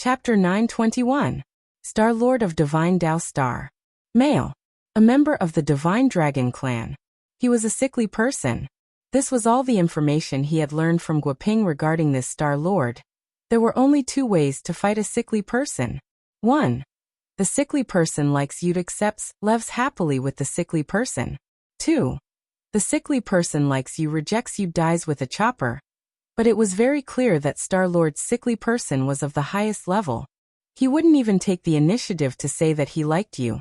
Chapter 921. Star-Lord of Divine Dao Star. Male. A member of the Divine Dragon clan. He was a sickly person. This was all the information he had learned from Guoping regarding this Star-Lord. There were only two ways to fight a sickly person. 1. The sickly person likes you, accepts, lives happily with the sickly person. 2. The sickly person likes you, rejects you, dies with a chopper. But it was very clear that Star-Lord's sickly person was of the highest level. He wouldn't even take the initiative to say that he liked you.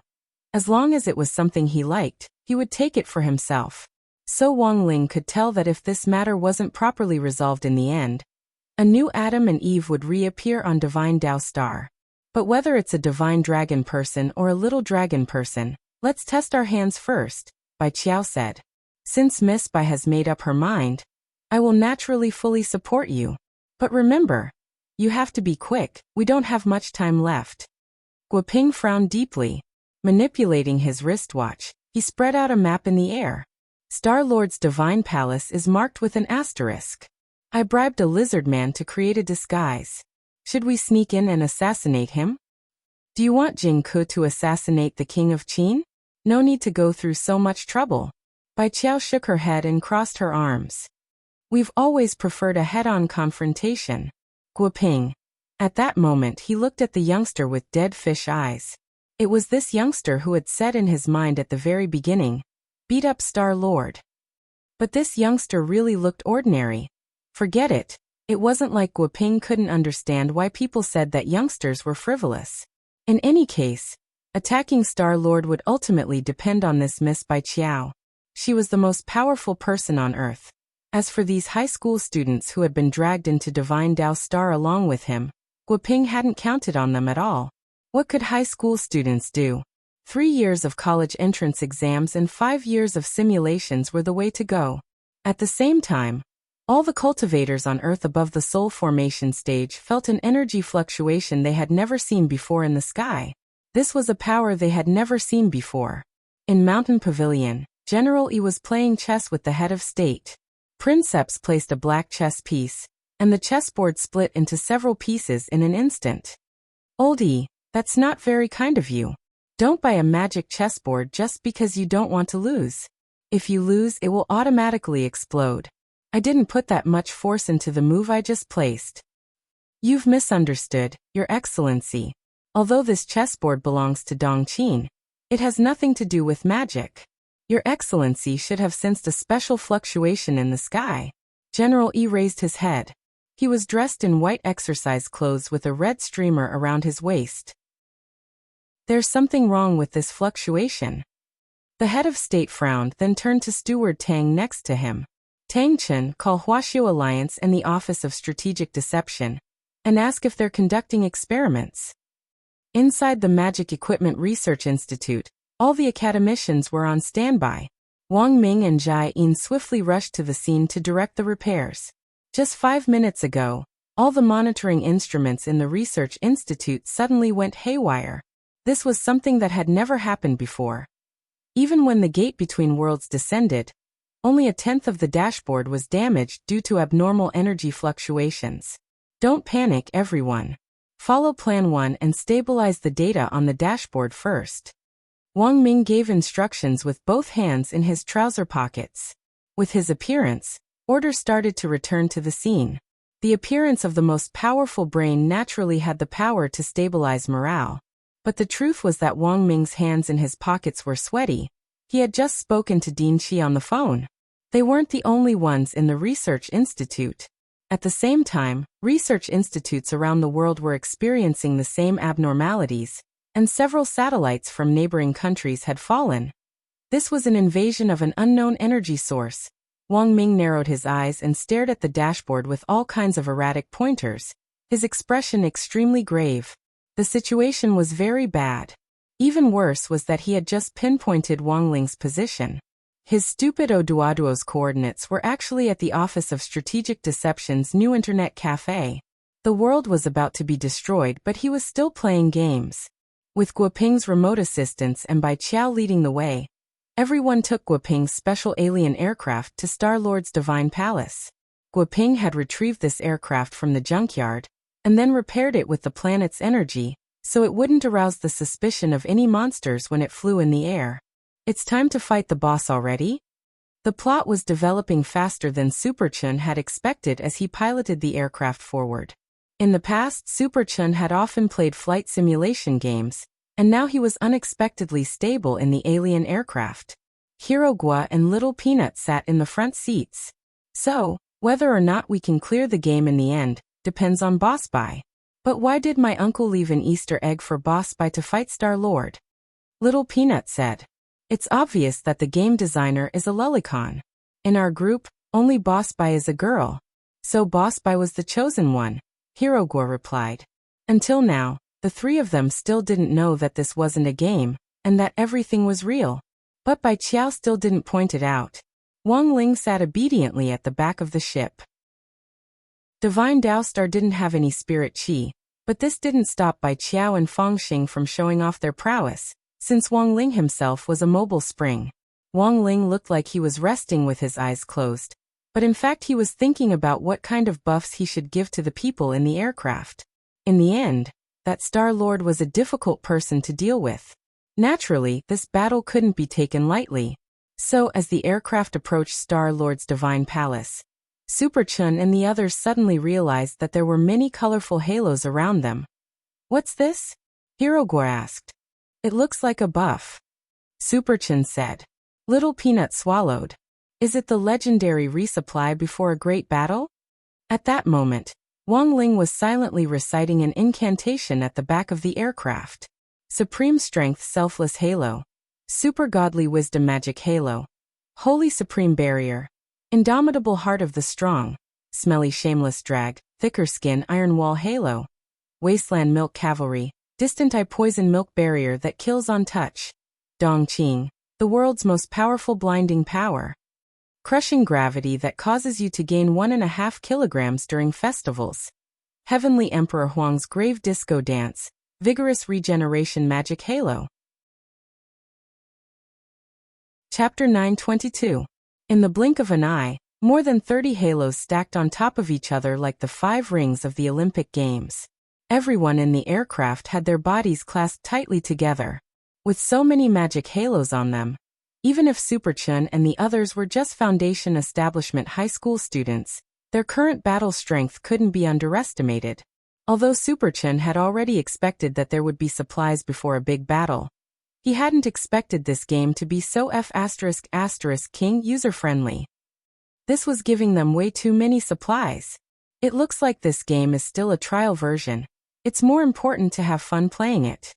As long as it was something he liked, he would take it for himself. So Wang Ling could tell that if this matter wasn't properly resolved in the end, a new Adam and Eve would reappear on Divine Dao Star. But whether it's a Divine Dragon person or a little dragon person, let's test our hands first, Bai Qiao said. Since Miss Bai has made up her mind, I will naturally fully support you. But remember, you have to be quick, we don't have much time left. Guoping frowned deeply. Manipulating his wristwatch, he spread out a map in the air. Star-Lord's divine palace is marked with an asterisk. I bribed a lizard man to create a disguise. Should we sneak in and assassinate him? Do you want Jing Ke to assassinate the king of Qin? No need to go through so much trouble. Bai Qiao shook her head and crossed her arms. We've always preferred a head-on confrontation. Guoping. At that moment he looked at the youngster with dead fish eyes. It was this youngster who had said in his mind at the very beginning, beat up Star-Lord. But this youngster really looked ordinary. Forget it. It wasn't like Guoping couldn't understand why people said that youngsters were frivolous. In any case, attacking Star-Lord would ultimately depend on this Miss Bai Qiao. She was the most powerful person on Earth. As for these high school students who had been dragged into Divine Dao Star along with him, Guoping hadn't counted on them at all. What could high school students do? 3 years of college entrance exams and 5 years of simulations were the way to go. At the same time, all the cultivators on Earth above the soul formation stage felt an energy fluctuation they had never seen before in the sky. This was a power they had never seen before. In Mountain Pavilion, General Yi was playing chess with the head of state. Princeps placed a black chess piece, and the chessboard split into several pieces in an instant. Oldie, that's not very kind of you. Don't buy a magic chessboard just because you don't want to lose. If you lose, it will automatically explode. I didn't put that much force into the move I just placed. You've misunderstood, Your Excellency. Although this chessboard belongs to Dongqin, it has nothing to do with magic. Your Excellency should have sensed a special fluctuation in the sky. General Yi raised his head. He was dressed in white exercise clothes with a red streamer around his waist. There's something wrong with this fluctuation. The head of state frowned, then turned to Steward Tang next to him. Tang Chen, call Huaxiu Alliance and the Office of Strategic Deception, and ask if they're conducting experiments. Inside the Magic Equipment Research Institute, all the academicians were on standby. Wang Ming and Jai Yin swiftly rushed to the scene to direct the repairs. Just 5 minutes ago, all the monitoring instruments in the Research Institute suddenly went haywire. This was something that had never happened before. Even when the gate between worlds descended, only 1/10 of the dashboard was damaged due to abnormal energy fluctuations. Don't panic, everyone. Follow Plan 1 and stabilize the data on the dashboard first. Wang Ming gave instructions with both hands in his trouser pockets. With his appearance, order started to return to the scene. The appearance of the most powerful brain naturally had the power to stabilize morale. But the truth was that Wang Ming's hands in his pockets were sweaty. He had just spoken to Dean Qi on the phone. They weren't the only ones in the Research Institute. At the same time, research institutes around the world were experiencing the same abnormalities, and several satellites from neighboring countries had fallen. This was an invasion of an unknown energy source. Wang Ming narrowed his eyes and stared at the dashboard with all kinds of erratic pointers, his expression extremely grave. The situation was very bad. Even worse was that he had just pinpointed Wang Ling's position. His stupid Oduaduo's coordinates were actually at the Office of Strategic Deception's new internet cafe. The world was about to be destroyed, but he was still playing games. With Guoping's remote assistance and Bai Qiao leading the way, everyone took Guoping's special alien aircraft to Star-Lord's Divine Palace. Guoping had retrieved this aircraft from the junkyard, and then repaired it with the planet's energy, so it wouldn't arouse the suspicion of any monsters when it flew in the air. It's time to fight the boss already? The plot was developing faster than Super Chun had expected as he piloted the aircraft forward. In the past, Super Chun had often played flight simulation games, and now he was unexpectedly stable in the alien aircraft. Hirogwa and Little Peanut sat in the front seats. So, whether or not we can clear the game in the end, depends on Boss Bai. But why did my uncle leave an Easter egg for Boss Bai to fight Star-Lord? Little Peanut said. It's obvious that the game designer is a lolicon. In our group, only Boss Bai is a girl. So Boss Bai was the chosen one, Hirogwa replied. Until now, the three of them still didn't know that this wasn't a game, and that everything was real. But Bai Qiao still didn't point it out. Wang Ling sat obediently at the back of the ship. Divine Dao Star didn't have any spirit chi, but this didn't stop Bai Qiao and Feng Xing from showing off their prowess, since Wang Ling himself was a mobile spring. Wang Ling looked like he was resting with his eyes closed, but in fact he was thinking about what kind of buffs he should give to the people in the aircraft. In the end, that Star-Lord was a difficult person to deal with. Naturally, this battle couldn't be taken lightly. So, as the aircraft approached Star-Lord's divine palace, Super Chun and the others suddenly realized that there were many colorful halos around them. What's this? Hirogwa asked. It looks like a buff. Super Chun said. Little Peanut swallowed. Is it the legendary resupply before a great battle? At that moment, Wang Ling was silently reciting an incantation at the back of the aircraft. Supreme Strength Selfless Halo. Super Godly Wisdom Magic Halo. Holy Supreme Barrier. Indomitable Heart of the Strong. Smelly Shameless Drag. Thicker Skin Iron Wall Halo. Wasteland Milk Cavalry. Distant Eye Poison Milk Barrier that kills on touch. Dong Qing. The world's most powerful blinding power. Crushing Gravity that causes you to gain 1.5 kilograms during festivals. Heavenly Emperor Huang's Grave Disco Dance. Vigorous Regeneration Magic Halo. Chapter 922. In the blink of an eye, more than 30 halos stacked on top of each other like the 5 rings of the Olympic Games. Everyone in the aircraft had their bodies clasped tightly together. With so many magic halos on them, even if Super Chun and the others were just Foundation Establishment high school students, their current battle strength couldn't be underestimated. Although Super Chun had already expected that there would be supplies before a big battle, he hadn't expected this game to be so King user-friendly. This was giving them way too many supplies. It looks like this game is still a trial version. It's more important to have fun playing it.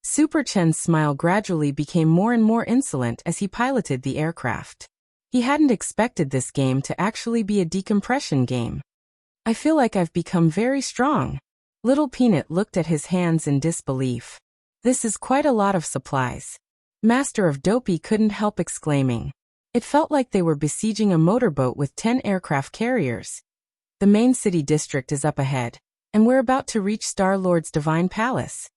Super Chun's smile gradually became more and more insolent as he piloted the aircraft. He hadn't expected this game to actually be a decompression game. I feel like I've become very strong. Little Peanut looked at his hands in disbelief. This is quite a lot of supplies. Master of Dopey couldn't help exclaiming. It felt like they were besieging a motorboat with 10 aircraft carriers. The main city district is up ahead, and we're about to reach Star-Lord's divine palace.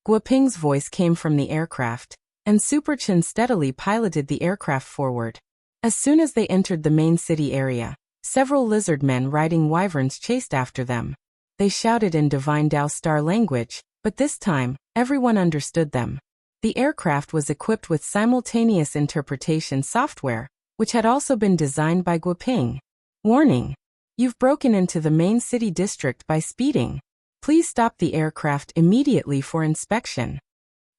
Guoping's voice came from the aircraft, and Super Chun steadily piloted the aircraft forward. As soon as they entered the main city area, several lizard men riding wyverns chased after them. They shouted in Divine Dao Star language, but this time, everyone understood them. The aircraft was equipped with simultaneous interpretation software, which had also been designed by Guoping. Warning! You've broken into the main city district by speeding. Please stop the aircraft immediately for inspection.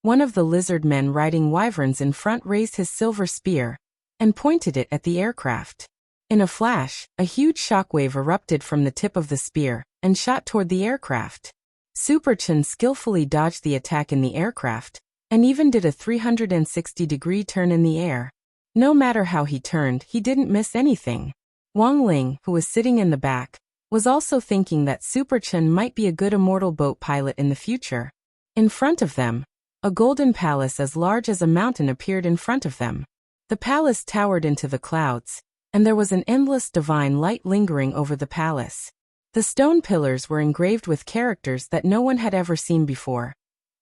One of the lizard men riding wyverns in front raised his silver spear and pointed it at the aircraft. In a flash, a huge shockwave erupted from the tip of the spear and shot toward the aircraft. Super Chun skillfully dodged the attack in the aircraft and even did a 360-degree turn in the air. No matter how he turned, he didn't miss anything. Wang Ling, who was sitting in the back, was also thinking that Super Chun might be a good immortal boat pilot in the future. In front of them, a golden palace as large as a mountain appeared in front of them. The palace towered into the clouds, and there was an endless divine light lingering over the palace. The stone pillars were engraved with characters that no one had ever seen before,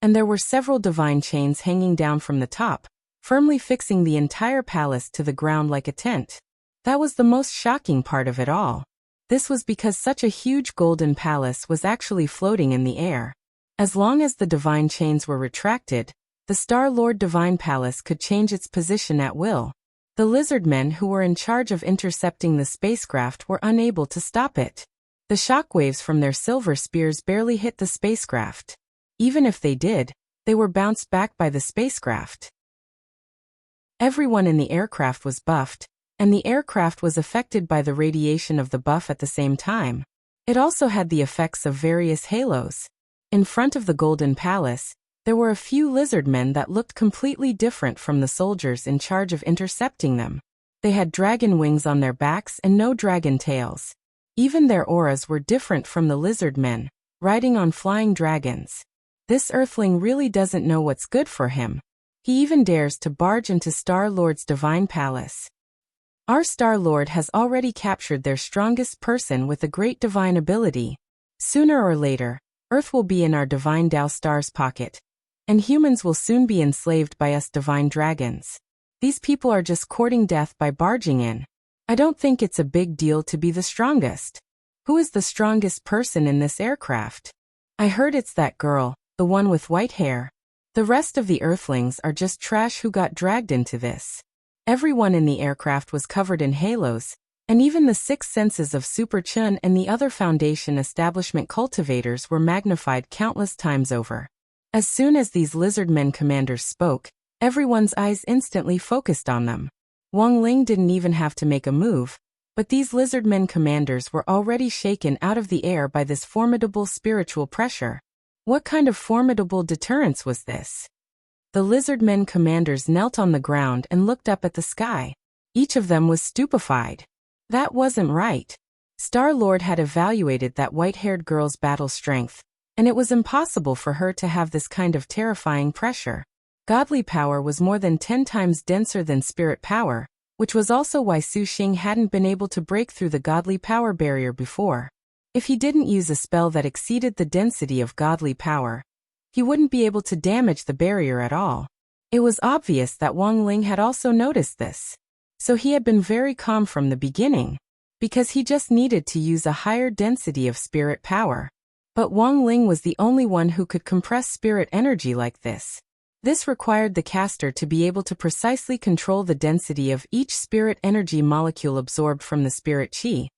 and there were several divine chains hanging down from the top, firmly fixing the entire palace to the ground like a tent. That was the most shocking part of it all. This was because such a huge golden palace was actually floating in the air. As long as the divine chains were retracted, the Star-Lord Divine Palace could change its position at will. The lizard men who were in charge of intercepting the spacecraft were unable to stop it. The shockwaves from their silver spears barely hit the spacecraft. Even if they did, they were bounced back by the spacecraft. Everyone in the aircraft was buffed, and the aircraft was affected by the radiation of the buff at the same time. It also had the effects of various halos. In front of the Golden Palace, there were a few lizard men that looked completely different from the soldiers in charge of intercepting them. They had dragon wings on their backs and no dragon tails. Even their auras were different from the lizard men, riding on flying dragons. This Earthling really doesn't know what's good for him. He even dares to barge into Star-Lord's Divine Palace. Our Star-Lord has already captured their strongest person with a great divine ability. Sooner or later, Earth will be in our Divine Tao Star's pocket, and humans will soon be enslaved by us divine dragons. These people are just courting death by barging in. I don't think it's a big deal to be the strongest. Who is the strongest person in this aircraft? I heard it's that girl, the one with white hair. The rest of the Earthlings are just trash who got dragged into this. Everyone in the aircraft was covered in halos, and even the six senses of Super Chun and the other Foundation establishment cultivators were magnified countless times over. As soon as these lizard men commanders spoke, everyone's eyes instantly focused on them. Wang Ling didn't even have to make a move, but these lizard men commanders were already shaken out of the air by this formidable spiritual pressure. What kind of formidable deterrence was this? The lizard men commanders knelt on the ground and looked up at the sky. Each of them was stupefied. That wasn't right. Star-Lord had evaluated that white-haired girl's battle strength, and it was impossible for her to have this kind of terrifying pressure. Godly power was more than 10 times denser than spirit power, which was also why Su Xing hadn't been able to break through the godly power barrier before. If he didn't use a spell that exceeded the density of godly power, he wouldn't be able to damage the barrier at all. It was obvious that Wang Ling had also noticed this. So he had been very calm from the beginning, because he just needed to use a higher density of spirit power. But Wang Ling was the only one who could compress spirit energy like this. This required the caster to be able to precisely control the density of each spirit energy molecule absorbed from the spirit chi,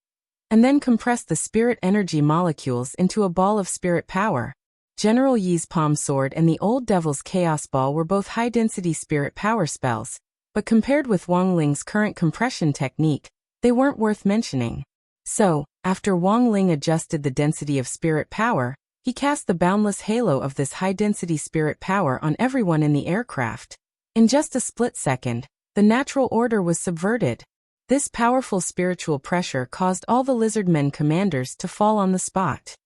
and then compress the spirit energy molecules into a ball of spirit power. General Yi's Palm Sword and the Old Devil's Chaos Ball were both high-density spirit power spells, but compared with Wang Ling's current compression technique, they weren't worth mentioning. So, after Wang Ling adjusted the density of spirit power, he cast the boundless halo of this high-density spirit power on everyone in the aircraft. In just a split second, the natural order was subverted. This powerful spiritual pressure caused all the lizard men commanders to fall on the spot.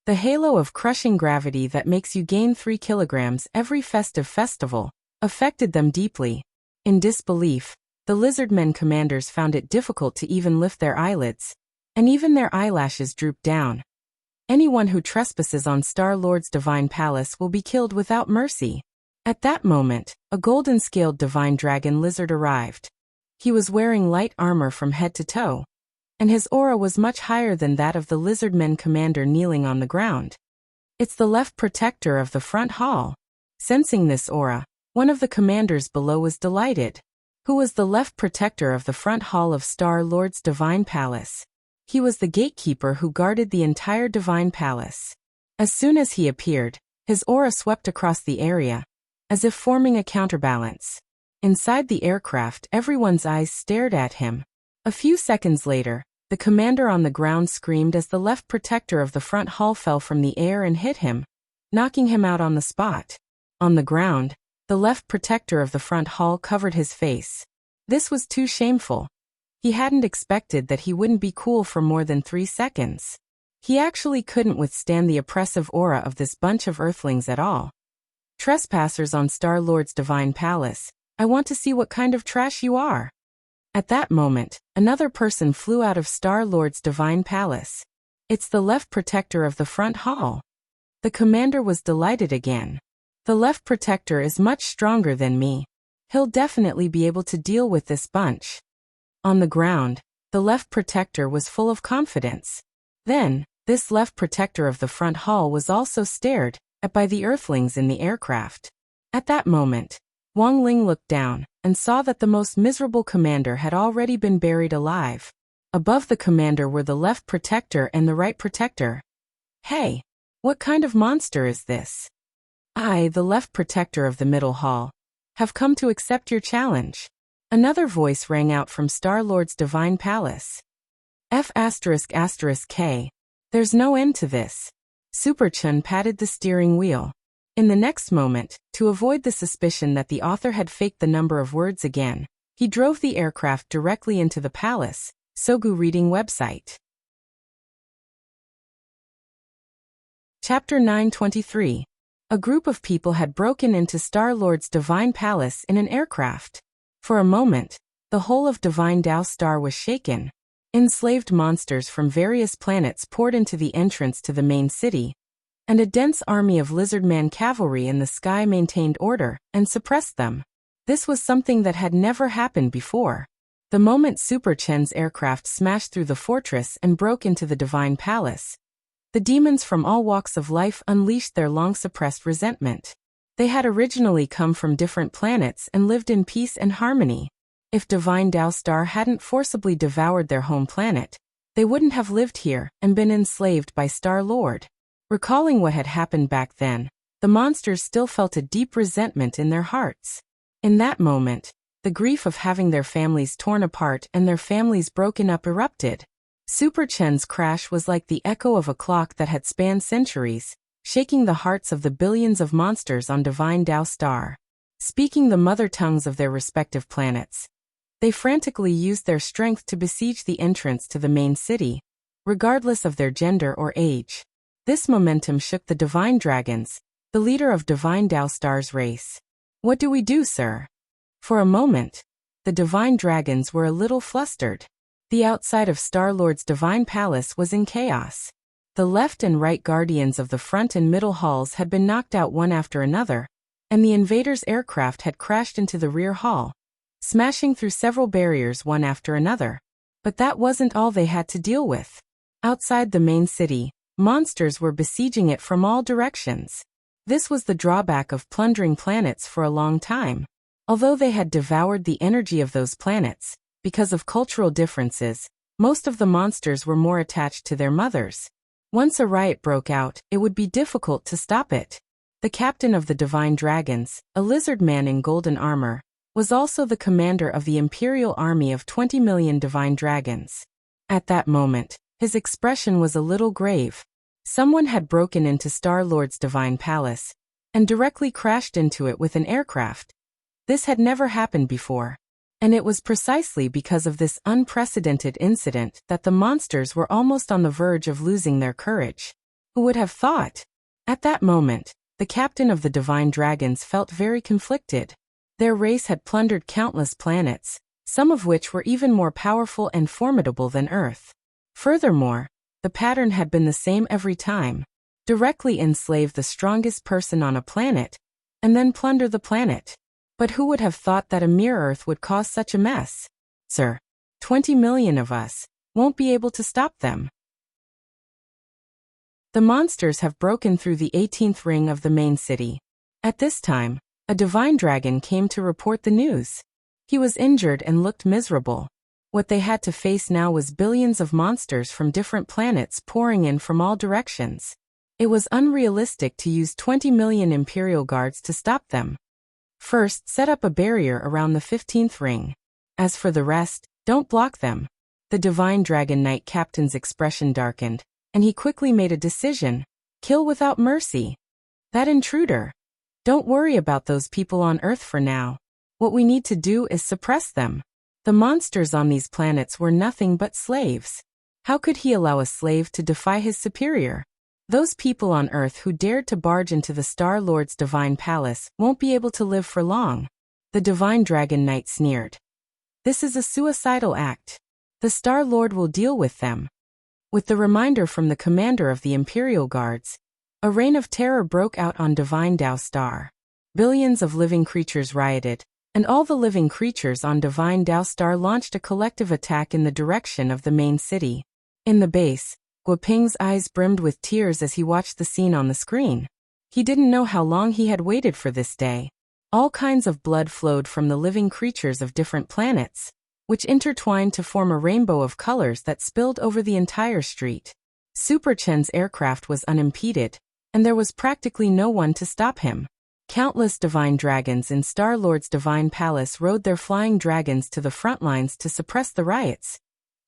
The halo of crushing gravity that makes you gain 3 kilograms every festive festival affected them deeply. In disbelief, the lizard men commanders found it difficult to even lift their eyelids, and even their eyelashes drooped down. Anyone who trespasses on Star-Lord's Divine Palace will be killed without mercy. At that moment, a golden-scaled divine dragon lizard arrived. He was wearing light armor from head to toe, and his aura was much higher than that of the lizard men commander kneeling on the ground. It's the left protector of the front hall. Sensing this aura, one of the commanders below was delighted. Who was the left protector of the front hall of Star-Lord's Divine Palace? He was the gatekeeper who guarded the entire Divine Palace. As soon as he appeared, his aura swept across the area, as if forming a counterbalance. Inside the aircraft, everyone's eyes stared at him. A few seconds later, the commander on the ground screamed as the left protector of the front hall fell from the air and hit him, knocking him out on the spot. On the ground, the left protector of the front hall covered his face. This was too shameful. He hadn't expected that he wouldn't be cool for more than 3 seconds. He actually couldn't withstand the oppressive aura of this bunch of Earthlings at all. Trespassers on Star-Lord's Divine Palace, I want to see what kind of trash you are. At that moment, another person flew out of Star-Lord's Divine Palace. It's the left protector of the front hall. The commander was delighted again. The left protector is much stronger than me. He'll definitely be able to deal with this bunch. On the ground, The left protector was full of confidence. Then, this left protector of the front hall was also stared at by the Earthlings in the aircraft. At that moment, Wang Ling looked down and saw that the most miserable commander had already been buried alive. Above the commander were the left protector and the right protector. Hey, what kind of monster is this? I, the left protector of the middle hall, have come to accept your challenge. Another voice rang out from Star-Lord's divine palace. F***K. There's no end to this. Super Chun patted the steering wheel. In the next moment, to avoid the suspicion that the author had faked the number of words again, he drove the aircraft directly into the palace. Sogu reading website. Chapter 923. A group of people had broken into Star-Lord's divine palace in an aircraft. For a moment, the whole of Divine Dao Star was shaken. Enslaved monsters from various planets poured into the entrance to the main city, and a dense army of lizardman cavalry in the sky maintained order and suppressed them. This was something that had never happened before. The moment Super Chen's aircraft smashed through the fortress and broke into the divine palace, the demons from all walks of life unleashed their long-suppressed resentment. They had originally come from different planets and lived in peace and harmony. If Divine Dao Star hadn't forcibly devoured their home planet, they wouldn't have lived here and been enslaved by Star-Lord. Recalling what had happened back then, the monsters still felt a deep resentment in their hearts. In that moment, the grief of having their families torn apart and their families broken up erupted. Super Chen's crash was like the echo of a clock that had spanned centuries, shaking the hearts of the billions of monsters on Divine Dao Star. Speaking the mother tongues of their respective planets, they frantically used their strength to besiege the entrance to the main city, regardless of their gender or age. This momentum shook the Divine Dragons, the leader of Divine Dao Star's race. What do we do, sir? For a moment, the Divine Dragons were a little flustered. The outside of Star-Lord's divine palace was in chaos. The left and right guardians of the front and middle halls had been knocked out one after another, and the invaders' aircraft had crashed into the rear hall, smashing through several barriers one after another. But that wasn't all they had to deal with. Outside the main city, monsters were besieging it from all directions. This was the drawback of plundering planets for a long time. Although they had devoured the energy of those planets, because of cultural differences, most of the monsters were more attached to their mothers. Once a riot broke out, it would be difficult to stop it. The captain of the Divine Dragons, a lizard man in golden armor, was also the commander of the imperial army of 20 million Divine Dragons. At that moment, his expression was a little grave. Someone had broken into Star-Lord's divine palace and directly crashed into it with an aircraft. This had never happened before. And it was precisely because of this unprecedented incident that the monsters were almost on the verge of losing their courage. Who would have thought? At that moment, the captain of the Divine Dragons felt very conflicted. Their race had plundered countless planets, some of which were even more powerful and formidable than Earth. Furthermore, the pattern had been the same every time. Directly enslave the strongest person on a planet, and then plunder the planet. But who would have thought that a mere Earth would cause such a mess? Sir, 20 million of us won't be able to stop them. The monsters have broken through the 18th ring of the main city. At this time, a divine dragon came to report the news. He was injured and looked miserable. What they had to face now was billions of monsters from different planets pouring in from all directions. It was unrealistic to use 20 million Imperial Guards to stop them. First, set up a barrier around the 15th ring. As for the rest, don't block them. The Divine Dragon Knight captain's expression darkened, and he quickly made a decision. Kill without mercy. That intruder. Don't worry about those people on Earth for now. What we need to do is suppress them. The monsters on these planets were nothing but slaves. How could he allow a slave to defy his superior? Those people on Earth who dared to barge into the Star-Lord's divine palace won't be able to live for long. The Divine Dragon Knight sneered. This is a suicidal act. The Star-Lord will deal with them. With the reminder from the commander of the Imperial Guards, a reign of terror broke out on Divine Dao Star. Billions of living creatures rioted, and all the living creatures on Divine Tao Star launched a collective attack in the direction of the main city. In the base, Guoping's eyes brimmed with tears as he watched the scene on the screen. He didn't know how long he had waited for this day. All kinds of blood flowed from the living creatures of different planets, which intertwined to form a rainbow of colors that spilled over the entire street. Super Chen's aircraft was unimpeded, and there was practically no one to stop him. Countless divine dragons in Star-Lord's divine palace rode their flying dragons to the front lines to suppress the riots,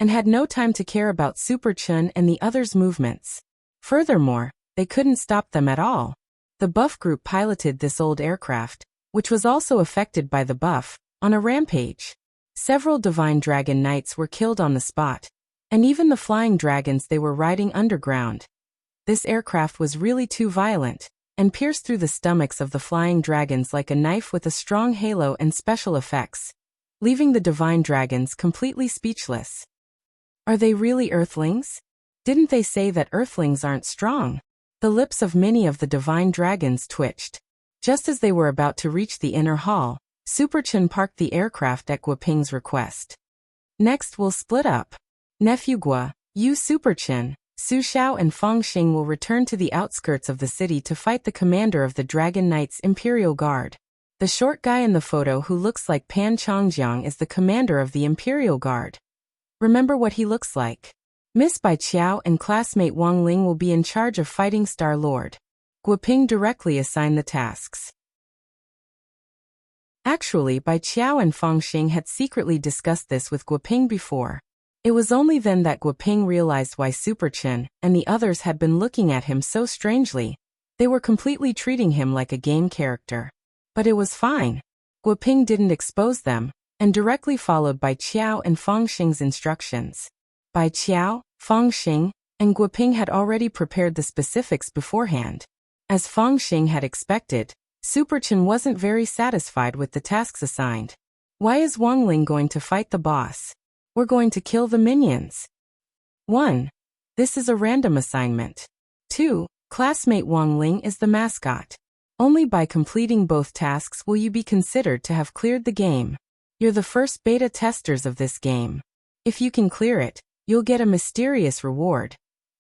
and had no time to care about Super Chen and the others' movements. Furthermore, they couldn't stop them at all. The buff group piloted this old aircraft, which was also affected by the buff, on a rampage. Several divine dragon knights were killed on the spot, and even the flying dragons they were riding underground. This aircraft was really too violent, and pierced through the stomachs of the flying dragons like a knife with a strong halo and special effects, leaving the divine dragons completely speechless. Are they really Earthlings? Didn't they say that Earthlings aren't strong? The lips of many of the divine dragons twitched. Just as they were about to reach the inner hall, Super Chen parked the aircraft at Guoping's request. Next we'll split up. Nephew Gua, you Super Chen, Su Xiao and Feng Xing will return to the outskirts of the city to fight the commander of the Dragon Knights Imperial Guard. The short guy in the photo who looks like Pan Chongjiang is the commander of the Imperial Guard. Remember what he looks like. Miss Bai Qiao and classmate Wang Ling will be in charge of fighting Star-Lord. Guoping directly assigned the tasks. Actually, Bai Qiao and Feng Xing had secretly discussed this with Guoping before. It was only then that Guoping realized why Super Chen and the others had been looking at him so strangely. They were completely treating him like a game character. But it was fine. Guoping didn't expose them, and directly followed Bai Qiao and Feng Xing's instructions. Bai Qiao, Feng Xing, and Guoping had already prepared the specifics beforehand. As Feng Xing had expected, Super Chen wasn't very satisfied with the tasks assigned. Why is Wang Ling going to fight the boss? We're going to kill the minions. 1. This is a random assignment. 2. Classmate Wang Ling is the mascot. Only by completing both tasks will you be considered to have cleared the game. You're the first beta testers of this game. If you can clear it, you'll get a mysterious reward.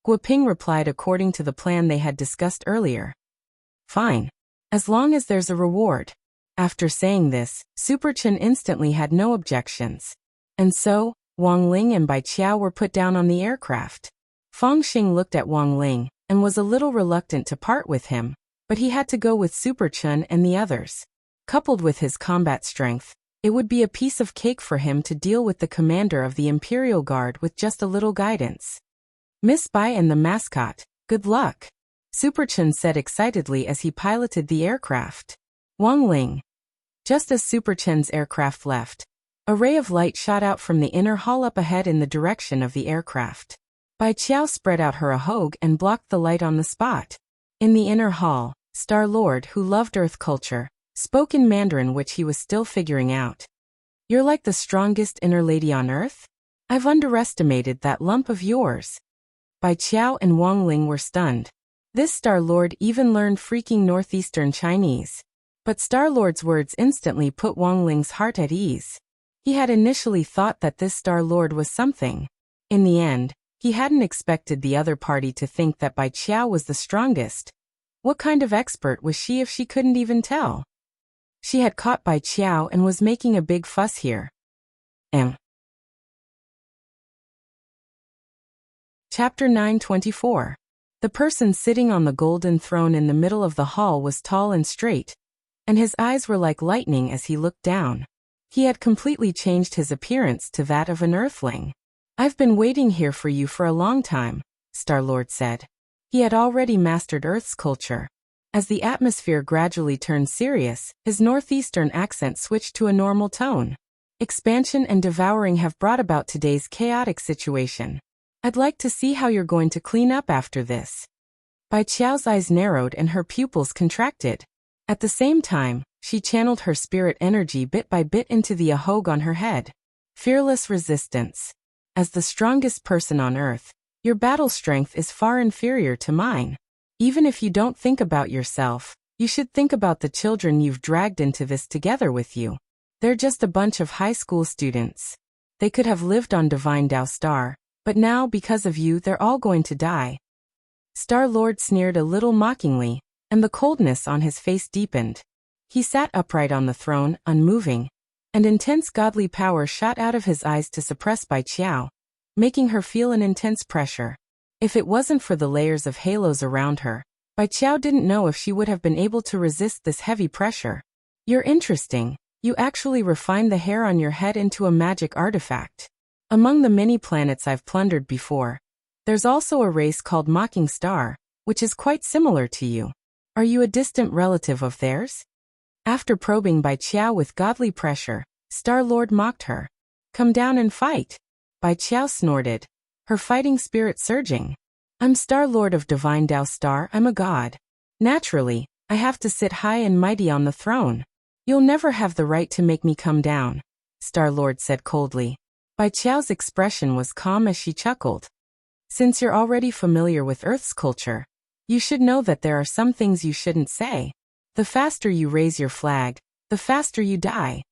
Guoping replied according to the plan they had discussed earlier. Fine. As long as there's a reward. After saying this, Super Chen instantly had no objections. And so, Wang Ling and Bai Qiao were put down on the aircraft. Feng Xing looked at Wang Ling, and was a little reluctant to part with him, but he had to go with Super Chen and the others. Coupled with his combat strength, it would be a piece of cake for him to deal with the commander of the Imperial Guard with just a little guidance. Miss Bai and the mascot, good luck. Super Chen said excitedly as he piloted the aircraft. Wang Ling. Just as Super Chen's aircraft left, a ray of light shot out from the inner hall up ahead in the direction of the aircraft. Bai Qiao spread out her ahogue and blocked the light on the spot. In the inner hall, Star-Lord, who loved Earth culture, spoke in Mandarin which he was still figuring out. You're like the strongest inner lady on Earth? I've underestimated that lump of yours. Bai Qiao and Wang Ling were stunned. This Star-Lord even learned freaking Northeastern Chinese. But Star-Lord's words instantly put Wang Ling's heart at ease. He had initially thought that this Star-Lord was something. In the end, he hadn't expected the other party to think that Bai Qiao was the strongest. What kind of expert was she if she couldn't even tell? She had caught Bai Qiao and was making a big fuss here. Chapter 924. The person sitting on the golden throne in the middle of the hall was tall and straight, and his eyes were like lightning as he looked down. He had completely changed his appearance to that of an Earthling. I've been waiting here for you for a long time, Star-Lord said. He had already mastered Earth's culture. As the atmosphere gradually turned serious, his northeastern accent switched to a normal tone. Expansion and devouring have brought about today's chaotic situation. I'd like to see how you're going to clean up after this. Bai Qiao's eyes narrowed and her pupils contracted. At the same time, she channeled her spirit energy bit by bit into the ahogue on her head. Fearless resistance. As the strongest person on Earth, your battle strength is far inferior to mine. Even if you don't think about yourself, you should think about the children you've dragged into this together with you. They're just a bunch of high school students. They could have lived on Divine Tao Star, but now because of you they're all going to die." Star-Lord sneered a little mockingly, and the coldness on his face deepened. He sat upright on the throne, unmoving, and intense godly power shot out of his eyes to suppress Bai Qiao, making her feel an intense pressure. If it wasn't for the layers of halos around her, Bai Qiao didn't know if she would have been able to resist this heavy pressure. "You're interesting. You actually refined the hair on your head into a magic artifact. Among the many planets I've plundered before, there's also a race called Mocking Star, which is quite similar to you. Are you a distant relative of theirs?" After probing Bai Qiao with godly pressure, Star-Lord mocked her. "Come down and fight." Bai Qiao snorted, her fighting spirit surging. "I'm Star-Lord of Divine Tao Star, I'm a god. Naturally, I have to sit high and mighty on the throne. You'll never have the right to make me come down," Star-Lord said coldly. Bai Qiao's expression was calm as she chuckled. "Since you're already familiar with Earth's culture, you should know that there are some things you shouldn't say. The faster you raise your flag, the faster you die."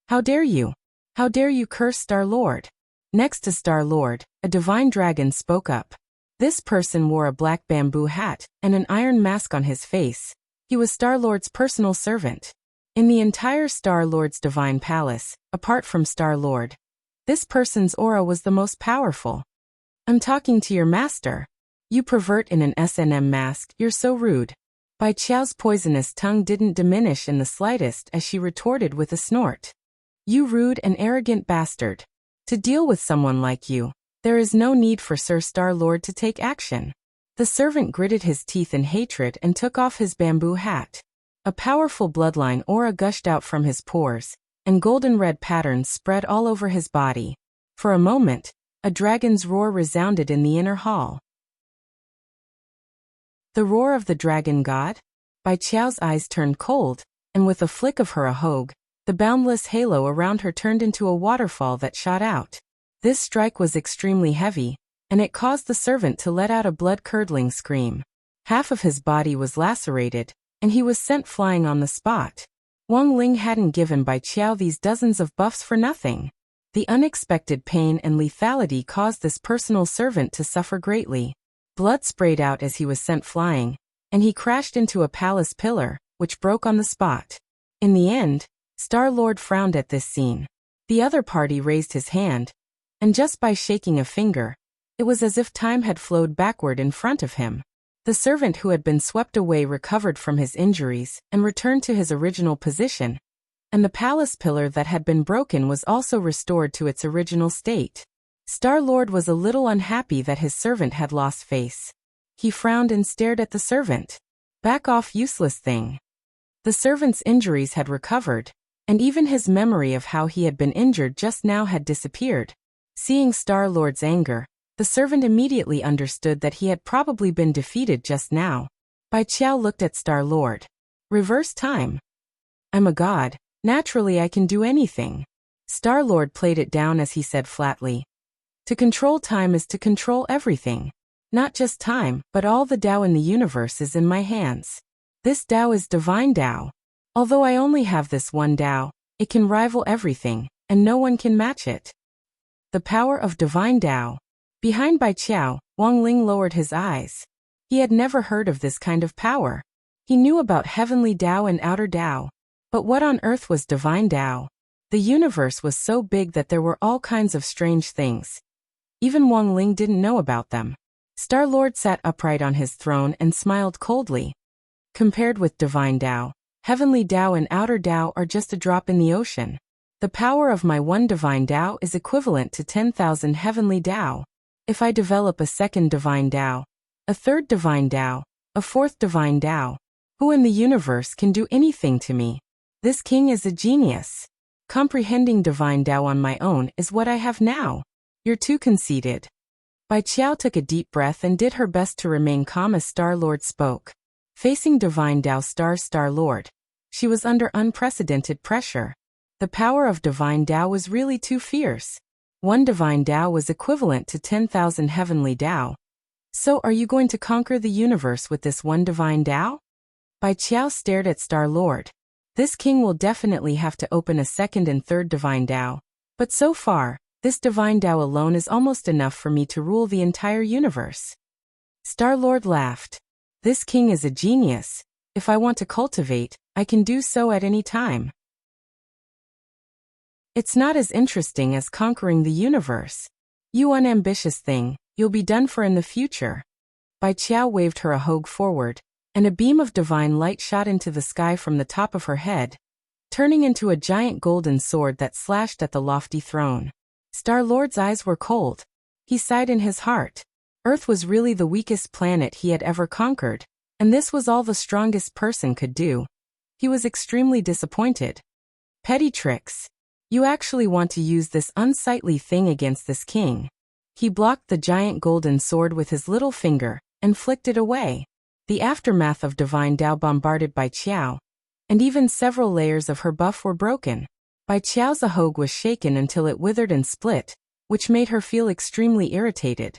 "How dare you? How dare you curse Star-Lord?" Next to Star-Lord, a divine dragon spoke up. This person wore a black bamboo hat and an iron mask on his face. He was Star-Lord's personal servant. In the entire Star-Lord's divine palace, apart from Star-Lord, this person's aura was the most powerful. "I'm talking to your master. You pervert in an S&M mask, you're so rude." Bai Qiao's poisonous tongue didn't diminish in the slightest as she retorted with a snort. "You rude and arrogant bastard. To deal with someone like you, there is no need for Sir Star-Lord to take action." The servant gritted his teeth in hatred and took off his bamboo hat. A powerful bloodline aura gushed out from his pores, and golden red patterns spread all over his body. For a moment, a dragon's roar resounded in the inner hall. The roar of the dragon god? Bai Qiao's eyes turned cold, and with a flick of her ahogue, the boundless halo around her turned into a waterfall that shot out. This strike was extremely heavy, and it caused the servant to let out a blood-curdling scream. Half of his body was lacerated, and he was sent flying on the spot. Wang Ling hadn't given Bai Qiao these dozens of buffs for nothing. The unexpected pain and lethality caused this personal servant to suffer greatly. Blood sprayed out as he was sent flying, and he crashed into a palace pillar, which broke on the spot. In the end, Star-Lord frowned at this scene. The other party raised his hand, and just by shaking a finger, it was as if time had flowed backward in front of him. The servant who had been swept away recovered from his injuries and returned to his original position, and the palace pillar that had been broken was also restored to its original state. Star-Lord was a little unhappy that his servant had lost face. He frowned and stared at the servant. "Back off, useless thing." The servant's injuries had recovered, and even his memory of how he had been injured just now had disappeared. Seeing Star-Lord's anger, the servant immediately understood that he had probably been defeated just now. Bai Qiao looked at Star-Lord. "Reverse time. I'm a god, naturally I can do anything." Star-Lord played it down as he said flatly. "To control time is to control everything. Not just time, but all the Tao in the universe is in my hands. This Tao is divine Tao. Although I only have this one Tao, it can rival everything, and no one can match it." The power of divine Tao. Behind Bai Qiao, Wang Ling lowered his eyes. He had never heard of this kind of power. He knew about heavenly Tao and outer Tao, but what on earth was divine Tao? The universe was so big that there were all kinds of strange things. Even Wang Ling didn't know about them. Star-Lord sat upright on his throne and smiled coldly. Compared with divine Tao, heavenly Tao and outer Tao are just a drop in the ocean. The power of my one divine Tao is equivalent to 10,000 heavenly Tao. If I develop a second divine Tao, a third divine Tao, a fourth divine Tao, who in the universe can do anything to me? This king is a genius. Comprehending divine Tao on my own is what I have now. You're too conceited. Bai Qiao took a deep breath and did her best to remain calm as Star-Lord spoke. Facing divine Tao Star-Lord, she was under unprecedented pressure. The power of divine Tao was really too fierce. One divine Tao was equivalent to 10,000 heavenly Tao. So are you going to conquer the universe with this one divine Tao? Bai Qiao stared at Star-Lord. This king will definitely have to open a second and third divine Tao. But so far, this divine Tao alone is almost enough for me to rule the entire universe. Star-Lord laughed. This king is a genius. If I want to cultivate, I can do so at any time. It's not as interesting as conquering the universe. You unambitious thing, you'll be done for in the future. Bai Qiao waved her a hogue forward, and a beam of divine light shot into the sky from the top of her head, turning into a giant golden sword that slashed at the lofty throne. Star-Lord's eyes were cold. He sighed in his heart. Earth was really the weakest planet he had ever conquered, and this was all the strongest person could do. He was extremely disappointed. Petty tricks. You actually want to use this unsightly thing against this king. He blocked the giant golden sword with his little finger and flicked it away. The aftermath of divine Tao bombarded Bai Qiao, and even several layers of her buff were broken. Bai Qiao's ahogue was shaken until it withered and split, which made her feel extremely irritated.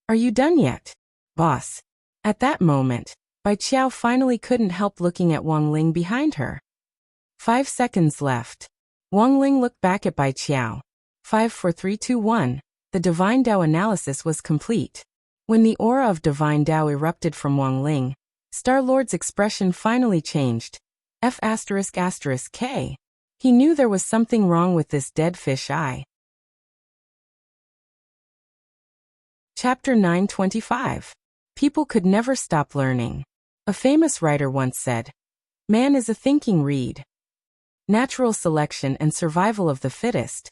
Are you done yet, boss? At that moment, Bai Qiao finally couldn't help looking at Wang Ling behind her. 5 seconds left. Wang Ling looked back at Bai Qiao. 5, 4, 3, 2, 1. The divine Tao analysis was complete. When the aura of divine Tao erupted from Wang Ling, Star-Lord's expression finally changed. F***K. He knew there was something wrong with this dead fish eye. Chapter 925. People could never stop learning. A famous writer once said, "Man is a thinking reed. Natural selection and survival of the fittest.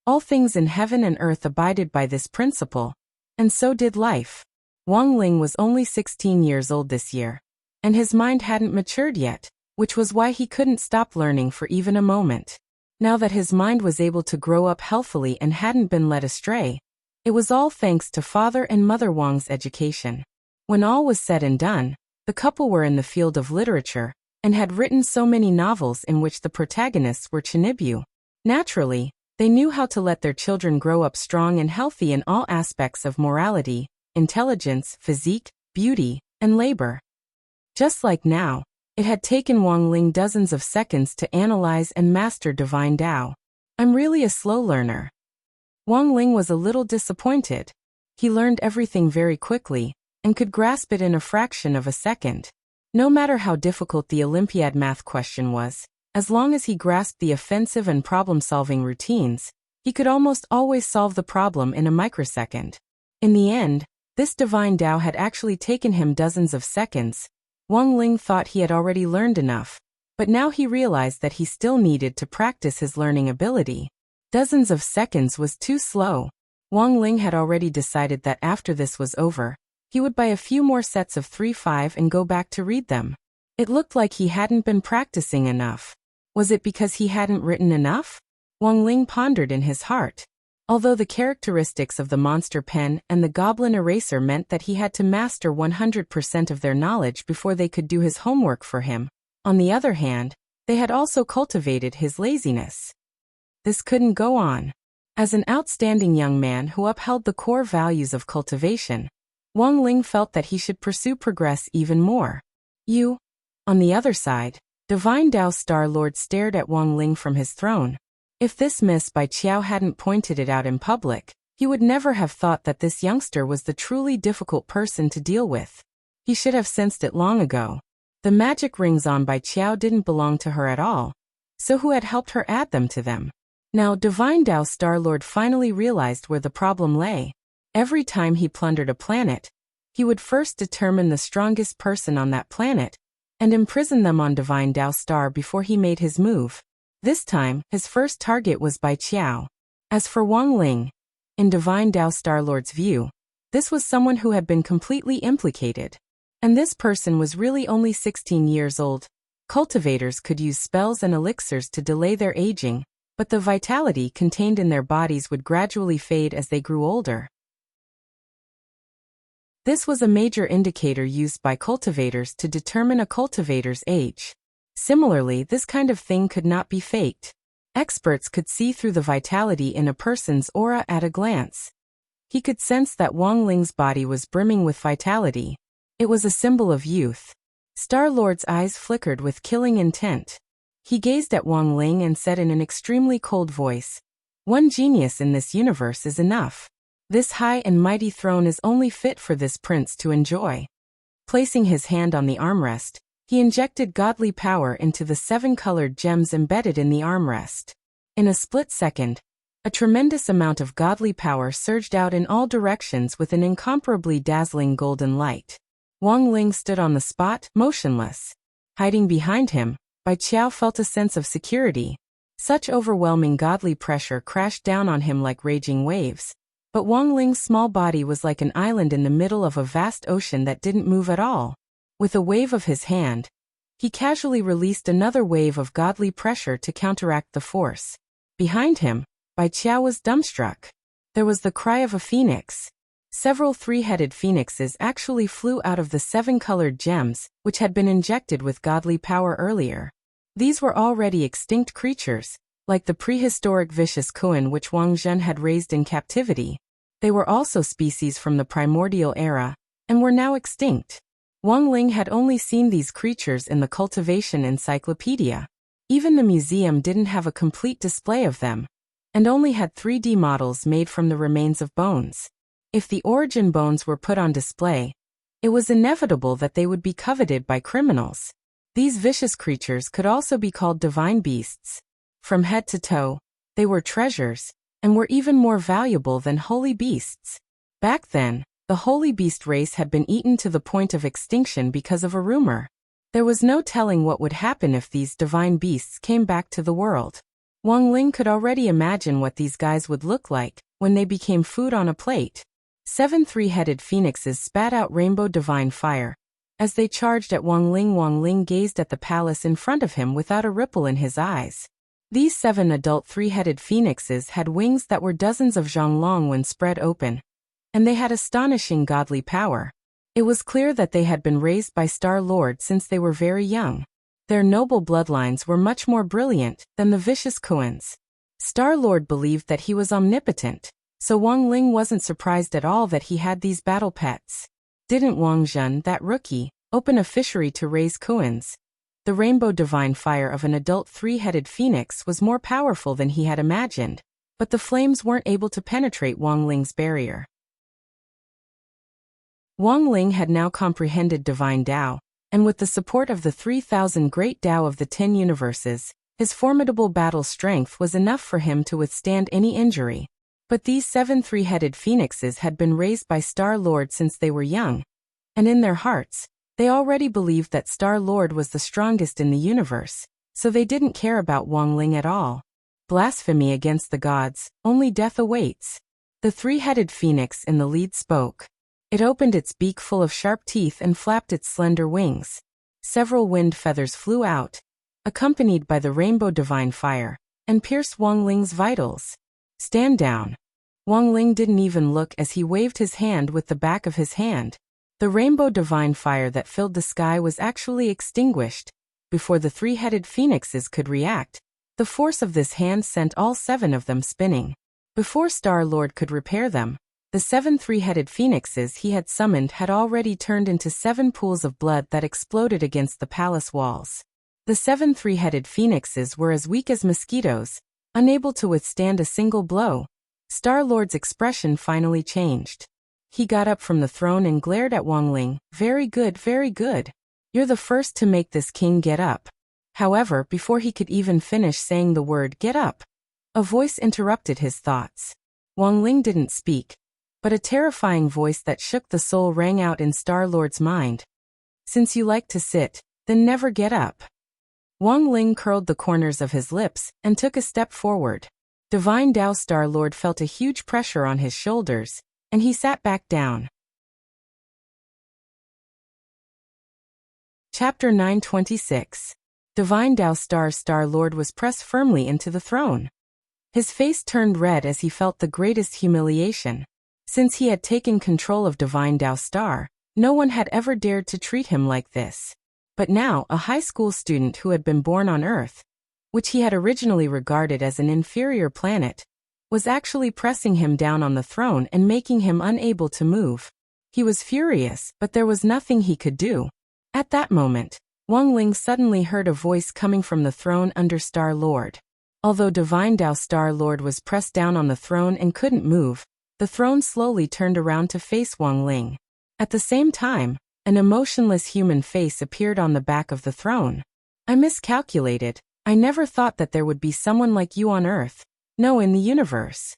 All things in heaven and earth abided by this principle, and so did life." Wang Ling was only 16 years old this year, and his mind hadn't matured yet, which was why he couldn't stop learning for even a moment. Now that his mind was able to grow up healthily and hadn't been led astray, it was all thanks to Father and Mother Wang's education. When all was said and done, the couple were in the field of literature, and had written so many novels in which the protagonists were Chinibyu. Naturally, they knew how to let their children grow up strong and healthy in all aspects of morality, intelligence, physique, beauty, and labor. Just like now, it had taken Wang Ling dozens of seconds to analyze and master divine Tao. "I'm really a slow learner." Wang Ling was a little disappointed. He learned everything very quickly, and could grasp it in a fraction of a second. No matter how difficult the Olympiad math question was, as long as he grasped the offensive and problem-solving routines, he could almost always solve the problem in a microsecond. In the end, this divine Tao had actually taken him dozens of seconds. Wang Ling thought he had already learned enough, but now he realized that he still needed to practice his learning ability. Dozens of seconds was too slow. Wang Ling had already decided that after this was over, he would buy a few more sets of 3-5 and go back to read them. It looked like he hadn't been practicing enough. Was it because he hadn't written enough? Wang Ling pondered in his heart. Although the characteristics of the monster pen and the goblin eraser meant that he had to master 100% of their knowledge before they could do his homework for him, on the other hand, they had also cultivated his laziness. This couldn't go on. As an outstanding young man who upheld the core values of cultivation, Wang Ling felt that he should pursue progress even more. On the other side, Divine Tao Star-Lord stared at Wang Ling from his throne. If this Miss Bai Qiao hadn't pointed it out in public, he would never have thought that this youngster was the truly difficult person to deal with. He should have sensed it long ago. The magic rings on Bai Qiao didn't belong to her at all, so who had helped her add them to them? Now Divine Tao Star-Lord finally realized where the problem lay. Every time he plundered a planet, he would first determine the strongest person on that planet, and imprison them on Divine Tao Star before he made his move. This time, his first target was Bai Qiao. As for Wang Ling, in Divine Tao Star-Lord's view, this was someone who had been completely implicated. And this person was really only 16 years old. Cultivators could use spells and elixirs to delay their aging, but the vitality contained in their bodies would gradually fade as they grew older. This was a major indicator used by cultivators to determine a cultivator's age. Similarly, this kind of thing could not be faked. Experts could see through the vitality in a person's aura at a glance. He could sense that Wang Ling's body was brimming with vitality. It was a symbol of youth. Star-Lord's eyes flickered with killing intent. He gazed at Wang Ling and said in an extremely cold voice, "One genius in this universe is enough. This high and mighty throne is only fit for this prince to enjoy." Placing his hand on the armrest, he injected godly power into the 7 colored gems embedded in the armrest. In a split second, a tremendous amount of godly power surged out in all directions with an incomparably dazzling golden light. Wang Ling stood on the spot, motionless. Hiding behind him, Bai Qiao felt a sense of security. Such overwhelming godly pressure crashed down on him like raging waves. But Wang Ling's small body was like an island in the middle of a vast ocean that didn't move at all. With a wave of his hand, he casually released another wave of godly pressure to counteract the force. Behind him, Bai Qiao was dumbstruck. There was the cry of a phoenix. Several 3-headed phoenixes actually flew out of the 7 colored gems, which had been injected with godly power earlier. These were already extinct creatures, like the prehistoric vicious Kuan which Wang Zhen had raised in captivity. They were also species from the primordial era, and were now extinct. Wang Ling had only seen these creatures in the cultivation encyclopedia. Even the museum didn't have a complete display of them, and only had 3D models made from the remains of bones. If the origin bones were put on display, it was inevitable that they would be coveted by criminals. These vicious creatures could also be called divine beasts. From head to toe, they were treasures, and were even more valuable than holy beasts. Back then, the holy beast race had been eaten to the point of extinction because of a rumor. There was no telling what would happen if these divine beasts came back to the world. Wang Ling could already imagine what these guys would look like when they became food on a plate. 7 3-headed phoenixes spat out rainbow divine fire. As they charged at Wang Ling gazed at the palace in front of him without a ripple in his eyes. These 7 adult 3-headed phoenixes had wings that were dozens of zhonglong when spread open, and they had astonishing godly power. It was clear that they had been raised by Star Lord since they were very young. Their noble bloodlines were much more brilliant than the vicious Kuans. Star Lord believed that he was omnipotent, so Wang Ling wasn't surprised at all that he had these battle pets. Didn't Wang Zhen, that rookie, open a fishery to raise Kuans? The rainbow divine fire of an adult 3-headed phoenix was more powerful than he had imagined, but the flames weren't able to penetrate Wang Ling's barrier. Wang Ling had now comprehended divine Tao, and with the support of the 3,000 great Tao of the 10 universes, his formidable battle strength was enough for him to withstand any injury. But these 7 3-headed phoenixes had been raised by Star Lord since they were young, and in their hearts, they already believed that Star Lord was the strongest in the universe, so they didn't care about Wang Ling at all. Blasphemy against the gods, only death awaits. The 3-headed phoenix in the lead spoke. It opened its beak full of sharp teeth and flapped its slender wings. Several wind feathers flew out, accompanied by the rainbow divine fire, and pierced Wang Ling's vitals. "Stand down." Wang Ling didn't even look as he waved his hand with the back of his hand. The rainbow divine fire that filled the sky was actually extinguished. Before the 3-headed phoenixes could react, the force of this hand sent all 7 of them spinning. Before Star Lord could repair them, the 7 3-headed phoenixes he had summoned had already turned into 7 pools of blood that exploded against the palace walls. The 7 3-headed phoenixes were as weak as mosquitoes, unable to withstand a single blow. Star Lord's expression finally changed. He got up from the throne and glared at Wang Ling. "Very good, very good. You're the first to make this king get up." However, before he could even finish saying the word "get up," a voice interrupted his thoughts. Wang Ling didn't speak, but a terrifying voice that shook the soul rang out in Star Lord's mind. "Since you like to sit, then never get up." Wang Ling curled the corners of his lips and took a step forward. Divine Tao Star Lord felt a huge pressure on his shoulders, and he sat back down. Chapter 926. Divine Tao Star Lord was pressed firmly into the throne. His face turned red as he felt the greatest humiliation. Since he had taken control of Divine Tao Star, no one had ever dared to treat him like this. But now a high school student who had been born on Earth, which he had originally regarded as an inferior planet, was actually pressing him down on the throne and making him unable to move. He was furious, but there was nothing he could do. At that moment, Wang Ling suddenly heard a voice coming from the throne under Star Lord. Although Divine Tao Star Lord was pressed down on the throne and couldn't move, the throne slowly turned around to face Wang Ling. At the same time, an emotionless human face appeared on the back of the throne. I miscalculated. I never thought that there would be someone like you on Earth. No, in the universe.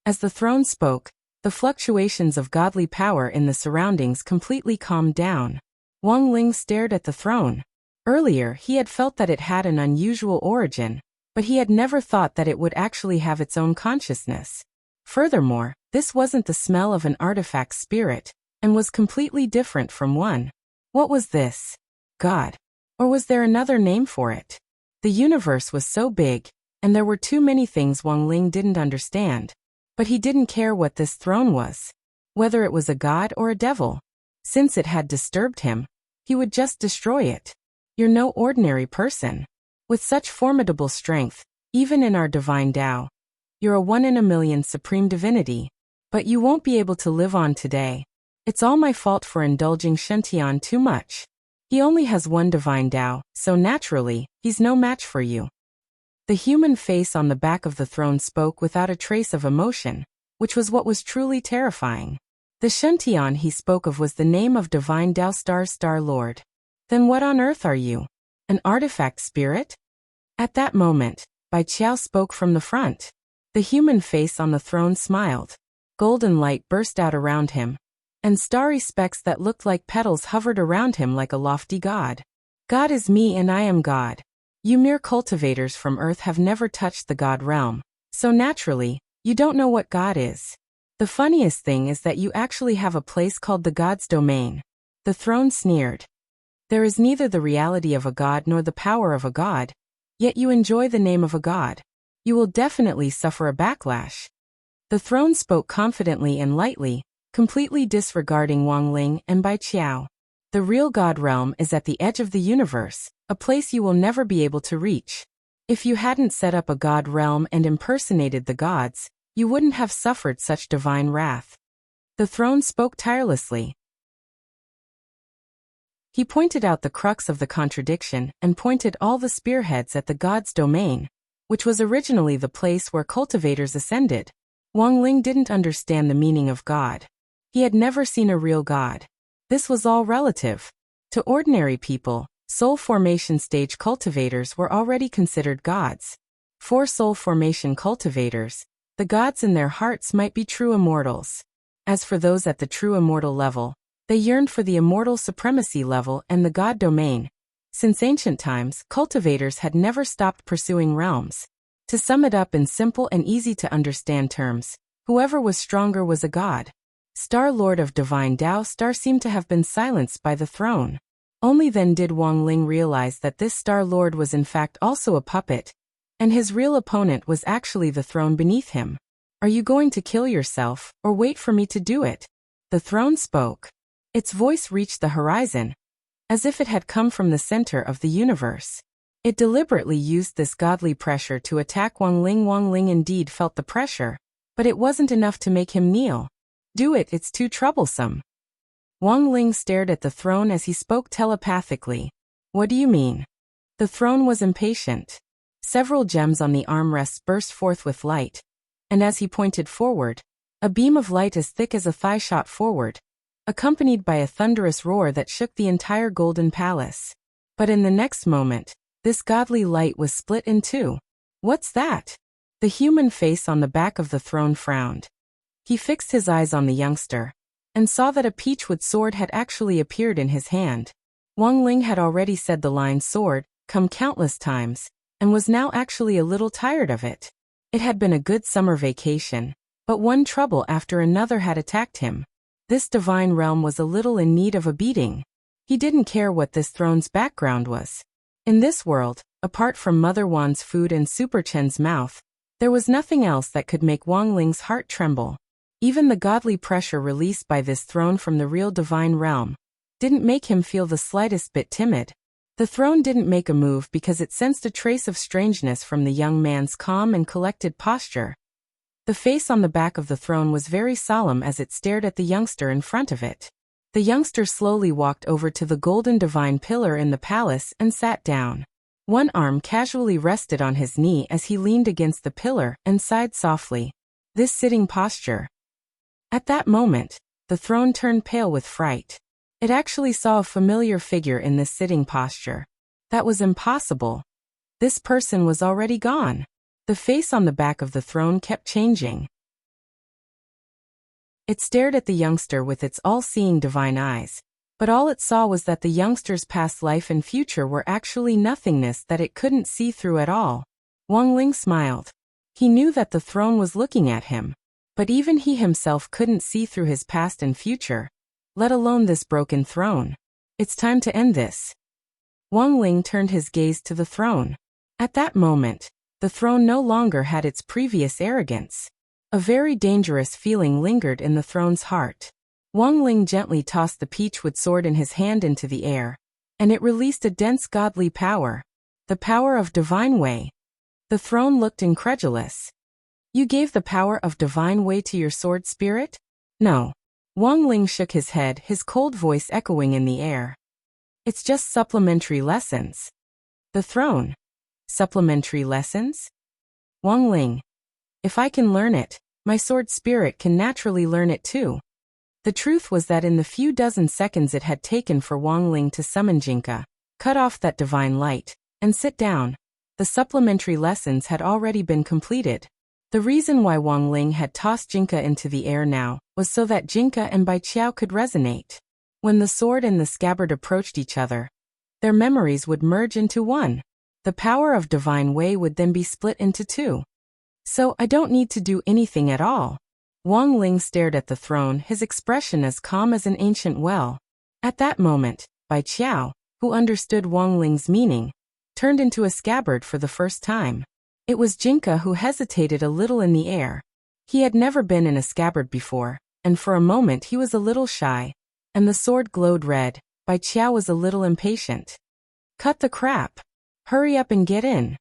As the throne spoke, the fluctuations of godly power in the surroundings completely calmed down. Wang Ling stared at the throne. Earlier, he had felt that it had an unusual origin, but he had never thought that it would actually have its own consciousness. Furthermore, this wasn't the smell of an artifact spirit, and was completely different from one. What was this? God? Or was there another name for it? The universe was so big, and there were too many things Wang Ling didn't understand. But he didn't care what this throne was. Whether it was a god or a devil. Since it had disturbed him, he would just destroy it. You're no ordinary person. With such formidable strength, even in our divine Tao, you're a 1 in a million supreme divinity. But you won't be able to live on today. It's all my fault for indulging Shen too much. He only has one divine Tao, so naturally, he's no match for you. The human face on the back of the throne spoke without a trace of emotion, which was what was truly terrifying. The Shen he spoke of was the name of Divine Tao Star Lord. Then what on earth are you? An artifact spirit? At that moment, Bai Qiao spoke from the front. The human face on the throne smiled. Golden light burst out around him, and starry specks that looked like petals hovered around him like a lofty god. God is me and I am God. You mere cultivators from Earth have never touched the God realm, so naturally, you don't know what God is. The funniest thing is that you actually have a place called the God's domain. The throne sneered. There is neither the reality of a god nor the power of a god, yet you enjoy the name of a god. You will definitely suffer a backlash. The throne spoke confidently and lightly, completely disregarding Wang Ling and Bai Qiao. The real God realm is at the edge of the universe, a place you will never be able to reach. If you hadn't set up a God realm and impersonated the gods, you wouldn't have suffered such divine wrath. The throne spoke tirelessly. He pointed out the crux of the contradiction and pointed all the spearheads at the God's domain, which was originally the place where cultivators ascended. Wang Ling didn't understand the meaning of God. He had never seen a real God. This was all relative. To ordinary people, soul formation stage cultivators were already considered gods. For soul formation cultivators, the gods in their hearts might be true immortals. As for those at the true immortal level, they yearned for the immortal supremacy level and the God domain. Since ancient times, cultivators had never stopped pursuing realms. To sum it up in simple and easy to understand terms, whoever was stronger was a god. Star Lord of Divine Tao Star seemed to have been silenced by the throne. Only then did Wang Ling realize that this Star Lord was in fact also a puppet, and his real opponent was actually the throne beneath him. Are you going to kill yourself, or wait for me to do it? The throne spoke. Its voice reached the horizon, as if it had come from the center of the universe. It deliberately used this godly pressure to attack Wang Ling. Wang Ling indeed felt the pressure, but it wasn't enough to make him kneel. Do it, it's too troublesome. Wang Ling stared at the throne as he spoke telepathically. What do you mean? The throne was impatient. Several gems on the armrests burst forth with light, and as he pointed forward, a beam of light as thick as a thigh shot forward, accompanied by a thunderous roar that shook the entire golden palace. But in the next moment, this godly light was split in two. What's that? The human face on the back of the throne frowned. He fixed his eyes on the youngster, and saw that a peachwood sword had actually appeared in his hand. Wang Ling had already said the line sword, come countless times, and was now actually a little tired of it. It had been a good summer vacation, but one trouble after another had attacked him. This divine realm was a little in need of a beating. He didn't care what this throne's background was. In this world, apart from Mother Wan's food and Super Chen's mouth, there was nothing else that could make Wang Ling's heart tremble. Even the godly pressure released by this throne from the real divine realm didn't make him feel the slightest bit timid. The throne didn't make a move because it sensed a trace of strangeness from the young man's calm and collected posture. The face on the back of the throne was very solemn as it stared at the youngster in front of it. The youngster slowly walked over to the golden divine pillar in the palace and sat down. One arm casually rested on his knee as he leaned against the pillar and sighed softly. This sitting posture. At that moment, the throne turned pale with fright. It actually saw a familiar figure in this sitting posture. That was impossible. This person was already gone. The face on the back of the throne kept changing. It stared at the youngster with its all-seeing divine eyes, but all it saw was that the youngster's past life and future were actually nothingness that it couldn't see through at all. Wang Ling smiled. He knew that the throne was looking at him, but even he himself couldn't see through his past and future, let alone this broken throne. It's time to end this. Wang Ling turned his gaze to the throne. At that moment, the throne no longer had its previous arrogance. A very dangerous feeling lingered in the throne's heart. Wang Ling gently tossed the peachwood sword in his hand into the air, and it released a dense godly power. The power of divine way. The throne looked incredulous. You gave the power of divine way to your sword spirit? No. Wang Ling shook his head, his cold voice echoing in the air. It's just supplementary lessons. The throne. Supplementary lessons? Wang Ling. If I can learn it, my sword spirit can naturally learn it too. The truth was that in the few dozen seconds it had taken for Wang Ling to summon Jinka, cut off that divine light, and sit down, the supplementary lessons had already been completed. The reason why Wang Ling had tossed Jinka into the air now was so that Jinka and Bai Qiao could resonate. When the sword and the scabbard approached each other, their memories would merge into one. The power of divine way would then be split into two. So I don't need to do anything at all. Wang Ling stared at the throne, his expression as calm as an ancient well. At that moment, Bai Qiao, who understood Wang Ling's meaning, turned into a scabbard for the first time. It was Jinka who hesitated a little in the air. He had never been in a scabbard before, and for a moment he was a little shy, and the sword glowed red. Bai Qiao was a little impatient. Cut the crap. Hurry up and get in.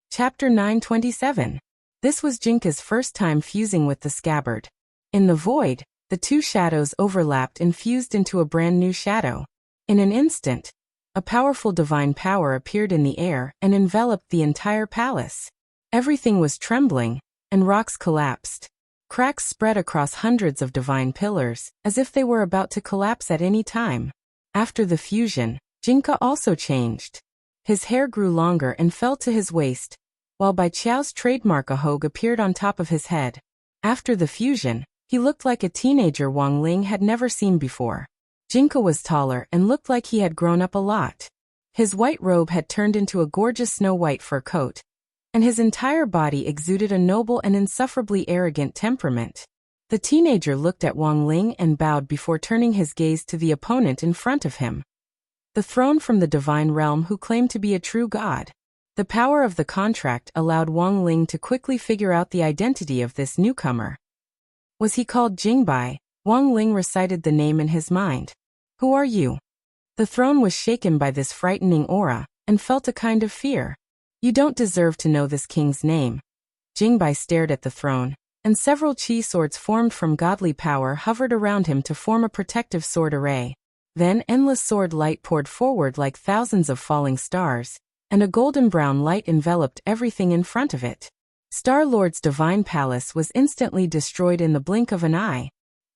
Chapter 927. This was Jinka's first time fusing with the scabbard. In the void, the two shadows overlapped and fused into a brand new shadow. In an instant, a powerful divine power appeared in the air and enveloped the entire palace. Everything was trembling, and rocks collapsed. Cracks spread across hundreds of divine pillars, as if they were about to collapse at any time. After the fusion, Jinka also changed. His hair grew longer and fell to his waist, while Bai Qiao's trademark ahog appeared on top of his head. After the fusion, he looked like a teenager Wang Ling had never seen before. Jinka was taller and looked like he had grown up a lot. His white robe had turned into a gorgeous snow-white fur coat, and his entire body exuded a noble and insufferably arrogant temperament. The teenager looked at Wang Ling and bowed before turning his gaze to the opponent in front of him. The throne from the divine realm who claimed to be a true god. The power of the contract allowed Wang Ling to quickly figure out the identity of this newcomer. Was he called Jingbai? Wang Ling recited the name in his mind. Who are you? The throne was shaken by this frightening aura, and felt a kind of fear. You don't deserve to know this king's name. Jingbai stared at the throne, and several chi swords formed from godly power hovered around him to form a protective sword array. Then endless sword light poured forward like thousands of falling stars, and a golden-brown light enveloped everything in front of it. Star-Lord's divine palace was instantly destroyed in the blink of an eye.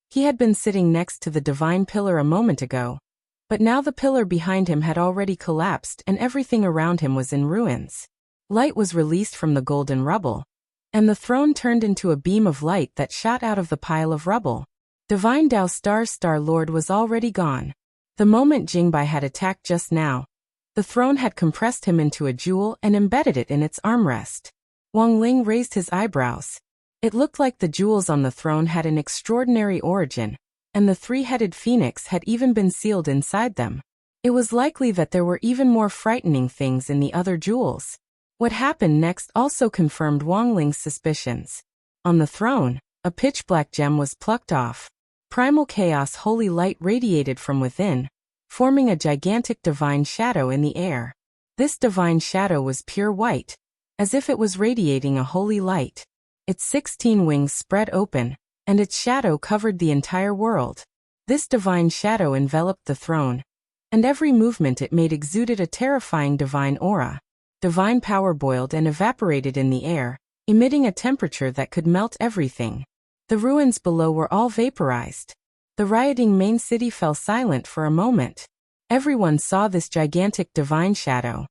He had been sitting next to the divine pillar a moment ago, but now the pillar behind him had already collapsed and everything around him was in ruins. Light was released from the golden rubble, and the throne turned into a beam of light that shot out of the pile of rubble. Divine Dao Star's Star-Lord was already gone. The moment Jingbai had attacked just now, the throne had compressed him into a jewel and embedded it in its armrest. Wang Ling raised his eyebrows. It looked like the jewels on the throne had an extraordinary origin, and the three-headed phoenix had even been sealed inside them. It was likely that there were even more frightening things in the other jewels. What happened next also confirmed Wang Ling's suspicions. On the throne, a pitch-black gem was plucked off. Primal chaos holy light radiated from within, forming a gigantic divine shadow in the air. This divine shadow was pure white, as if it was radiating a holy light. Its 16 wings spread open, and its shadow covered the entire world. This divine shadow enveloped the throne, and every movement it made exuded a terrifying divine aura. Divine power boiled and evaporated in the air, emitting a temperature that could melt everything. The ruins below were all vaporized. The rioting main city fell silent for a moment. Everyone saw this gigantic divine shadow.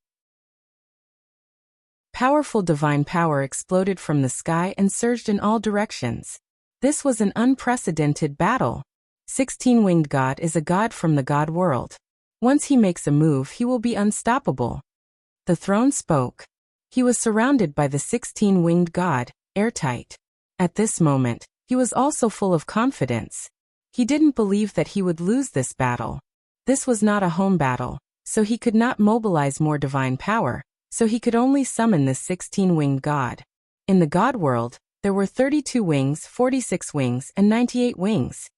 Powerful divine power exploded from the sky and surged in all directions. This was an unprecedented battle. 16-winged God is a god from the god world. Once he makes a move, he will be unstoppable. The throne spoke. He was surrounded by the 16-winged god, airtight. At this moment, he was also full of confidence. He didn't believe that he would lose this battle. This was not a home battle, so he could not mobilize more divine power, so he could only summon this 16-winged god. In the god world, there were 32 wings, 46 wings, and 98 wings.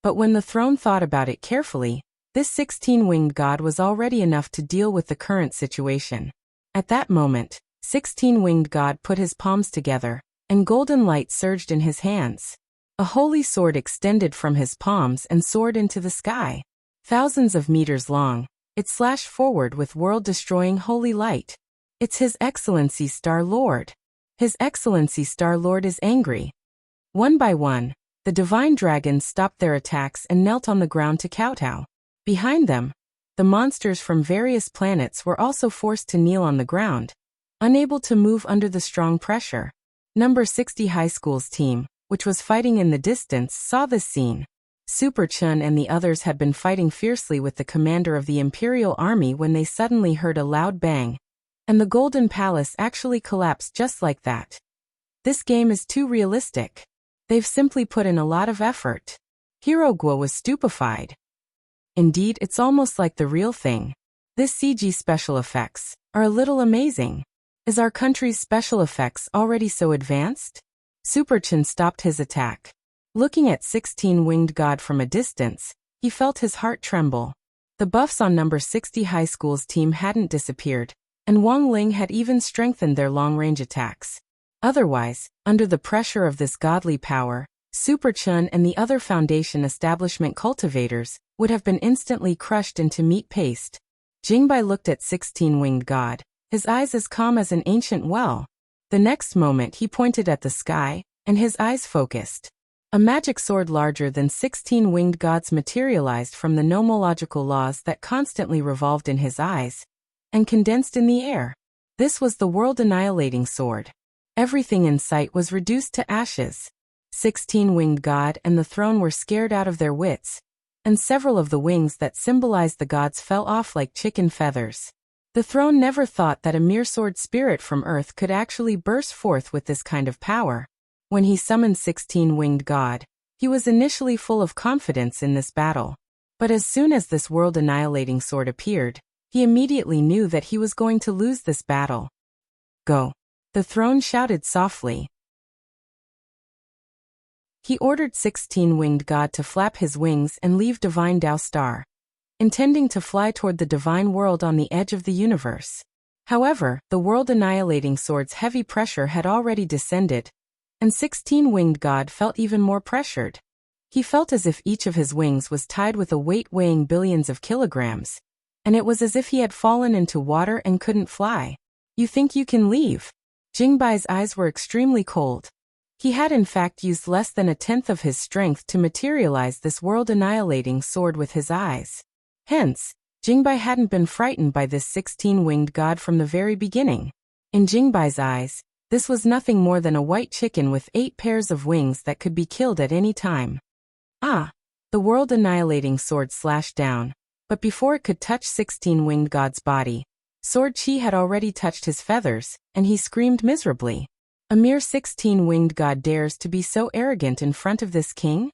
But when the throne thought about it carefully, this 16-winged god was already enough to deal with the current situation. At that moment, 16-winged god put his palms together, and golden light surged in his hands. A holy sword extended from his palms and soared into the sky. Thousands of meters long, it slashed forward with world-destroying holy light. It's His Excellency Star-Lord. His Excellency Star-Lord is angry. One by one, the divine dragons stopped their attacks and knelt on the ground to kowtow. Behind them, the monsters from various planets were also forced to kneel on the ground, unable to move under the strong pressure. Number 60 High School's team, which was fighting in the distance, saw this scene. Super Chun and the others had been fighting fiercely with the commander of the Imperial Army when they suddenly heard a loud bang, and the Golden Palace actually collapsed just like that. This game is too realistic. They've simply put in a lot of effort. Hirogwa was stupefied. Indeed, it's almost like the real thing. This CG special effects are a little amazing. Is our country's special effects already so advanced? Super Chun stopped his attack. Looking at 16-winged god from a distance, he felt his heart tremble. The buffs on number 60 High School's team hadn't disappeared, and Wang Ling had even strengthened their long-range attacks. Otherwise, under the pressure of this godly power, Super Chun and the other Foundation establishment cultivators would have been instantly crushed into meat paste. Jingbai looked at 16-winged god, his eyes as calm as an ancient well. The next moment he pointed at the sky, and his eyes focused. A magic sword larger than 16-winged gods materialized from the nomological laws that constantly revolved in his eyes, and condensed in the air. This was the world-annihilating sword. Everything in sight was reduced to ashes. 16-winged god and the throne were scared out of their wits, and several of the wings that symbolized the gods fell off like chicken feathers. The throne never thought that a mere sword spirit from Earth could actually burst forth with this kind of power. When he summoned 16-winged god, he was initially full of confidence in this battle. But as soon as this world-annihilating sword appeared, he immediately knew that he was going to lose this battle. Go. The throne shouted softly. He ordered 16-winged god to flap his wings and leave Divine Tao Star, intending to fly toward the divine world on the edge of the universe. However, the world-annihilating sword's heavy pressure had already descended, and 16-winged god felt even more pressured. He felt as if each of his wings was tied with a weight weighing billions of kilograms, and it was as if he had fallen into water and couldn't fly. You think you can leave? Jingbai's eyes were extremely cold. He had in fact used less than a tenth of his strength to materialize this world-annihilating sword with his eyes. Hence, Jingbai hadn't been frightened by this 16-winged god from the very beginning. In Jingbai's eyes, this was nothing more than a white chicken with 8 pairs of wings that could be killed at any time. Ah! The world-annihilating sword slashed down, but before it could touch 16-winged god's body, sword chi had already touched his feathers, and he screamed miserably. A mere 16-winged god dares to be so arrogant in front of this king?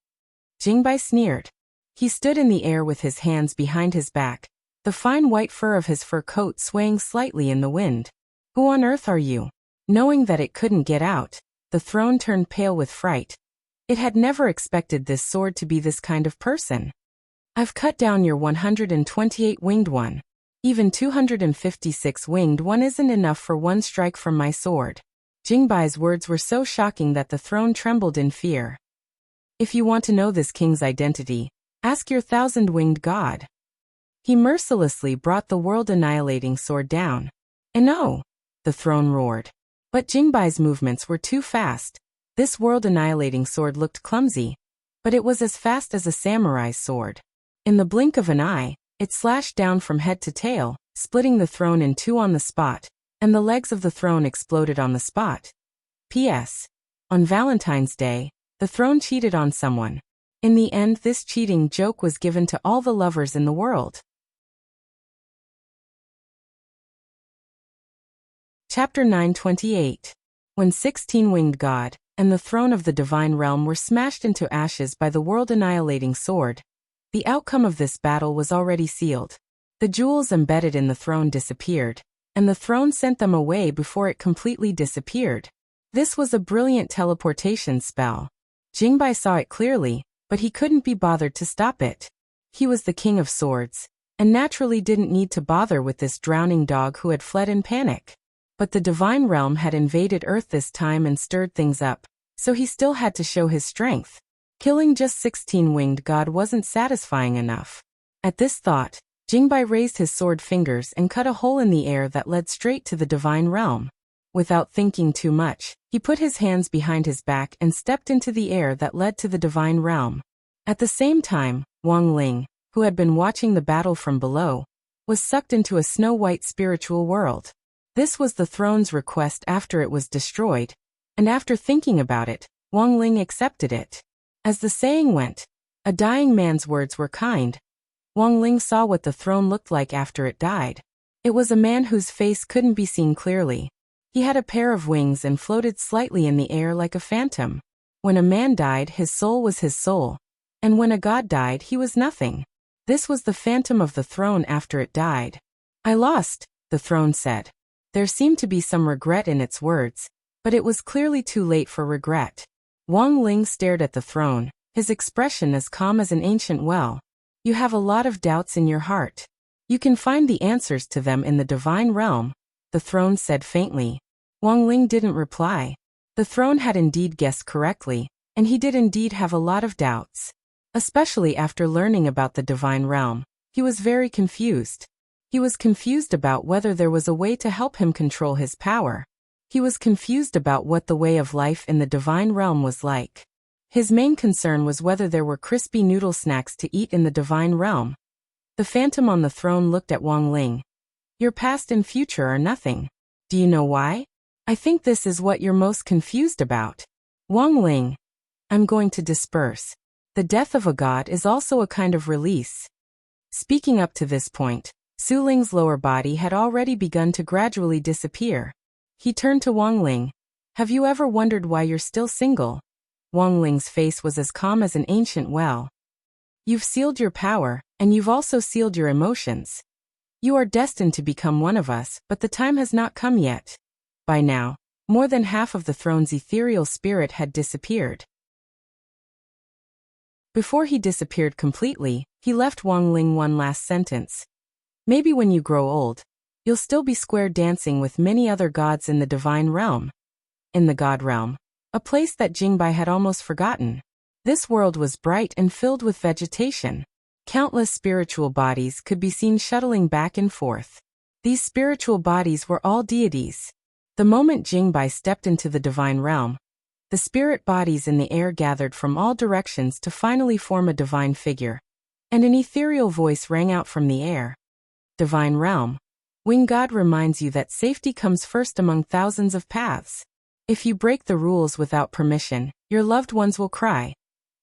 Jingbai sneered. He stood in the air with his hands behind his back, the fine white fur of his fur coat swaying slightly in the wind. Who on earth are you? Knowing that it couldn't get out, the throne turned pale with fright. It had never expected this sword to be this kind of person. I've cut down your 128 winged one. Even 256 winged one isn't enough for one strike from my sword. Jingbai's words were so shocking that the throne trembled in fear. If you want to know this king's identity, ask your thousand-winged god. He mercilessly brought the world-annihilating sword down. And no! The throne roared. But Jingbai's movements were too fast. This world-annihilating sword looked clumsy, but it was as fast as a samurai's sword. In the blink of an eye, it slashed down from head to tail, splitting the throne in two on the spot, and the legs of the throne exploded on the spot. P.S. On Valentine's Day, the throne cheated on someone. In the end, this cheating joke was given to all the lovers in the world. Chapter 928. When 16-winged God and the throne of the divine realm were smashed into ashes by the world-annihilating sword, the outcome of this battle was already sealed. The jewels embedded in the throne disappeared, and the throne sent them away before it completely disappeared. This was a brilliant teleportation spell. Jingbai saw it clearly, but he couldn't be bothered to stop it. He was the king of swords, and naturally didn't need to bother with this drowning dog who had fled in panic. But the divine realm had invaded Earth this time and stirred things up, so he still had to show his strength. Killing just 16-winged god wasn't satisfying enough. At this thought, Jingbai raised his sword fingers and cut a hole in the air that led straight to the divine realm. Without thinking too much, he put his hands behind his back and stepped into the air that led to the divine realm. At the same time, Wang Ling, who had been watching the battle from below, was sucked into a snow-white spiritual world. This was the throne's request after it was destroyed, and after thinking about it, Wang Ling accepted it. As the saying went, a dying man's words were kind. Wang Ling saw what the throne looked like after it died. It was a man whose face couldn't be seen clearly. He had a pair of wings and floated slightly in the air like a phantom. When a man died, his soul was his soul, and when a god died, he was nothing. This was the phantom of the throne after it died. I lost, the throne said. There seemed to be some regret in its words, but it was clearly too late for regret. Wang Ling stared at the throne, his expression as calm as an ancient well. You have a lot of doubts in your heart. You can find the answers to them in the divine realm, the throne said faintly. Wang Ling didn't reply. The throne had indeed guessed correctly, and he did indeed have a lot of doubts. Especially after learning about the divine realm, he was very confused. He was confused about whether there was a way to help him control his power. He was confused about what the way of life in the divine realm was like. His main concern was whether there were crispy noodle snacks to eat in the divine realm. The phantom on the throne looked at Wang Ling. Your past and future are nothing. Do you know why? I think this is what you're most confused about. Wang Ling. I'm going to disperse. The death of a god is also a kind of release. Speaking up to this point, Su Ling's lower body had already begun to gradually disappear. He turned to Wang Ling. Have you ever wondered why you're still single? Wang Ling's face was as calm as an ancient well. You've sealed your power, and you've also sealed your emotions. You are destined to become one of us, but the time has not come yet. By now, more than half of the throne's ethereal spirit had disappeared. Before he disappeared completely, he left Wang Ling one last sentence. Maybe when you grow old, you'll still be square dancing with many other gods in the divine realm. In the god realm, a place that Jingbai had almost forgotten. This world was bright and filled with vegetation. Countless spiritual bodies could be seen shuttling back and forth. These spiritual bodies were all deities. The moment Jingbai stepped into the divine realm, the spirit bodies in the air gathered from all directions to finally form a divine figure, and an ethereal voice rang out from the air. Divine realm. Wing God reminds you that safety comes first among thousands of paths. If you break the rules without permission, your loved ones will cry.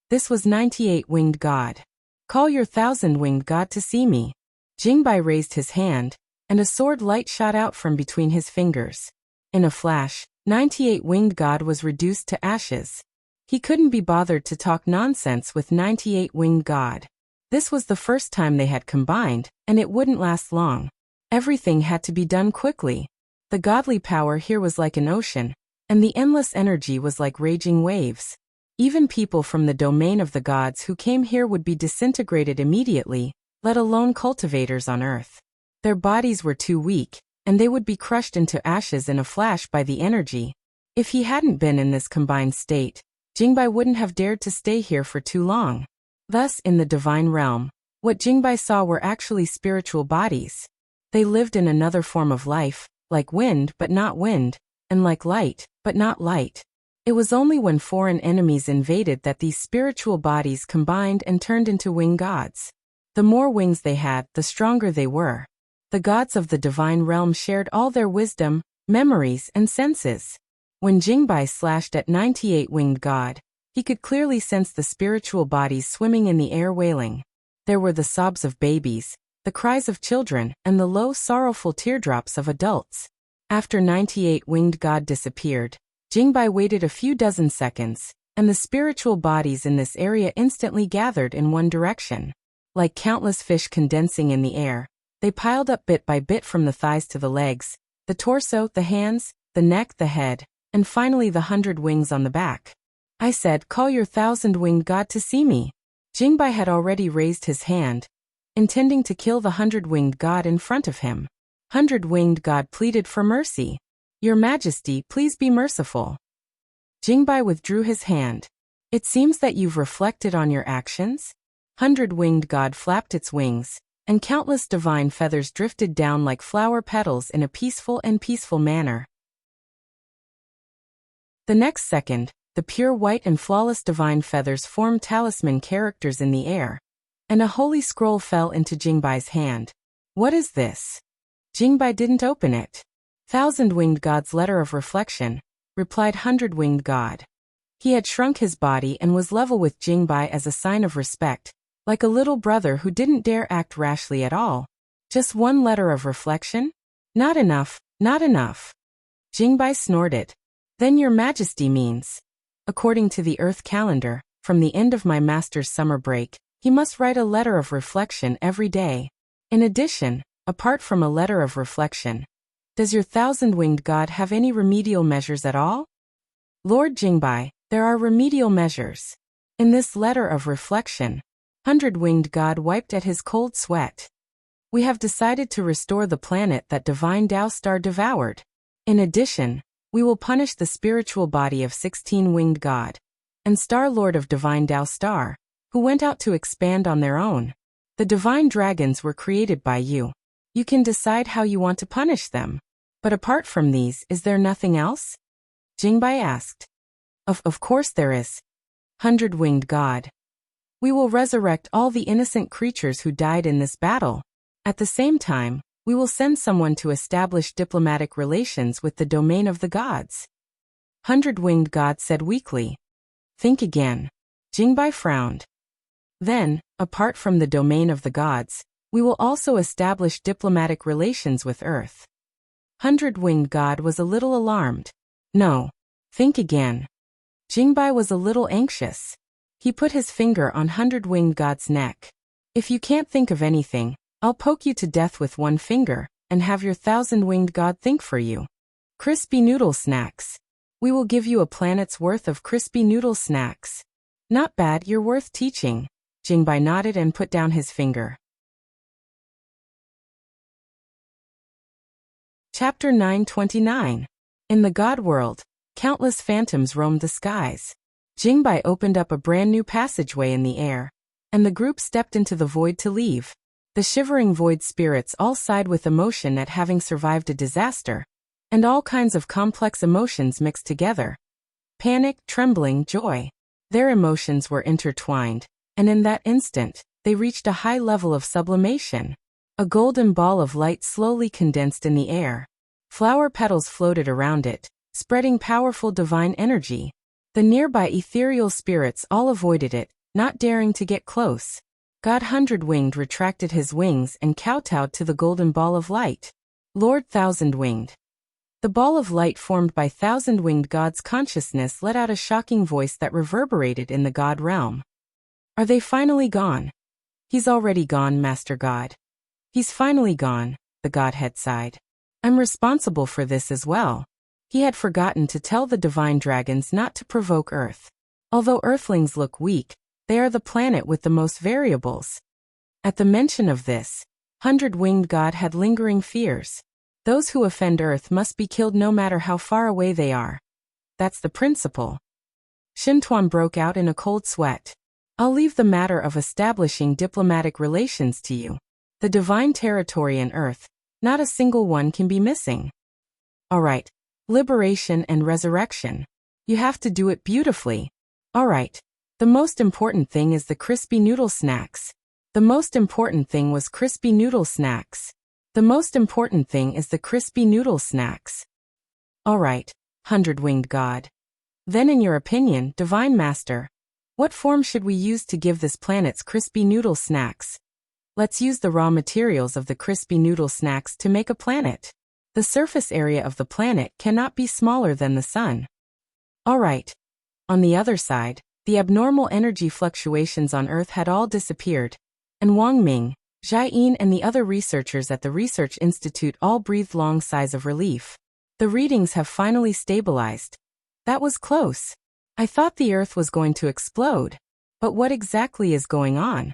This was 98-winged God. Call your 1,000-winged God to see me. Jingbai raised his hand, and a sword light shot out from between his fingers. In a flash, 98-winged God was reduced to ashes. He couldn't be bothered to talk nonsense with 98-winged God. This was the first time they had combined, and it wouldn't last long. Everything had to be done quickly. The godly power here was like an ocean, and the endless energy was like raging waves. Even people from the domain of the gods who came here would be disintegrated immediately, let alone cultivators on earth. Their bodies were too weak, and they would be crushed into ashes in a flash by the energy. If he hadn't been in this combined state, Jingbai wouldn't have dared to stay here for too long. Thus, in the divine realm, what Jingbai saw were actually spiritual bodies. They lived in another form of life, like wind but not wind, and like light but not light. It was only when foreign enemies invaded that these spiritual bodies combined and turned into winged gods. The more wings they had, the stronger they were. The gods of the divine realm shared all their wisdom, memories, and senses. When Jingbai slashed at 98 winged god, he could clearly sense the spiritual bodies swimming in the air wailing. There were the sobs of babies, the cries of children, and the low, sorrowful teardrops of adults. After 98 winged god disappeared, Jingbai waited a few dozen seconds, and the spiritual bodies in this area instantly gathered in one direction. Like countless fish condensing in the air, they piled up bit by bit from the thighs to the legs, the torso, the hands, the neck, the head, and finally the 100 wings on the back. I said, "Call your 1,000-winged god to see me." Jingbai had already raised his hand, intending to kill the 100-winged god in front of him. 100-winged god pleaded for mercy. "Your Majesty, please be merciful." Jingbai withdrew his hand. "It seems that you've reflected on your actions." 100-winged god flapped its wings, and countless divine feathers drifted down like flower petals in a peaceful manner. The next second, the pure white and flawless divine feathers formed talisman characters in the air, and a holy scroll fell into Jingbai's hand. "What is this?" Jingbai didn't open it. "1,000-winged god's letter of reflection," replied 100-winged god. He had shrunk his body and was level with Jingbai as a sign of respect, like a little brother who didn't dare act rashly at all. "Just one letter of reflection? Not enough, not enough." Jingbai snorted. "Then your Majesty means, according to the Earth calendar, from the end of my master's summer break, he must write a letter of reflection every day. In addition, apart from a letter of reflection, does your 1,000-winged god have any remedial measures at all?" "Lord Jingbai, there are remedial measures. In this letter of reflection," 100-winged god wiped at his cold sweat. "We have decided to restore the planet that Divine Tao Star devoured. In addition, we will punish the spiritual body of 16-winged god and Star Lord of Divine Tao Star, who went out to expand on their own. The divine dragons were created by you. You can decide how you want to punish them. But apart from these, is there nothing else?" Jingbai asked. Of course there is. 100-winged god. We will resurrect all the innocent creatures who died in this battle. At the same time, we will send someone to establish diplomatic relations with the domain of the gods." 100-winged god said weakly. "Think again." Jingbai frowned. "Then, apart from the domain of the gods, we will also establish diplomatic relations with Earth." 100-winged god was a little alarmed. "No. Think again." Jingbai was a little anxious. He put his finger on 100-winged god's neck. "If you can't think of anything, I'll poke you to death with one finger, and have your 1,000-winged god think for you. Crispy noodle snacks. We will give you a planet's worth of crispy noodle snacks." "Not bad, you're worth teaching." Jingbai nodded and put down his finger. Chapter 929. In the God world, countless phantoms roamed the skies. Jingbai opened up a brand new passageway in the air, and the group stepped into the void to leave. The shivering void spirits all sighed with emotion at having survived a disaster, and all kinds of complex emotions mixed together. Panic, trembling, joy. Their emotions were intertwined, and in that instant, they reached a high level of sublimation. A golden ball of light slowly condensed in the air. Flower petals floated around it, spreading powerful divine energy. The nearby ethereal spirits all avoided it, not daring to get close. God 100-winged retracted his wings and kowtowed to the golden ball of light. "Lord 1,000-winged." The ball of light formed by 1,000-winged God's consciousness let out a shocking voice that reverberated in the God realm. "Are they finally gone?" "He's already gone, Master God." "He's finally gone," the Godhead sighed. "I'm responsible for this as well." He had forgotten to tell the divine dragons not to provoke Earth. Although Earthlings look weak, they are the planet with the most variables. At the mention of this, 100-winged God had lingering fears. Those who offend Earth must be killed no matter how far away they are. that's the principle. Xintuan broke out in a cold sweat. I'll leave the matter of establishing diplomatic relations to you. The divine territory and earth, not a single one can be missing. All right. Liberation and resurrection. You have to do it beautifully. All right. The most important thing is the crispy noodle snacks. The most important thing was crispy noodle snacks. The most important thing is the crispy noodle snacks. All right, hundred-winged god. Then in your opinion, Divine Master, what form should we use to give this planet's crispy noodle snacks? Let's use the raw materials of the crispy noodle snacks to make a planet. The surface area of the planet cannot be smaller than the sun. All right. On the other side, the abnormal energy fluctuations on Earth had all disappeared, and Wang Ming, Zhai Yin and the other researchers at the Research Institute all breathed long sighs of relief. The readings have finally stabilized. That was close. I thought the Earth was going to explode. But what exactly is going on?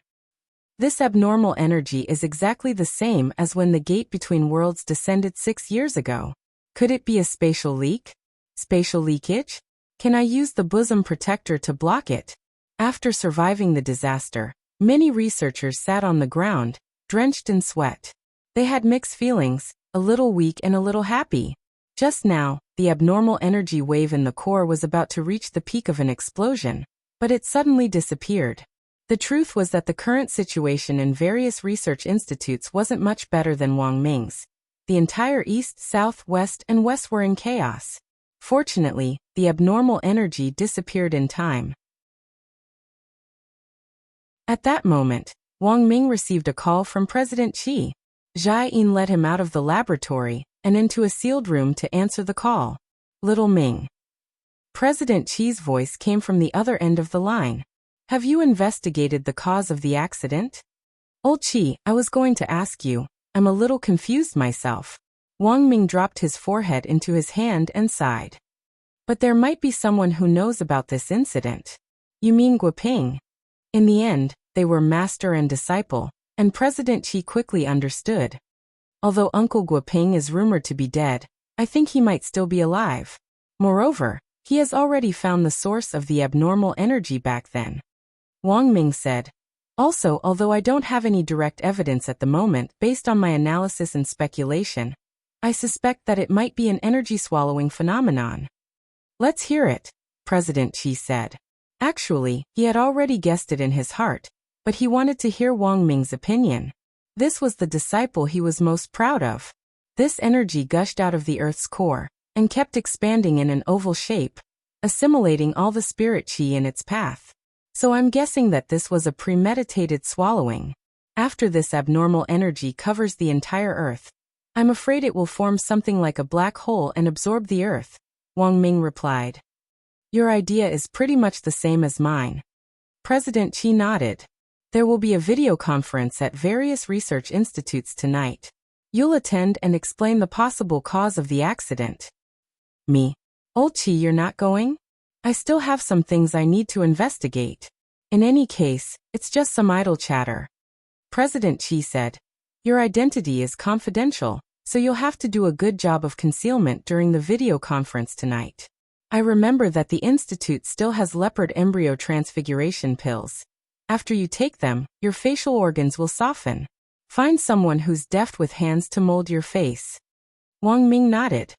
This abnormal energy is exactly the same as when the gate between worlds descended 6 years ago. Could it be a spatial leak? Spatial leakage? Can I use the bosom protector to block it? After surviving the disaster, many researchers sat on the ground, drenched in sweat. They had mixed feelings, a little weak and a little happy. Just now, the abnormal energy wave in the core was about to reach the peak of an explosion, but it suddenly disappeared. The truth was that the current situation in various research institutes wasn't much better than Wang Ming's. The entire east, south, west, and west were in chaos. Fortunately, the abnormal energy disappeared in time. At that moment, Wang Ming received a call from President Qi. Zhai Yin led him out of the laboratory and into a sealed room to answer the call. Little Ming. President Qi's voice came from the other end of the line. Have you investigated the cause of the accident? Old Qi, I was going to ask you. I'm a little confused myself. Wang Ming dropped his forehead into his hand and sighed. But there might be someone who knows about this incident. You mean Guoping? In the end, they were master and disciple, and President Qi quickly understood. Although Uncle Guoping is rumored to be dead, I think he might still be alive. Moreover, he has already found the source of the abnormal energy back then. Wang Ming said. Also, although I don't have any direct evidence at the moment based on my analysis and speculation, I suspect that it might be an energy-swallowing phenomenon. Let's hear it, President Qi said. Actually, he had already guessed it in his heart, but he wanted to hear Wang Ming's opinion. This was the disciple he was most proud of. This energy gushed out of the Earth's core and kept expanding in an oval shape, assimilating all the spirit qi in its path. So I'm guessing that this was a premeditated swallowing. After this abnormal energy covers the entire Earth, I'm afraid it will form something like a black hole and absorb the Earth, Wang Ming replied. Your idea is pretty much the same as mine. President Qi nodded. There will be a video conference at various research institutes tonight. You'll attend and explain the possible cause of the accident. Me? Old Qi, you're not going? I still have some things I need to investigate. In any case, it's just some idle chatter. President Qi said. Your identity is confidential, so you'll have to do a good job of concealment during the video conference tonight. I remember that the institute still has leopard embryo transfiguration pills. After you take them, your facial organs will soften. Find someone who's deft with hands to mold your face. Wang Ming nodded.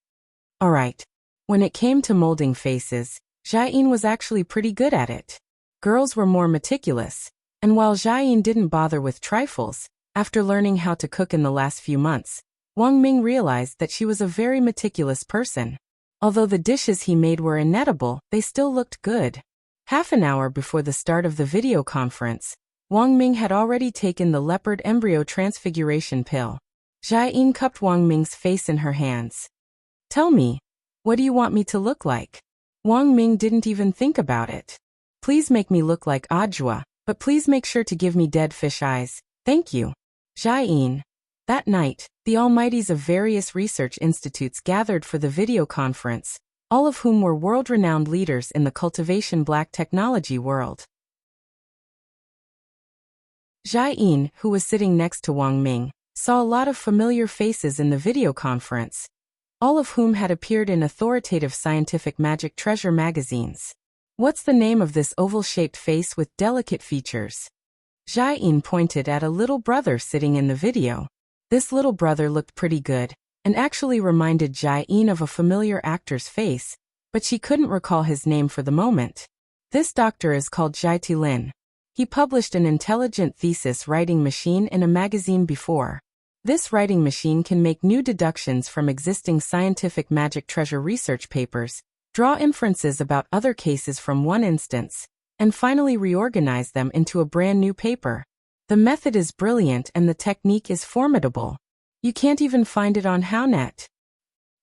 All right. When it came to molding faces, Zhai Yin was actually pretty good at it. Girls were more meticulous, and while Zhai Yin didn't bother with trifles, after learning how to cook in the last few months, Wang Ming realized that she was a very meticulous person. Although the dishes he made were inedible, they still looked good. Half an hour before the start of the video conference, Wang Ming had already taken the leopard embryo transfiguration pill. Zhai Yin cupped Wang Ming's face in her hands. Tell me, what do you want me to look like? Wang Ming didn't even think about it. Please make me look like Ajwa, but please make sure to give me dead fish eyes. Thank you. Zhai Yin. That night, the almighties of various research institutes gathered for the video conference, all of whom were world-renowned leaders in the cultivation black technology world. Zhai Yin, who was sitting next to Wang Ming, saw a lot of familiar faces in the video conference. all of whom had appeared in authoritative scientific magic treasure magazines. What's the name of this oval-shaped face with delicate features? Jiayin pointed at a little brother sitting in the video. This little brother looked pretty good, and actually reminded Jiayin of a familiar actor's face, but she couldn't recall his name for the moment. This doctor is called Jiaiti Lin. He published an intelligent thesis writing machine in a magazine before. This writing machine can make new deductions from existing scientific magic treasure research papers, draw inferences about other cases from one instance, and finally reorganize them into a brand new paper. The method is brilliant and the technique is formidable. You can't even find it on HowNet.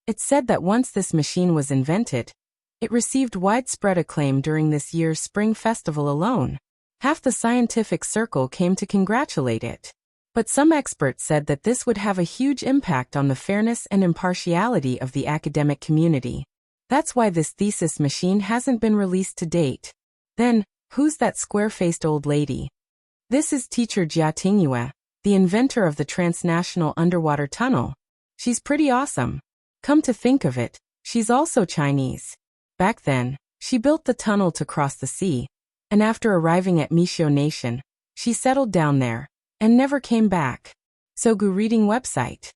It's said that once this machine was invented, it received widespread acclaim during this year's Spring Festival alone. Half the scientific circle came to congratulate it. But some experts said that this would have a huge impact on the fairness and impartiality of the academic community. That's why this thesis machine hasn't been released to date. Then, who's that square-faced old lady? This is teacher Jia Tingyue, the inventor of the transnational underwater tunnel. She's pretty awesome. Come to think of it, she's also Chinese. Back then, she built the tunnel to cross the sea, and after arriving at Mishio Nation, she settled down there, and never came back. Sogu Reading Website.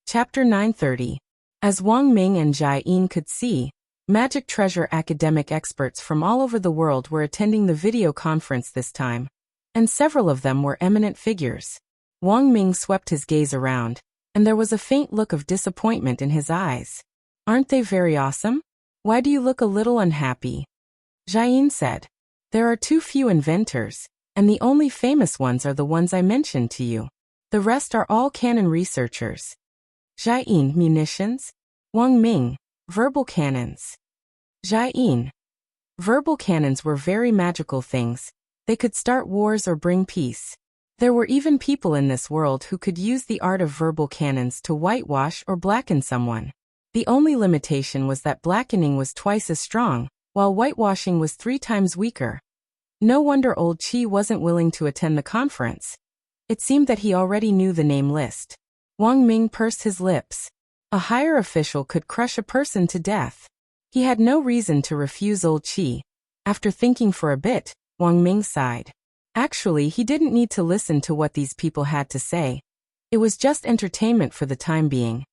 Chapter 930. As Wang Ming and Jiayin could see, magic treasure academic experts from all over the world were attending the video conference this time, and several of them were eminent figures. Wang Ming swept his gaze around, and there was a faint look of disappointment in his eyes. Aren't they very awesome? Why do you look a little unhappy? Jiayin said. There are too few inventors, and the only famous ones are the ones I mentioned to you. The rest are all cannon researchers. Jiayin, munitions? Wang Ming, verbal cannons. Jiayin. Verbal cannons were very magical things. They could start wars or bring peace. There were even people in this world who could use the art of verbal cannons to whitewash or blacken someone. The only limitation was that blackening was twice as strong, while whitewashing was 3 times weaker. No wonder old Qi wasn't willing to attend the conference. It seemed that he already knew the name list. Wang Ming pursed his lips. A higher official could crush a person to death. He had no reason to refuse old Qi. After thinking for a bit, Wang Ming sighed. Actually, he didn't need to listen to what these people had to say. It was just entertainment for the time being.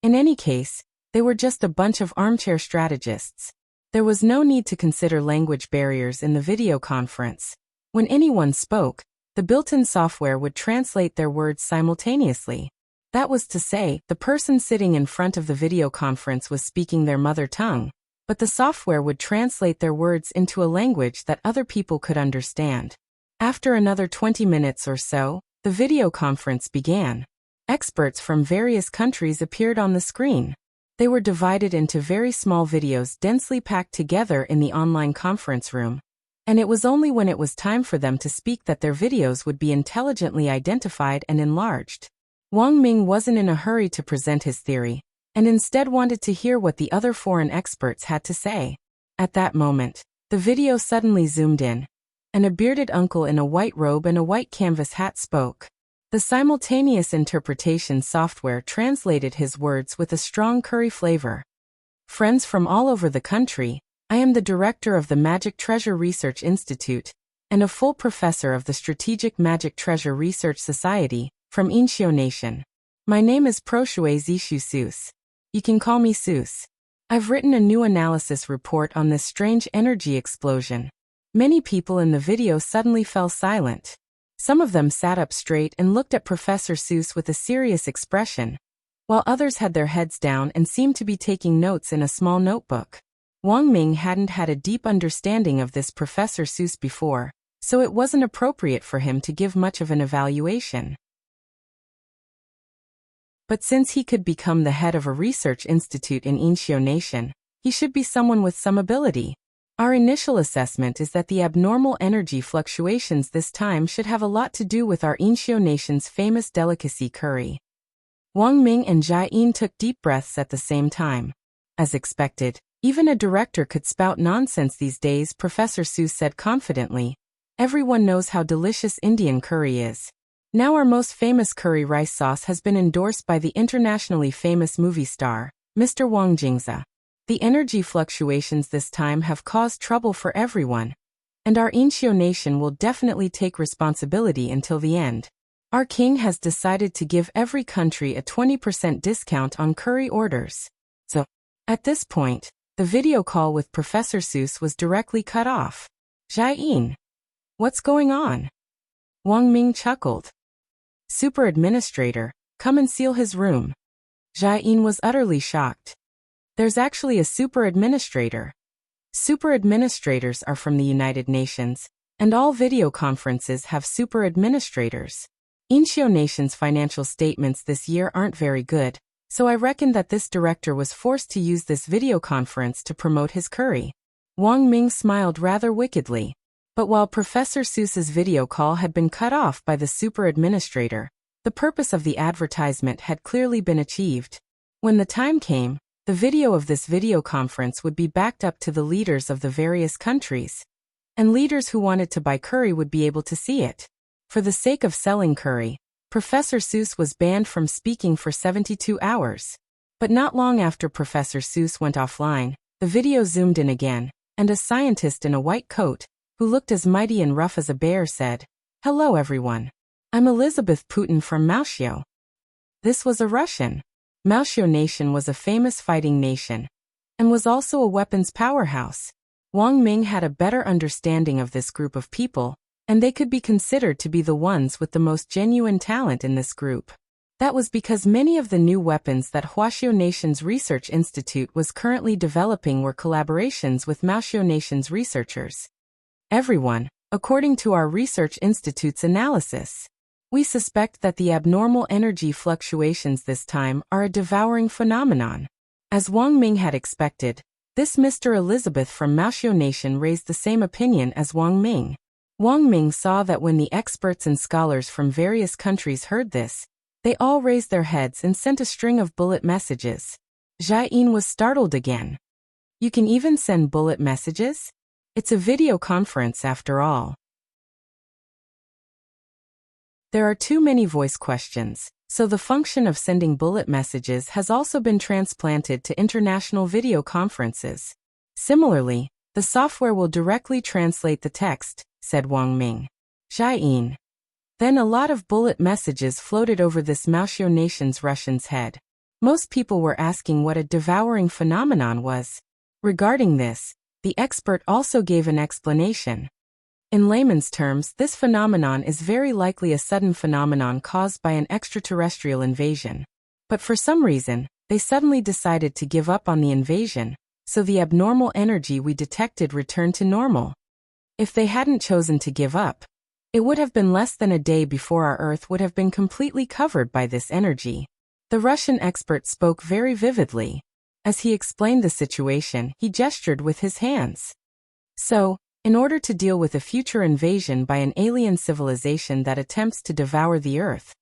In any case, they were just a bunch of armchair strategists. There was no need to consider language barriers in the video conference. When anyone spoke, the built-in software would translate their words simultaneously. That was to say, the person sitting in front of the video conference was speaking their mother tongue, but the software would translate their words into a language that other people could understand. After another 20 minutes or so, the video conference began. Experts from various countries appeared on the screen. They were divided into very small videos densely packed together in the online conference room, and it was only when it was time for them to speak that their videos would be intelligently identified and enlarged. Wang Ming wasn't in a hurry to present his theory, and instead wanted to hear what the other foreign experts had to say. At that moment, the video suddenly zoomed in, and a bearded uncle in a white robe and a white canvas hat spoke. The simultaneous interpretation software translated his words with a strong curry flavor. Friends from all over the country, I am the director of the Magic Treasure Research Institute, and a full professor of the Strategic Magic Treasure Research Society, from Inshio Nation. My name is Proshue Zishu Sus. You can call me Sus. I've written a new analysis report on this strange energy explosion. Many people in the video suddenly fell silent. Some of them sat up straight and looked at Professor Seuss with a serious expression, while others had their heads down and seemed to be taking notes in a small notebook. Wang Ming hadn't had a deep understanding of this Professor Seuss before, so it wasn't appropriate for him to give much of an evaluation. But since he could become the head of a research institute in Inshio Nation, he should be someone with some ability. Our initial assessment is that the abnormal energy fluctuations this time should have a lot to do with our Inshio Nation's famous delicacy curry. Wang Ming and Jiayin took deep breaths at the same time. As expected, even a director could spout nonsense these days, Professor Seuss said confidently. Everyone knows how delicious Indian curry is. Now our most famous curry rice sauce has been endorsed by the internationally famous movie star, Mr. Wang Jingza. The energy fluctuations this time have caused trouble for everyone, and our Inchio nation will definitely take responsibility until the end. Our king has decided to give every country a 20% discount on curry orders. So, at this point, the video call with Professor Seuss was directly cut off. Jiayin. What's going on? Wang Ming chuckled. Super Administrator, come and seal his room. Jiayin was utterly shocked. There's actually a Super Administrator. Super Administrators are from the United Nations, and all video conferences have Super Administrators. Inchio Nation's financial statements this year aren't very good, so I reckon that this director was forced to use this video conference to promote his curry. Wang Ming smiled rather wickedly. But while Professor Seuss's video call had been cut off by the Super Administrator, the purpose of the advertisement had clearly been achieved. When the time came, the video of this video conference would be backed up to the leaders of the various countries, and leaders who wanted to buy curry would be able to see it. For the sake of selling curry, Professor Seuss was banned from speaking for 72 hours. But not long after Professor Seuss went offline, the video zoomed in again, and a scientist in a white coat, who looked as mighty and rough as a bear, said, "Hello everyone. I'm Elizabeth Putin from Wuxia." This was a Russian. Wuxia nation was a famous fighting nation, and was also a weapons powerhouse. Wang Ming had a better understanding of this group of people, and they could be considered to be the ones with the most genuine talent in this group. That was because many of the new weapons that Wuxia Nation's Research Institute was currently developing were collaborations with Wuxia Nation's researchers. Everyone, according to our Research Institute's analysis, we suspect that the abnormal energy fluctuations this time are a devouring phenomenon. As Wang Ming had expected, this Mr. Elizabeth from Wuxia Nation raised the same opinion as Wang Ming. Wang Ming saw that when the experts and scholars from various countries heard this, they all raised their heads and sent a string of bullet messages. Jiayin was startled again. You can even send bullet messages? It's a video conference after all. There are too many voice questions, so the function of sending bullet messages has also been transplanted to international video conferences. Similarly, the software will directly translate the text, said Wang Ming. Jiayin. Then a lot of bullet messages floated over this Wuxia Nation's Russian's head. Most people were asking what a devouring phenomenon was. Regarding this, the expert also gave an explanation. In layman's terms, this phenomenon is very likely a sudden phenomenon caused by an extraterrestrial invasion. But for some reason, they suddenly decided to give up on the invasion, so the abnormal energy we detected returned to normal. If they hadn't chosen to give up, it would have been less than a day before our Earth would have been completely covered by this energy. The Russian expert spoke very vividly. As he explained the situation, he gestured with his hands. So, in order to deal with a future invasion by an alien civilization that attempts to devour the Earth,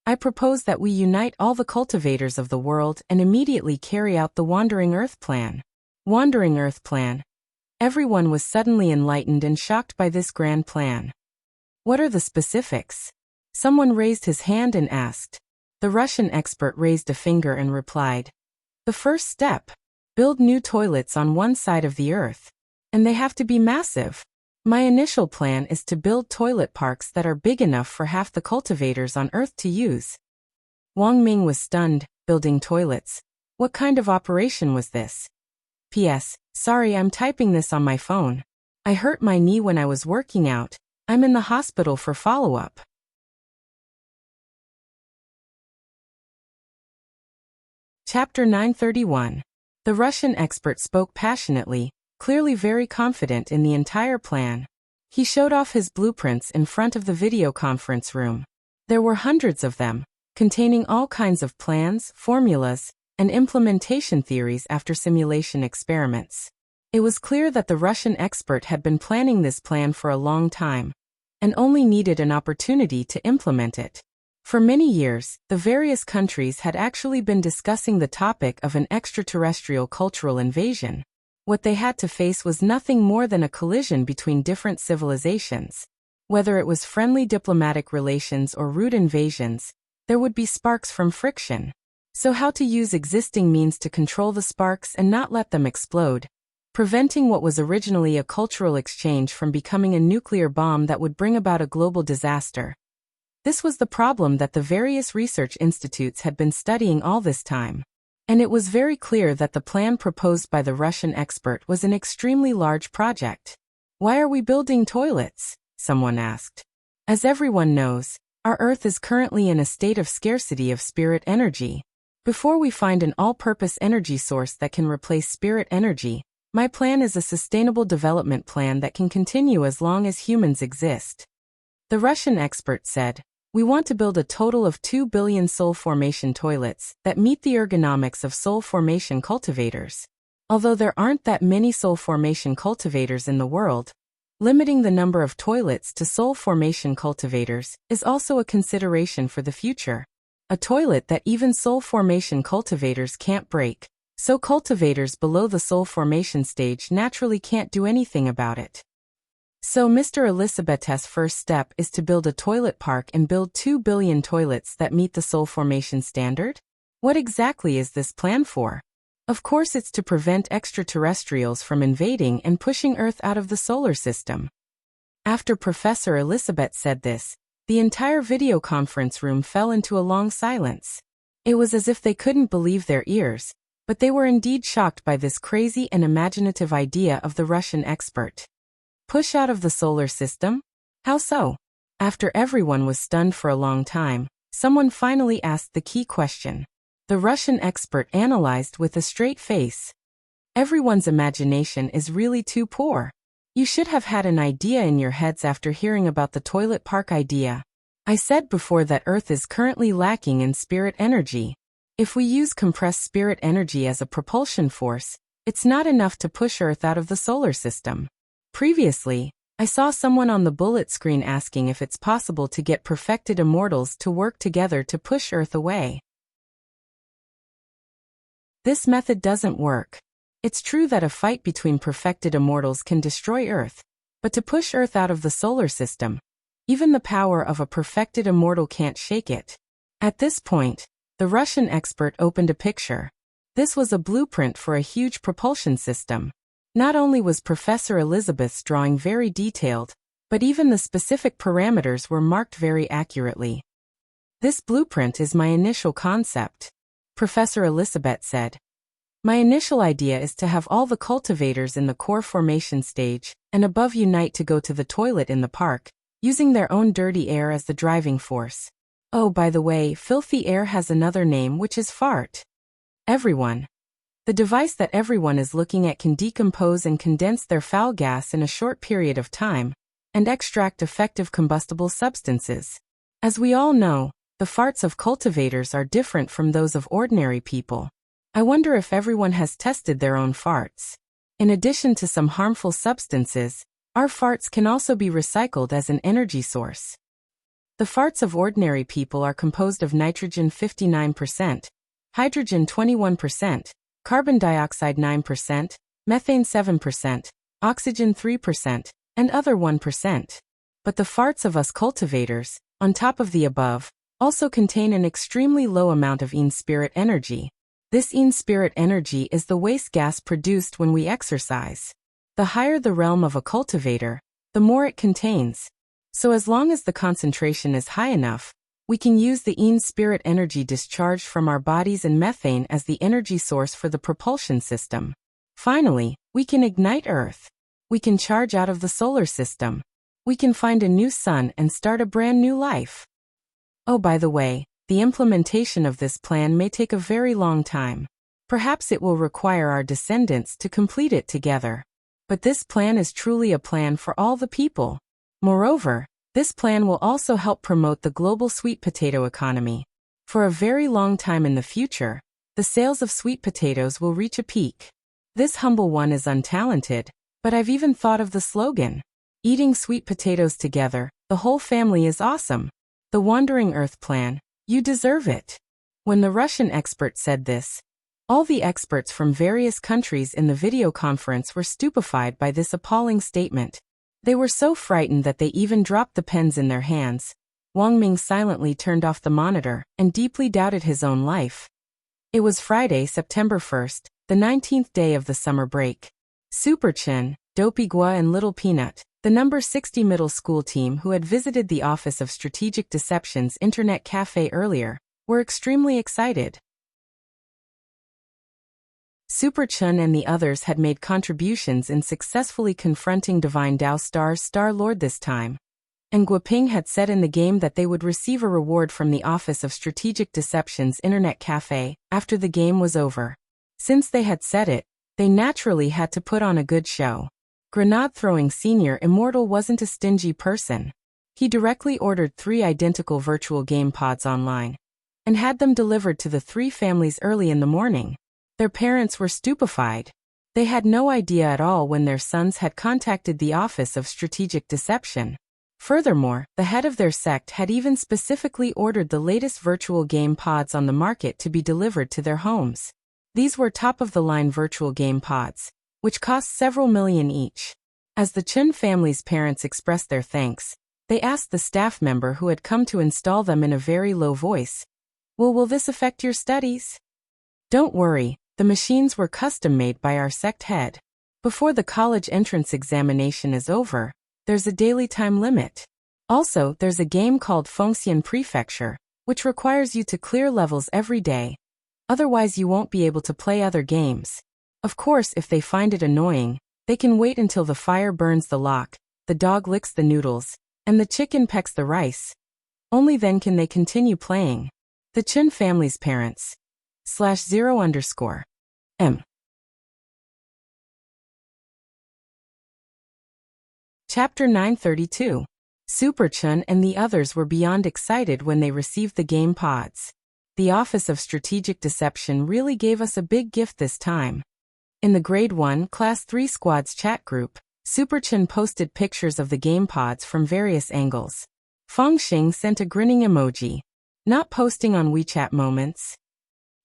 I propose that we unite all the cultivators of the world and immediately carry out the Wandering Earth Plan. Wandering Earth Plan. Everyone was suddenly enlightened and shocked by this grand plan. What are the specifics? Someone raised his hand and asked. The Russian expert raised a finger and replied. The first step. Build new toilets on one side of the Earth. And they have to be massive. My initial plan is to build toilet parks that are big enough for half the cultivators on Earth to use. Wang Ming was stunned. Building toilets. What kind of operation was this? P.S. Sorry, I'm typing this on my phone. I hurt my knee when I was working out. I'm in the hospital for follow-up. Chapter 931. The Russian expert spoke passionately, clearly very confident in the entire plan. He showed off his blueprints in front of the video conference room. There were hundreds of them, containing all kinds of plans, formulas, and implementation theories after simulation experiments. It was clear that the Russian expert had been planning this plan for a long time, and only needed an opportunity to implement it. For many years, the various countries had actually been discussing the topic of an extraterrestrial cultural invasion. What they had to face was nothing more than a collision between different civilizations. Whether it was friendly diplomatic relations or rude invasions, there would be sparks from friction. So how to use existing means to control the sparks and not let them explode, preventing what was originally a cultural exchange from becoming a nuclear bomb that would bring about a global disaster. This was the problem that the various research institutes had been studying all this time. And it was very clear that the plan proposed by the Russian expert was an extremely large project. Why are we building toilets? Someone asked. As everyone knows, our Earth is currently in a state of scarcity of spirit energy. Before we find an all-purpose energy source that can replace spirit energy, my plan is a sustainable development plan that can continue as long as humans exist. The Russian expert said, we want to build a total of 2 billion soul formation toilets that meet the ergonomics of soul formation cultivators. Although there aren't that many soul formation cultivators in the world, limiting the number of toilets to soul formation cultivators is also a consideration for the future. A toilet that even soul formation cultivators can't break, so cultivators below the soul formation stage naturally can't do anything about it. So Mr. Elizabeth's first step is to build a toilet park and build 2 billion toilets that meet the soul formation standard? What exactly is this plan for? Of course it's to prevent extraterrestrials from invading and pushing Earth out of the solar system. After Professor Elizabeth said this, the entire video conference room fell into a long silence. It was as if they couldn't believe their ears, but they were indeed shocked by this crazy and imaginative idea of the Russian expert. Push out of the solar system? How so? After everyone was stunned for a long time, someone finally asked the key question. The Russian expert analyzed with a straight face. Everyone's imagination is really too poor. You should have had an idea in your heads after hearing about the toilet park idea. I said before that Earth is currently lacking in spirit energy. If we use compressed spirit energy as a propulsion force, it's not enough to push Earth out of the solar system. Previously, I saw someone on the bullet screen asking if it's possible to get perfected immortals to work together to push Earth away. This method doesn't work. It's true that a fight between perfected immortals can destroy Earth, but to push Earth out of the solar system, even the power of a perfected immortal can't shake it. At this point, the Russian expert opened a picture. This was a blueprint for a huge propulsion system. Not only was Professor Elizabeth's drawing very detailed, but even the specific parameters were marked very accurately. This blueprint is my initial concept, Professor Elizabeth said. My initial idea is to have all the cultivators in the core formation stage and above unite to go to the toilet in the park, using their own dirty air as the driving force. Oh, by the way, filthy air has another name, which is fart. Everyone. The device that everyone is looking at can decompose and condense their foul gas in a short period of time, and extract effective combustible substances. As we all know, the farts of cultivators are different from those of ordinary people. I wonder if everyone has tested their own farts. In addition to some harmful substances, our farts can also be recycled as an energy source. The farts of ordinary people are composed of nitrogen 59%, hydrogen 21%, carbon dioxide 9%, methane 7%, oxygen 3%, and other 1%. But the farts of us cultivators, on top of the above, also contain an extremely low amount of in-spirit energy. This in-spirit energy is the waste gas produced when we exercise. The higher the realm of a cultivator, the more it contains. So as long as the concentration is high enough, we can use the in-spirit energy discharged from our bodies and methane as the energy source for the propulsion system. Finally, we can ignite Earth. We can charge out of the solar system. We can find a new sun and start a brand new life. Oh, by the way, the implementation of this plan may take a very long time. Perhaps it will require our descendants to complete it together. But this plan is truly a plan for all the people. Moreover, this plan will also help promote the global sweet potato economy. For a very long time in the future, the sales of sweet potatoes will reach a peak. This humble one is untalented, but I've even thought of the slogan. Eating sweet potatoes together, the whole family is awesome. The Wandering Earth Plan, you deserve it. When the Russian expert said this, all the experts from various countries in the video conference were stupefied by this appalling statement. They were so frightened that they even dropped the pens in their hands. Wang Ming silently turned off the monitor and deeply doubted his own life. It was Friday, September 1st, the 19th day of the summer break. Super Chen, Dopey Gua and Little Peanut, the number 60 middle school team who had visited the Office of Strategic Deception's internet cafe earlier, were extremely excited. Super Chen and the others had made contributions in successfully confronting Divine Dao Star's Star Lord this time. And Guoping had said in the game that they would receive a reward from the Office of Strategic Deception's internet cafe after the game was over. Since they had said it, they naturally had to put on a good show. Grenade-throwing Senior Immortal wasn't a stingy person. He directly ordered 3 identical virtual game pods online and had them delivered to the 3 families early in the morning. Their parents were stupefied. They had no idea at all when their sons had contacted the Office of Strategic Deception. Furthermore, the head of their sect had even specifically ordered the latest virtual game pods on the market to be delivered to their homes. These were top-of-the-line virtual game pods, which cost several million each. As the Chen family's parents expressed their thanks, they asked the staff member who had come to install them in a very low voice, Will this affect your studies?" "Don't worry, the machines were custom-made by our sect head. Before the college entrance examination is over, there's a daily time limit. Also, there's a game called Fengxian Prefecture, which requires you to clear levels every day. Otherwise you won't be able to play other games. Of course, if they find it annoying, they can wait until the fire burns the lock, the dog licks the noodles, and the chicken pecks the rice. Only then can they continue playing." The Chen family's parents. /0_M. Chapter 932. Super Chen and the others were beyond excited when they received the game pods. The Office of Strategic Deception really gave us a big gift this time. In the Grade 1 Class 3 Squad's chat group, Super Chen posted pictures of the game pods from various angles. Feng Xing sent a grinning emoji. Not posting on WeChat moments.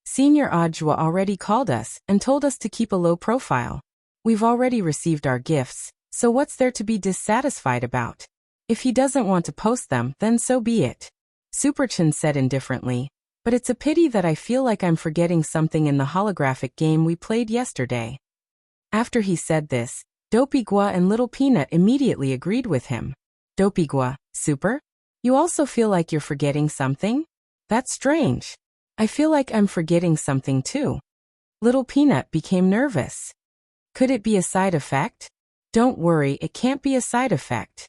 Senior Audiobook already called us and told us to keep a low profile. We've already received our gifts, so what's there to be dissatisfied about? If he doesn't want to post them, then so be it. Super Chen said indifferently, but it's a pity that I feel like I'm forgetting something in the holographic game we played yesterday. After he said this, Dopey Gua and Little Peanut immediately agreed with him. Dopey Gua, Super? You also feel like you're forgetting something? That's strange. I feel like I'm forgetting something too. Little Peanut became nervous. Could it be a side effect? Don't worry, it can't be a side effect.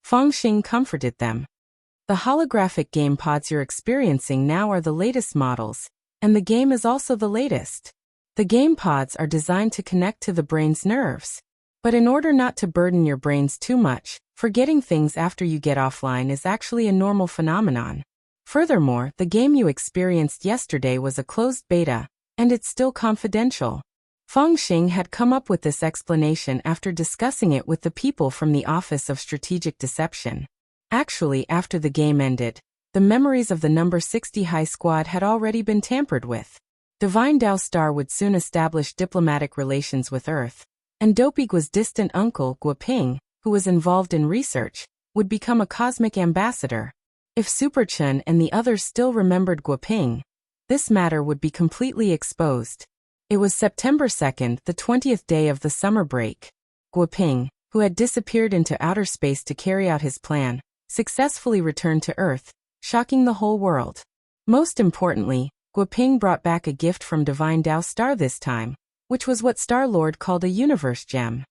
Feng Xing comforted them. The holographic game pods you're experiencing now are the latest models, and the game is also the latest. The game pods are designed to connect to the brain's nerves. But in order not to burden your brains too much, forgetting things after you get offline is actually a normal phenomenon. Furthermore, the game you experienced yesterday was a closed beta, and it's still confidential. Feng Xing had come up with this explanation after discussing it with the people from the Office of Strategic Deception. Actually, after the game ended, the memories of the number 60 High Squad had already been tampered with. Divine Dao Star would soon establish diplomatic relations with Earth, and Dopey Gua's distant uncle, Guoping, who was involved in research, would become a cosmic ambassador. If Super Chen and the others still remembered Guoping, this matter would be completely exposed. It was September 2nd, the 20th day of the summer break. Guoping, who had disappeared into outer space to carry out his plan, successfully returned to Earth, shocking the whole world. Most importantly, Guoping brought back a gift from Divine Dao Star this time, which was what Star-Lord called a universe gem.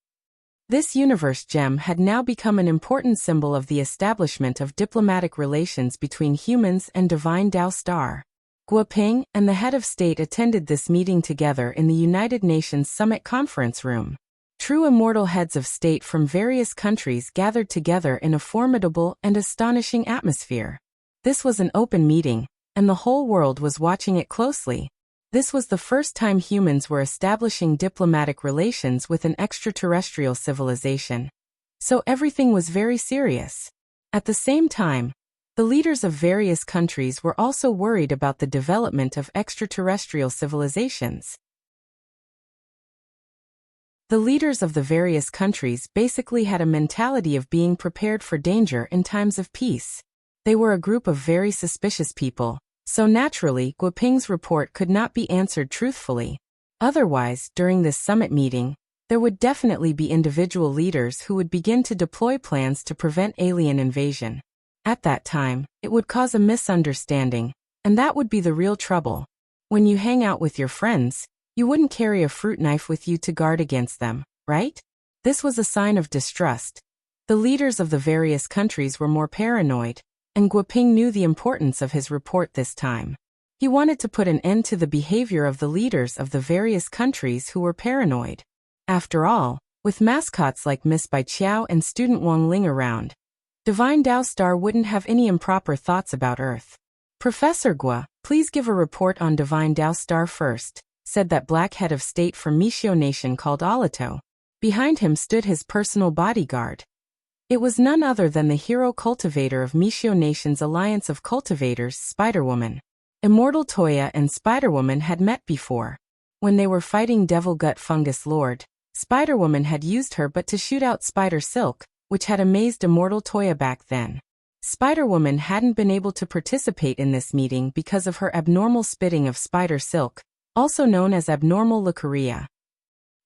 This universe gem had now become an important symbol of the establishment of diplomatic relations between humans and Divine Dao Star. Guoping and the head of state attended this meeting together in the United Nations Summit Conference Room. True immortal heads of state from various countries gathered together in a formidable and astonishing atmosphere. This was an open meeting, and the whole world was watching it closely. This was the first time humans were establishing diplomatic relations with an extraterrestrial civilization. So everything was very serious. At the same time, the leaders of various countries were also worried about the development of extraterrestrial civilizations. The leaders of the various countries basically had a mentality of being prepared for danger in times of peace. They were a group of very suspicious people, so naturally Guoping's report could not be answered truthfully. Otherwise, during this summit meeting, there would definitely be individual leaders who would begin to deploy plans to prevent alien invasion. At that time, it would cause a misunderstanding, and that would be the real trouble. When you hang out with your friends, you wouldn't carry a fruit knife with you to guard against them, right? This was a sign of distrust. The leaders of the various countries were more paranoid, and Guoping knew the importance of his report this time. He wanted to put an end to the behavior of the leaders of the various countries who were paranoid. After all, with mascots like Miss Bai Qiao and student Wang Ling around, Divine Dao Star wouldn't have any improper thoughts about Earth. Professor Gua, please give a report on Divine Dao Star first, said that black head of state from Mishio Nation called Alito. Behind him stood his personal bodyguard. It was none other than the hero cultivator of Mishio Nation's alliance of cultivators, Spider-Woman. Immortal Toya and Spider-Woman had met before. When they were fighting Devil Gut Fungus Lord, Spider-Woman had used her but to shoot out Spider Silk, which had amazed Immortal Toya back then. Spider-Woman hadn't been able to participate in this meeting because of her abnormal spitting of Spider Silk, also known as abnormal leukorrhea.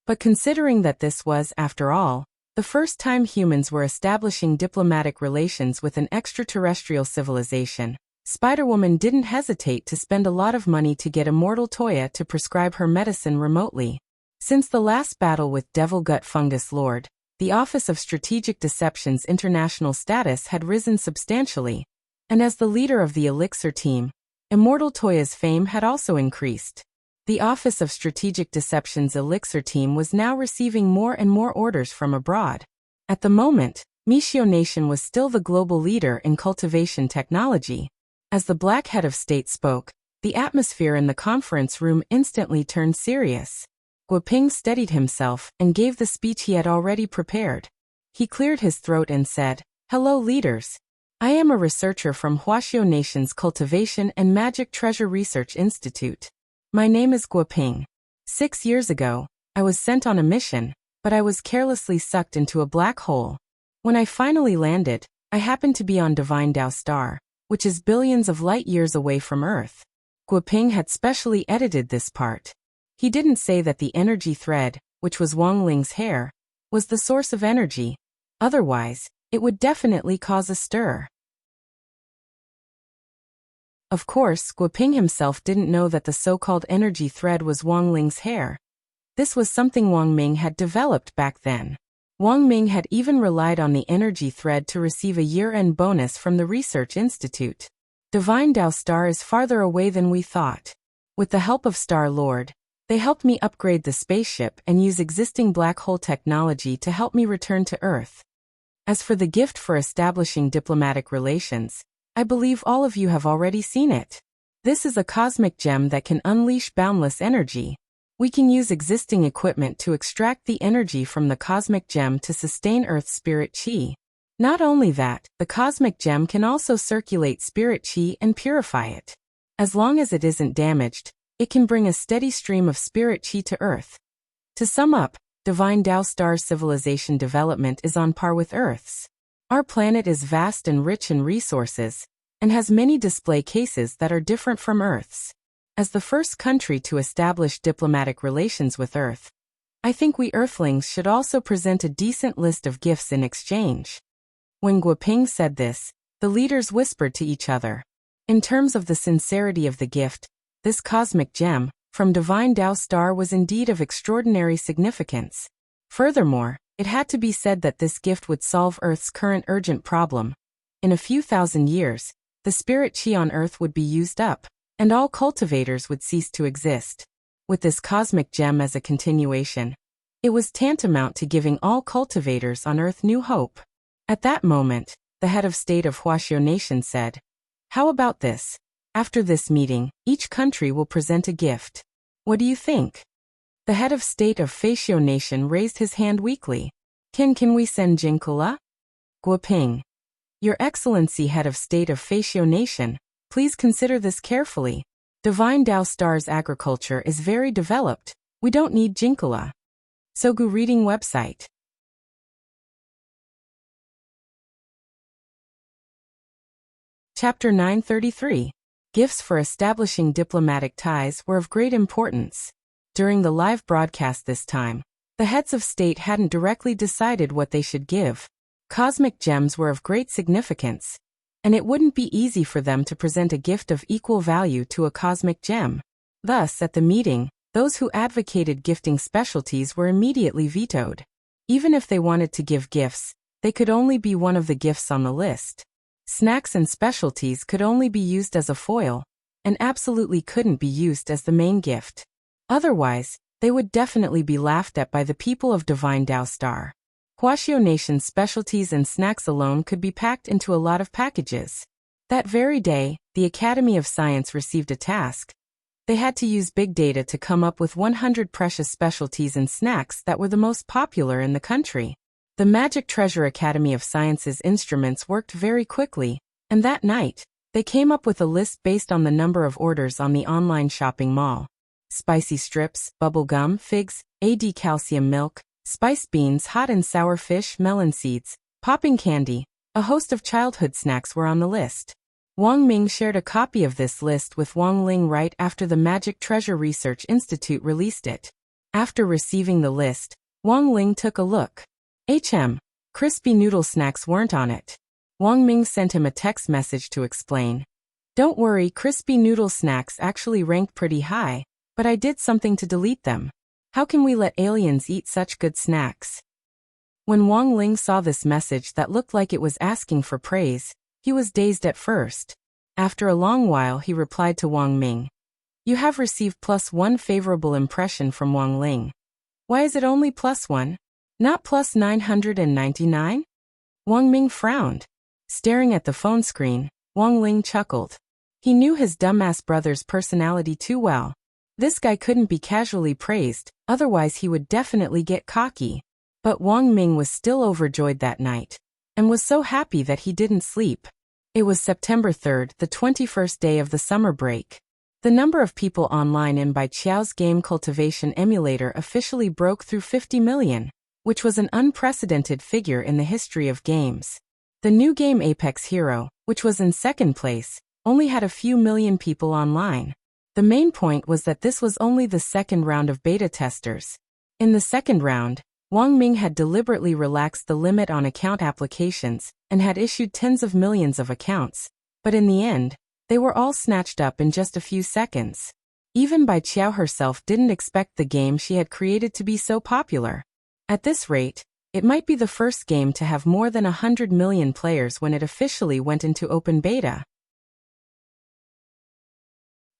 But considering that this was, after all, the first time humans were establishing diplomatic relations with an extraterrestrial civilization, Spider-Woman didn't hesitate to spend a lot of money to get Immortal Toya to prescribe her medicine remotely. Since the last battle with Devil Gut Fungus Lord, the Office of Strategic Deception's international status had risen substantially, and as the leader of the Elixir team, Immortal Toya's fame had also increased. The Office of Strategic Deception's Elixir team was now receiving more and more orders from abroad. At the moment, Mishio Nation was still the global leader in cultivation technology. As the Black Head of State spoke, the atmosphere in the conference room instantly turned serious. Guoping steadied himself and gave the speech he had already prepared. He cleared his throat and said, "Hello leaders. I am a researcher from Huaxiao Nation's Cultivation and Magic Treasure Research Institute. My name is Guoping. 6 years ago, I was sent on a mission, but I was carelessly sucked into a black hole. When I finally landed, I happened to be on Divine Dao Star, which is billions of light years away from Earth." Guoping had specially edited this part. He didn't say that the energy thread, which was Wang Ling's hair, was the source of energy. Otherwise, it would definitely cause a stir. Of course, Guoping himself didn't know that the so-called energy thread was Wang Ling's hair. This was something Wang Ming had developed back then. Wang Ming had even relied on the energy thread to receive a year-end bonus from the Research Institute. Divine Dao Star is farther away than we thought. With the help of Star Lord, they helped me upgrade the spaceship and use existing black hole technology to help me return to Earth. As for the gift for establishing diplomatic relations, I believe all of you have already seen it. This is a cosmic gem that can unleash boundless energy. We can use existing equipment to extract the energy from the cosmic gem to sustain Earth's spirit chi. Not only that, the cosmic gem can also circulate spirit chi and purify it. As long as it isn't damaged, it can bring a steady stream of spirit chi to Earth. To sum up, Divine Dao Star's civilization development is on par with Earth's. Our planet is vast and rich in resources, and has many display cases that are different from Earth's. As the first country to establish diplomatic relations with Earth, I think we Earthlings should also present a decent list of gifts in exchange. When Guoping said this, the leaders whispered to each other. In terms of the sincerity of the gift, this cosmic gem, from Divine Dao Star was indeed of extraordinary significance. Furthermore, it had to be said that this gift would solve Earth's current urgent problem. In a few thousand years, the spirit chi on Earth would be used up, and all cultivators would cease to exist. With this cosmic gem as a continuation, it was tantamount to giving all cultivators on Earth new hope. At that moment, the head of state of Huaxiao Nation said, "How about this? After this meeting, each country will present a gift. What do you think?" The head of state of Huaxiao Nation raised his hand weakly. Can we send Jinkula?" Guoping. "Your Excellency, head of state of Huaxiao Nation, please consider this carefully. Divine Dao Star's agriculture is very developed. We don't need Jinkula." Sogu Reading Website. Chapter 933. Gifts for establishing diplomatic ties were of great importance. During the live broadcast this time, the heads of state hadn't directly decided what they should give. Cosmic gems were of great significance, and it wouldn't be easy for them to present a gift of equal value to a cosmic gem. Thus, at the meeting, those who advocated gifting specialties were immediately vetoed. Even if they wanted to give gifts, they could only be one of the gifts on the list. Snacks and specialties could only be used as a foil, and absolutely couldn't be used as the main gift. Otherwise, they would definitely be laughed at by the people of Divine Dao Star. Wuxia Nation's specialties and snacks alone could be packed into a lot of packages. That very day, the Academy of Science received a task. They had to use big data to come up with 100 precious specialties and snacks that were the most popular in the country. The Magic Treasure Academy of Science's instruments worked very quickly, and that night, they came up with a list based on the number of orders on the online shopping mall. Spicy strips, bubble gum, figs, AD calcium milk, spiced beans, hot and sour fish, melon seeds, popping candy, a host of childhood snacks were on the list. Wang Ming shared a copy of this list with Wang Ling right after the Magic Treasure Research Institute released it. After receiving the list, Wang Ling took a look. Crispy noodle snacks weren't on it. Wang Ming sent him a text message to explain. Don't worry, crispy noodle snacks actually ranked pretty high, but I did something to delete them. How can we let aliens eat such good snacks? When Wang Ling saw this message that looked like it was asking for praise, he was dazed at first. After a long while he replied to Wang Ming. You have received +1 favorable impression from Wang Ling. Why is it only +1? Not +999? Wang Ming frowned. Staring at the phone screen, Wang Ling chuckled. He knew his dumbass brother's personality too well. This guy couldn't be casually praised, otherwise he would definitely get cocky. But Wang Ming was still overjoyed that night, and was so happy that he didn't sleep. It was September 3rd, the 21st day of the summer break. The number of people online in Bai Qiao's game cultivation emulator officially broke through 50 million. Which was an unprecedented figure in the history of games. The new game Apex Hero, which was in second place, only had a few million people online. The main point was that this was only the second round of beta testers. In the second round, Wang Ming had deliberately relaxed the limit on account applications and had issued tens of millions of accounts, but in the end, they were all snatched up in just a few seconds. Even Bai Qiao herself didn't expect the game she had created to be so popular. At this rate, it might be the first game to have more than 100 million players when it officially went into open beta.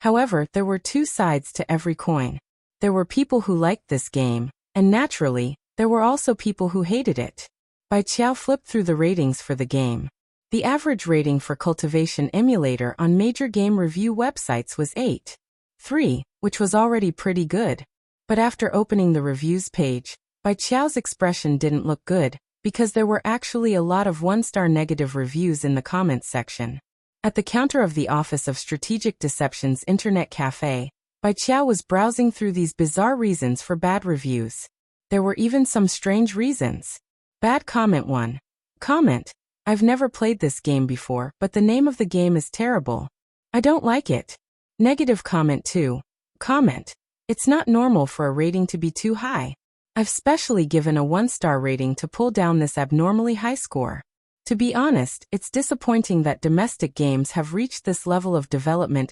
However, there were two sides to every coin. There were people who liked this game, and naturally, there were also people who hated it. Bai Qiao flipped through the ratings for the game. The average rating for Cultivation Emulator on major game review websites was 8.3, which was already pretty good. But after opening the reviews page, Bai Qiao's expression didn't look good, because there were actually a lot of one-star negative reviews in the comments section. At the counter of the Office of Strategic Deception's Internet Cafe, Bai Qiao was browsing through these bizarre reasons for bad reviews. There were even some strange reasons. Bad comment 1. Comment: I've never played this game before, but the name of the game is terrible. I don't like it. Negative comment 2. Comment: It's not normal for a rating to be too high. I've specially given a 1-star rating to pull down this abnormally high score. To be honest, it's disappointing that domestic games have reached this level of development.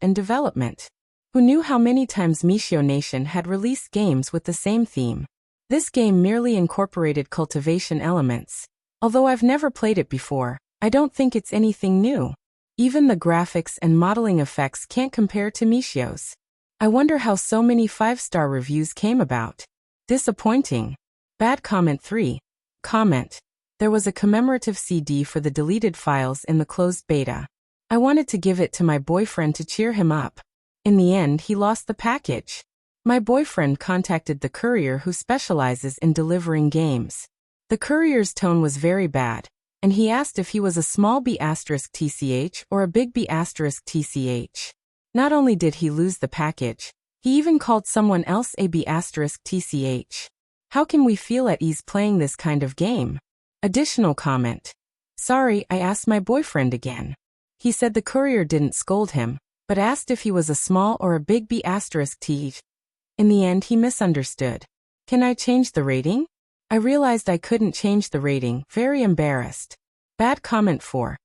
Who knew how many times Wuxia Nation had released games with the same theme? This game merely incorporated cultivation elements. Although I've never played it before, I don't think it's anything new. Even the graphics and modeling effects can't compare to Wuxia's. I wonder how so many 5-star reviews came about. Disappointing. Bad comment 3. Comment: There was a commemorative CD for the deleted files in the closed beta. I wanted to give it to my boyfriend to cheer him up. In the end, he lost the package. My boyfriend contacted the courier who specializes in delivering games. The courier's tone was very bad, and he asked if he was a small B*TCH or a big B*TCH. Not only did he lose the package, he even called someone else a B*TCH. How can we feel at ease playing this kind of game? Additional comment. Sorry, I asked my boyfriend again. He said the courier didn't scold him, but asked if he was a small or a big B***. In the end he misunderstood. Can I change the rating? I realized I couldn't change the rating, very embarrassed. Bad comment 4.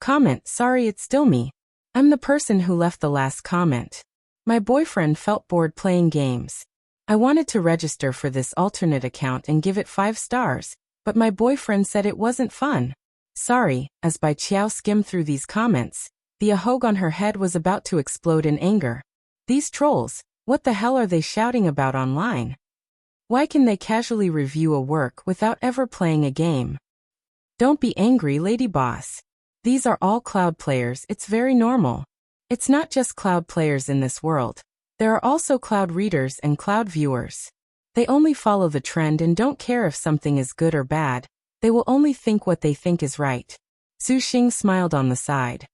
Comment, sorry it's still me. I'm the person who left the last comment. My boyfriend felt bored playing games. I wanted to register for this alternate account and give it 5 stars, but my boyfriend said it wasn't fun. Sorry, as Bai Qiao skimmed through these comments, the ahog on her head was about to explode in anger. These trolls, what the hell are they shouting about online? Why can they casually review a work without ever playing a game? Don't be angry, lady boss. These are all cloud players, it's very normal. It's not just cloud players in this world. There are also cloud readers and cloud viewers. They only follow the trend and don't care if something is good or bad. They will only think what they think is right. Su Xing smiled on the side.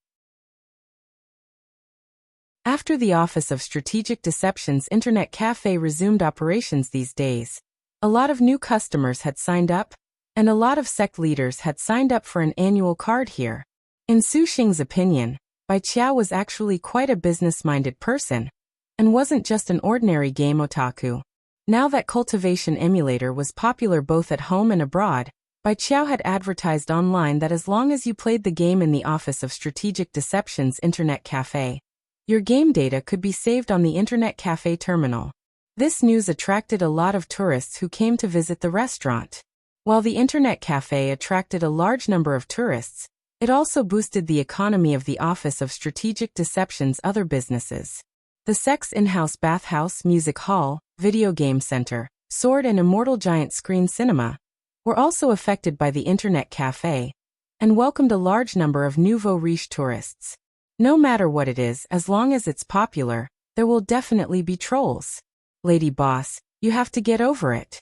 After the Office of Strategic Deception's internet cafe resumed operations these days, a lot of new customers had signed up, and a lot of sect leaders had signed up for an annual card here. In Su Xing's opinion, Bai Qiao was actually quite a business-minded person, and wasn't just an ordinary game otaku. Now that Cultivation Emulator was popular both at home and abroad, Bai Qiao had advertised online that as long as you played the game in the Office of Strategic Deception's internet cafe, your game data could be saved on the internet cafe terminal. This news attracted a lot of tourists who came to visit the restaurant. While the internet cafe attracted a large number of tourists, it also boosted the economy of the Office of Strategic Deception's other businesses. The sect's in-house bathhouse, music hall, video game center, sword and immortal giant screen cinema were also affected by the internet cafe and welcomed a large number of nouveau riche tourists. No matter what it is, as long as it's popular, there will definitely be trolls. Lady boss, you have to get over it.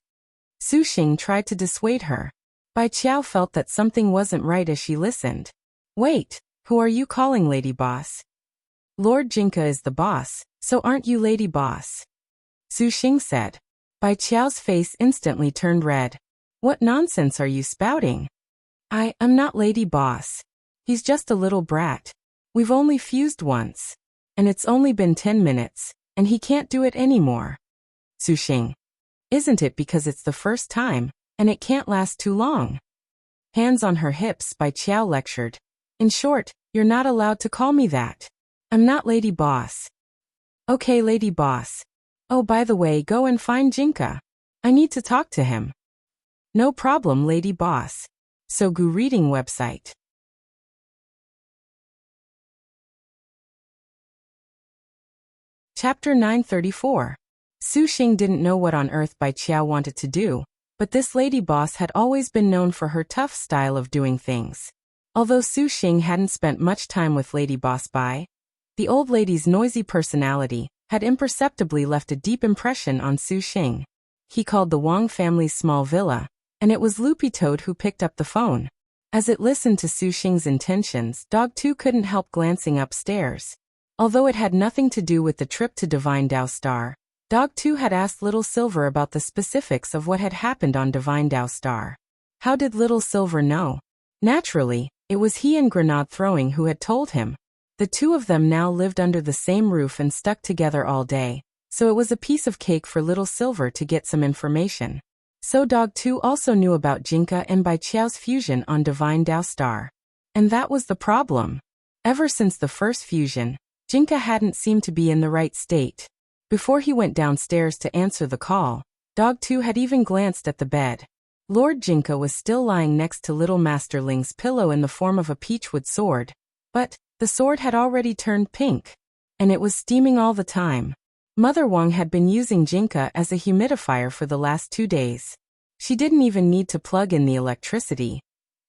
Su Xing tried to dissuade her. Bai Qiao felt that something wasn't right as she listened. Wait, who are you calling lady boss? Lord Jinka is the boss, so aren't you lady boss? Su Xing said. Bai Qiao's face instantly turned red. What nonsense are you spouting? I'm not lady boss. He's just a little brat. We've only fused once. And it's only been 10 minutes, and he can't do it anymore. Su Xing. Isn't it because it's the first time, and it can't last too long? Hands on her hips, Bai Qiao lectured. In short, you're not allowed to call me that. I'm not lady boss. Okay, lady boss. Oh, by the way, go and find Jinka. I need to talk to him. No problem, lady boss. Sogu reading website. Chapter 934. Su Xing didn't know what on earth Bai Qiao wanted to do, but this lady boss had always been known for her tough style of doing things. Although Su Xing hadn't spent much time with Lady Boss Bai, the old lady's noisy personality had imperceptibly left a deep impression on Su Xing. He called the Wang family's small villa, and it was Loopy Toad who picked up the phone. As it listened to Su Xing's intentions, Dog 2 couldn't help glancing upstairs. Although it had nothing to do with the trip to Divine Dao Star, Dog 2 had asked Little Silver about the specifics of what had happened on Divine Dao Star. How did Little Silver know? Naturally, it was he and Grenade Throwing who had told him. The two of them now lived under the same roof and stuck together all day, so it was a piece of cake for Little Silver to get some information. So Dog 2 also knew about Jinka and Bai Qiao's fusion on Divine Dao Star. And that was the problem. Ever since the first fusion, Jinka hadn't seemed to be in the right state. Before he went downstairs to answer the call, Dog 2 had even glanced at the bed. Lord Jinka was still lying next to Little Master Ling's pillow in the form of a peachwood sword, but the sword had already turned pink, and it was steaming all the time. Mother Wang had been using Jinka as a humidifier for the last 2 days. She didn't even need to plug in the electricity.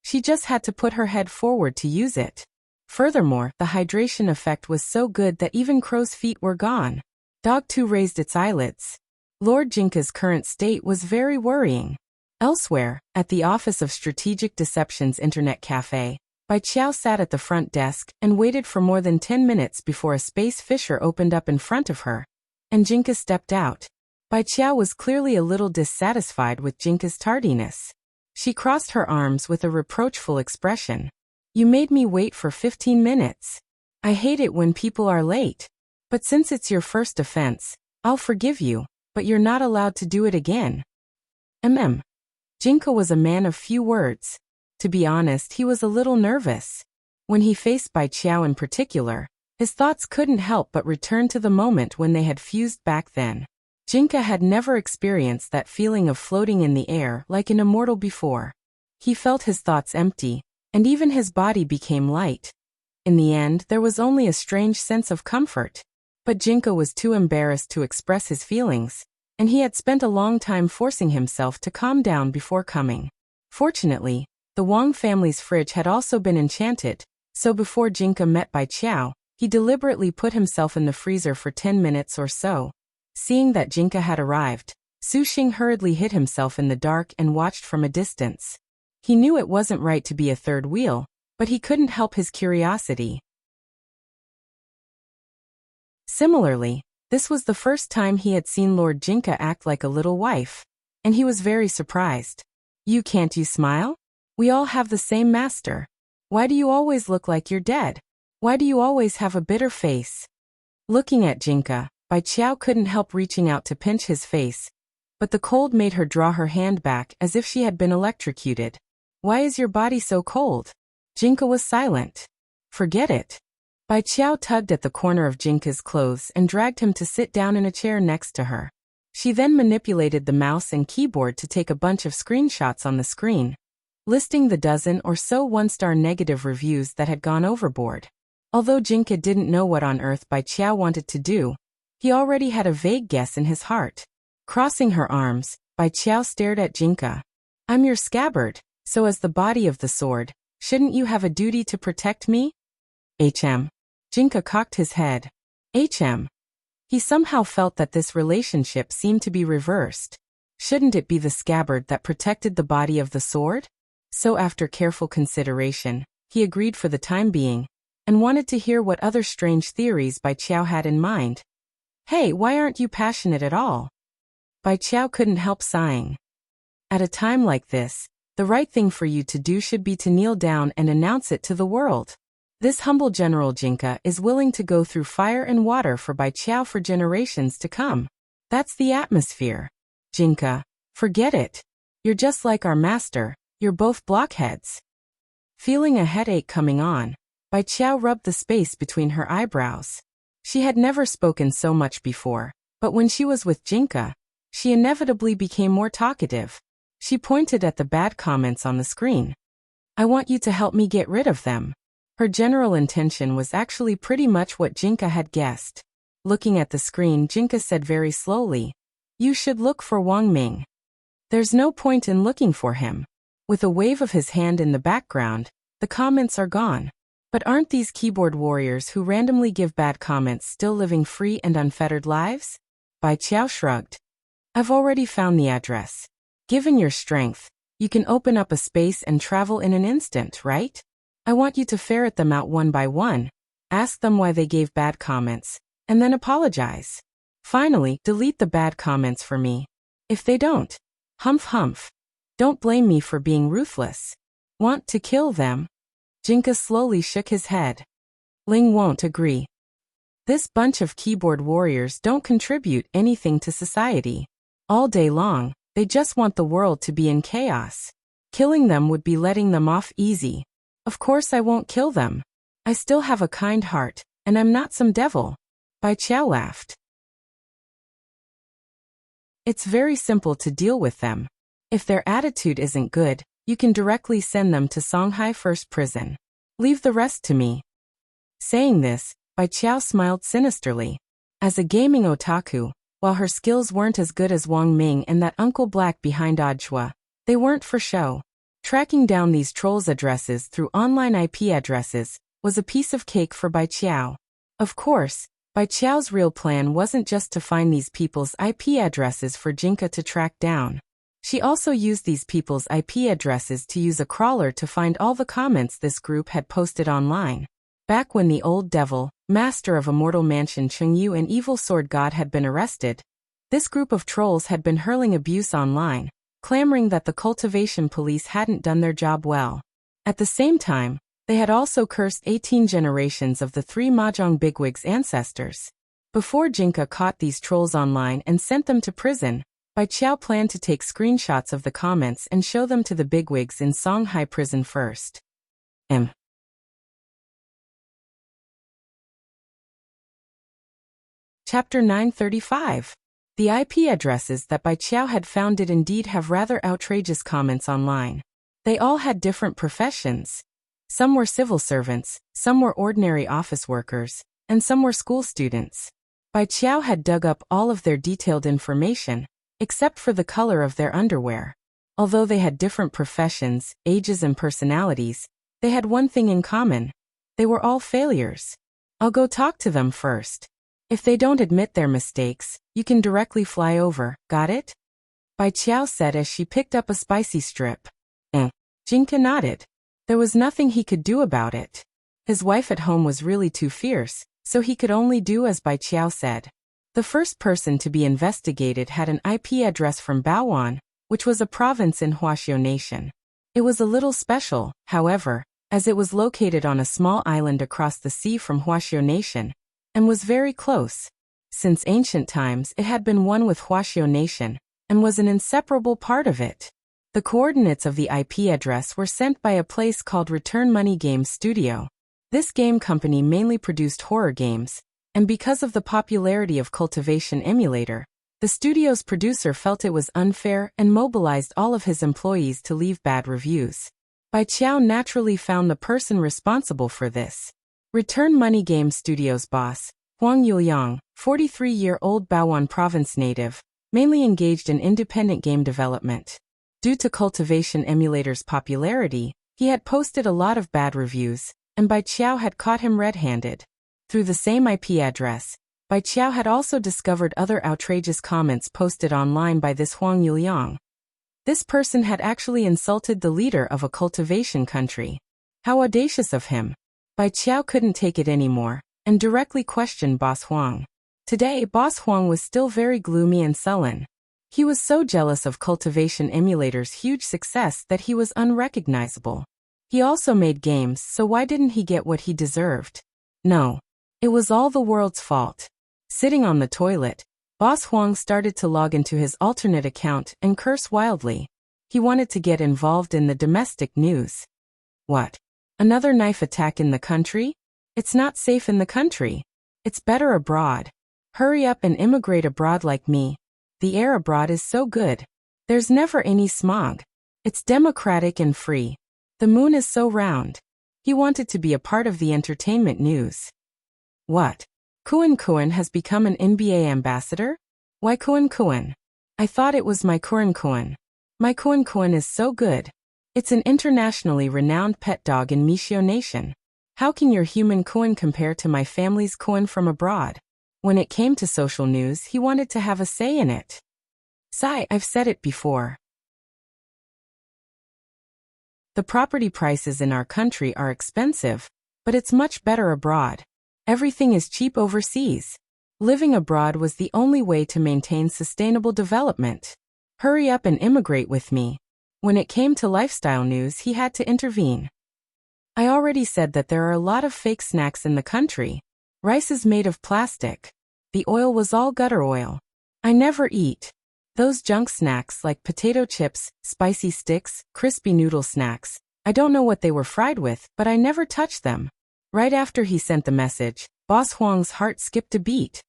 She just had to put her head forward to use it. Furthermore, the hydration effect was so good that even crow's feet were gone. Dog 2 raised its eyelids. Lord Jinka's current state was very worrying. Elsewhere, at the Office of Strategic Deception's internet cafe, Bai Qiao sat at the front desk and waited for more than 10 minutes before a space fissure opened up in front of her, and Jinka stepped out. Bai Qiao was clearly a little dissatisfied with Jinka's tardiness. She crossed her arms with a reproachful expression. You made me wait for 15 minutes. I hate it when people are late. But since it's your first offense, I'll forgive you, but you're not allowed to do it again. Jinka was a man of few words. To be honest, he was a little nervous. When he faced Bai Qiao in particular, his thoughts couldn't help but return to the moment when they had fused back then. Jinka had never experienced that feeling of floating in the air like an immortal before. He felt his thoughts empty, and even his body became light. In the end, there was only a strange sense of comfort. But Jinka was too embarrassed to express his feelings, and he had spent a long time forcing himself to calm down before coming. Fortunately, the Wang family's fridge had also been enchanted, so before Jinka met Bai Qiao, he deliberately put himself in the freezer for 10 minutes or so. Seeing that Jinka had arrived, Su Xing hurriedly hid himself in the dark and watched from a distance. He knew it wasn't right to be a third wheel, but he couldn't help his curiosity. Similarly, this was the first time he had seen Lord Jinka act like a little wife, and he was very surprised. Can't you smile? We all have the same master. Why do you always look like you're dead? Why do you always have a bitter face? Looking at Jinka, Bai Qiao couldn't help reaching out to pinch his face, but the cold made her draw her hand back as if she had been electrocuted. Why is your body so cold? Jinka was silent. Forget it. Bai Qiao tugged at the corner of Jinka's clothes and dragged him to sit down in a chair next to her. She then manipulated the mouse and keyboard to take a bunch of screenshots on the screen, listing the dozen or so one-star negative reviews that had gone overboard. Although Jinka didn't know what on earth Bai Qiao wanted to do, he already had a vague guess in his heart. Crossing her arms, Bai Qiao stared at Jinka. I'm your scabbard, so as the body of the sword, shouldn't you have a duty to protect me? Jinka cocked his head. He somehow felt that this relationship seemed to be reversed. Shouldn't it be the scabbard that protected the body of the sword? So after careful consideration, he agreed for the time being, and wanted to hear what other strange theories Bai Qiao had in mind. Hey, why aren't you passionate at all? Bai Qiao couldn't help sighing. At a time like this, the right thing for you to do should be to kneel down and announce it to the world. This humble General Jinka is willing to go through fire and water for Bai Qiao for generations to come. That's the atmosphere. Jinka, forget it. You're just like our master, you're both blockheads. Feeling a headache coming on, Bai Qiao rubbed the space between her eyebrows. She had never spoken so much before, but when she was with Jinka, she inevitably became more talkative. She pointed at the bad comments on the screen. I want you to help me get rid of them. Her general intention was actually pretty much what Jinka had guessed. Looking at the screen, Jinka said very slowly, You should look for Wang Ming. There's no point in looking for him. With a wave of his hand in the background, the comments are gone. But aren't these keyboard warriors who randomly give bad comments still living free and unfettered lives? Bai Qiao shrugged. I've already found the address. Given your strength, you can open up a space and travel in an instant, right? I want you to ferret them out one by one, ask them why they gave bad comments, and then apologize. Finally, delete the bad comments for me. If they don't, humph. Don't blame me for being ruthless. Want to kill them? Jinka slowly shook his head. Ling won't agree. This bunch of keyboard warriors don't contribute anything to society. All day long, they just want the world to be in chaos. Killing them would be letting them off easy. Of course I won't kill them. I still have a kind heart, and I'm not some devil. Bai Qiao laughed. It's very simple to deal with them. If their attitude isn't good, you can directly send them to Songhai First Prison. Leave the rest to me. Saying this, Bai Qiao smiled sinisterly. As a gaming otaku, while her skills weren't as good as Wang Ming and that Uncle Black behind Audiobook, they weren't for show. Tracking down these trolls' addresses through online IP addresses was a piece of cake for Bai Qiao. Of course, Bai Qiao's real plan wasn't just to find these people's IP addresses for Jinka to track down. She also used these people's IP addresses to use a crawler to find all the comments this group had posted online. Back when the old devil, master of Immortal Mansion Chengyu and Evil Sword God had been arrested, This group of trolls had been hurling abuse online, clamoring that the cultivation police hadn't done their job well. At the same time, they had also cursed 18 generations of the 3 Mahjong bigwigs' ancestors. Before Jinka caught these trolls online and sent them to prison, Bai Qiao planned to take screenshots of the comments and show them to the bigwigs in Songhai prison first. Chapter 935. The IP addresses that Bai Qiao had found did indeed have rather outrageous comments online. They all had different professions. Some were civil servants, some were ordinary office workers, and some were school students. Bai Qiao had dug up all of their detailed information, except for the color of their underwear. Although they had different professions, ages and personalities, they had one thing in common. They were all failures. I'll go talk to them first. If they don't admit their mistakes, you can directly fly over, got it? Bai Qiao said as she picked up a spicy strip. Jinka nodded. There was nothing he could do about it. His wife at home was really too fierce, so he could only do as Bai Qiao said. The first person to be investigated had an IP address from Baoan, which was a province in Wuxia Nation. It was a little special, however, as it was located on a small island across the sea from Wuxia Nation, and was very close. Since ancient times it had been one with Wuxia Nation, and was an inseparable part of it. The coordinates of the IP address were sent by a place called Return Money Games Studio. This game company mainly produced horror games, and because of the popularity of Cultivation Emulator, the studio's producer felt it was unfair and mobilized all of his employees to leave bad reviews. Bai Qiao naturally found the person responsible for this. Return Money Game Studios boss, Huang Yuliang, 43-year-old Baoan province native, mainly engaged in independent game development. Due to Cultivation Emulator's popularity, he had posted a lot of bad reviews, and Bai Qiao had caught him red-handed. Through the same IP address, Bai Qiao had also discovered other outrageous comments posted online by this Huang Yuliang. This person had actually insulted the leader of a cultivation country. How audacious of him! Bai Qiao couldn't take it anymore, and directly questioned Boss Huang. Today, Boss Huang was still very gloomy and sullen. He was so jealous of Cultivation Emulator's huge success that he was unrecognizable. He also made games, so why didn't he get what he deserved? No. It was all the world's fault. Sitting on the toilet, Boss Huang started to log into his alternate account and curse wildly. He wanted to get involved in the domestic news. What? Another knife attack in the country? It's not safe in the country. It's better abroad. Hurry up and immigrate abroad like me. The air abroad is so good. There's never any smog. It's democratic and free. The moon is so round. He wanted to be a part of the entertainment news. What? Kuan Kuan has become an NBA ambassador? Why Kuan Kuan? I thought it was my Kuan Kuan. My Kuan Kuan is so good. It's an internationally renowned pet dog in Wuxia Nation. How can your human Kuan compare to my family's Kuan from abroad? When it came to social news, he wanted to have a say in it. Sigh, I've said it before. The property prices in our country are expensive, but it's much better abroad. Everything is cheap overseas. Living abroad was the only way to maintain sustainable development. Hurry up and immigrate with me. When it came to lifestyle news, he had to intervene. I already said that there are a lot of fake snacks in the country. Rice is made of plastic. The oil was all gutter oil. I never eat those junk snacks like potato chips, spicy sticks, crispy noodle snacks. I don't know what they were fried with, but I never touched them. Right after he sent the message, Boss Huang's heart skipped a beat.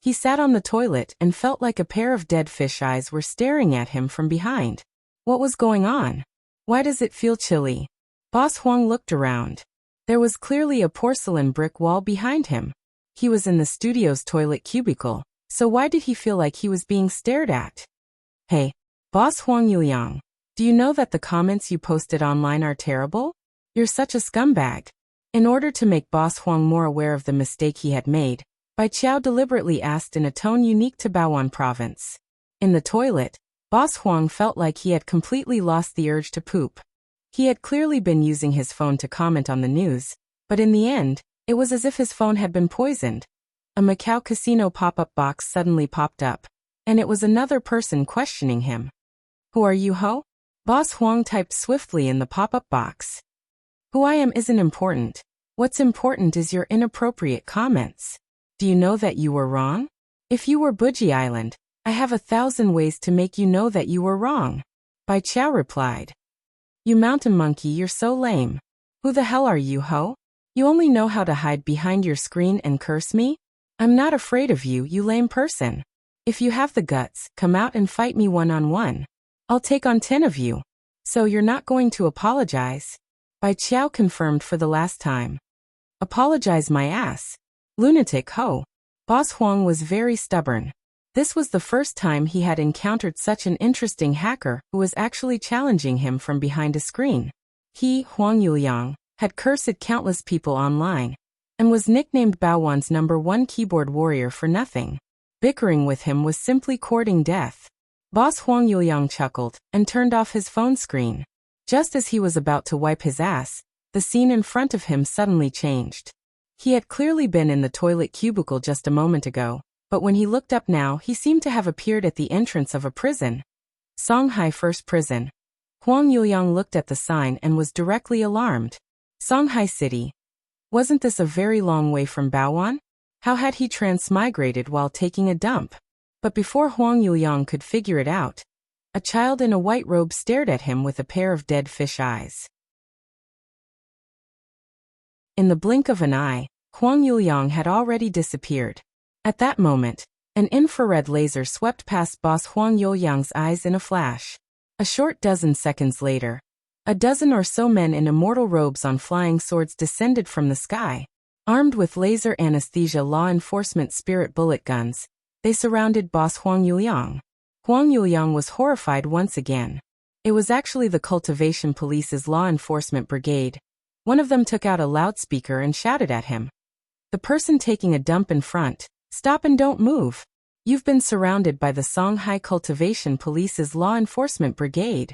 He sat on the toilet and felt like a pair of dead fish eyes were staring at him from behind. What was going on? Why does it feel chilly? Boss Huang looked around. There was clearly a porcelain brick wall behind him. He was in the studio's toilet cubicle, so why did he feel like he was being stared at? Hey, Boss Huang Yuliang, do you know that the comments you posted online are terrible? You're such a scumbag. In order to make Boss Huang more aware of the mistake he had made, Bai Qiao deliberately asked in a tone unique to Baoan province. In the toilet, Boss Huang felt like he had completely lost the urge to poop. He had clearly been using his phone to comment on the news, but in the end, it was as if his phone had been poisoned. A Macau casino pop-up box suddenly popped up. And it was another person questioning him. Who are you, ho? Boss Huang typed swiftly in the pop-up box. Who I am isn't important. What's important is your inappropriate comments. Do you know that you were wrong? If you were Buji Island, I have 1,000 ways to make you know that you were wrong. Bai Chao replied. You mountain monkey, you're so lame. Who the hell are you, ho? You only know how to hide behind your screen and curse me? I'm not afraid of you, you lame person. If you have the guts, come out and fight me one-on-one. I'll take on 10 of you. So you're not going to apologize? Bai Chao confirmed for the last time. Apologize my ass. Lunatic ho. Boss Huang was very stubborn. This was the first time he had encountered such an interesting hacker who was actually challenging him from behind a screen. He, Huang Yuliang, had cursed countless people online, and was nicknamed Baowan's #1 keyboard warrior for nothing. Bickering with him was simply courting death. Boss Huang Yuliang chuckled and turned off his phone screen. Just as he was about to wipe his ass, the scene in front of him suddenly changed. He had clearly been in the toilet cubicle just a moment ago, but when he looked up now, he seemed to have appeared at the entrance of a prison. Songhai First Prison. Huang Yuliang looked at the sign and was directly alarmed. Songhai City. Wasn't this a very long way from Baowan? How had he transmigrated while taking a dump? But before Huang Yuliang could figure it out, a child in a white robe stared at him with a pair of dead fish eyes. In the blink of an eye, Huang Yuliang had already disappeared. At that moment, an infrared laser swept past Boss Huang Yuliang's eyes in a flash. A short dozen seconds later, a dozen or so men in immortal robes on flying swords descended from the sky. Armed with laser anesthesia law enforcement spirit bullet guns, they surrounded Boss Huang Yuliang. Huang Yuliang was horrified once again. It was actually the Cultivation Police's law enforcement brigade. One of them took out a loudspeaker and shouted at him. The person taking a dump in front, stop and don't move. You've been surrounded by the Songhai Cultivation Police's law enforcement brigade.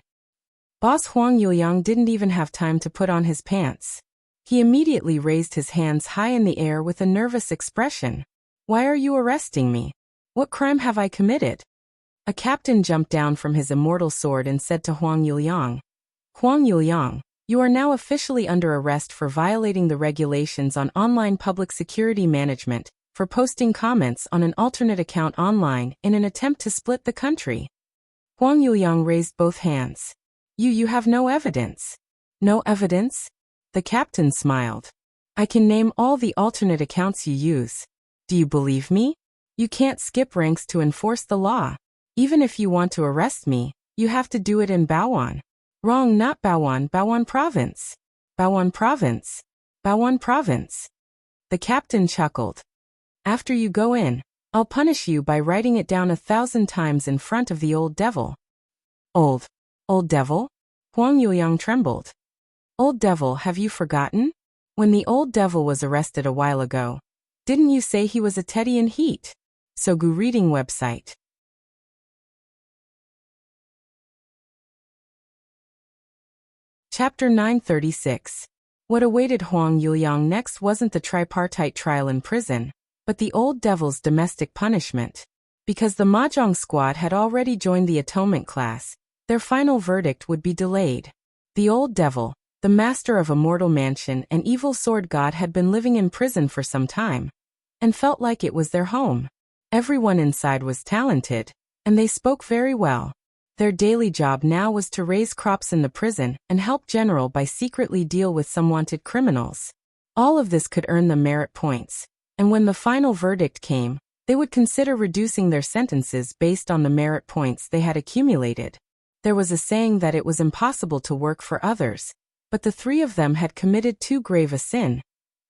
Boss Huang Yuliang didn't even have time to put on his pants. He immediately raised his hands high in the air with a nervous expression. Why are you arresting me? What crime have I committed? A captain jumped down from his immortal sword and said to Huang Yuliang, Huang Yuliang, you are now officially under arrest for violating the regulations on online public security management, for posting comments on an alternate account online in an attempt to split the country. Huang Yuliang raised both hands. You have no evidence. No evidence? The captain smiled. I can name all the alternate accounts you use. Do you believe me? You can't skip ranks to enforce the law. Even if you want to arrest me, you have to do it in Baowan. Wrong, not Baowan, Baowan Province. Baowan Province. Baowan Province. The captain chuckled. After you go in, I'll punish you by writing it down 1,000 times in front of the old devil. Old devil? Huang Yuliang trembled. Old devil, have you forgotten? When the old devil was arrested a while ago, didn't you say he was a teddy in heat? Sogu reading website. Chapter 936. What awaited Huang Yuliang next wasn't the tripartite trial in prison, but the old devil's domestic punishment. Because the Mahjong squad had already joined the atonement class, their final verdict would be delayed. The old devil, the master of Immortal Mansion and evil sword god, had been living in prison for some time, and felt like it was their home. Everyone inside was talented, and they spoke very well. Their daily job now was to raise crops in the prison and help General by secretly deal with some wanted criminals. All of this could earn them merit points, and when the final verdict came, they would consider reducing their sentences based on the merit points they had accumulated. There was a saying that it was impossible to work for others, but the three of them had committed too grave a sin,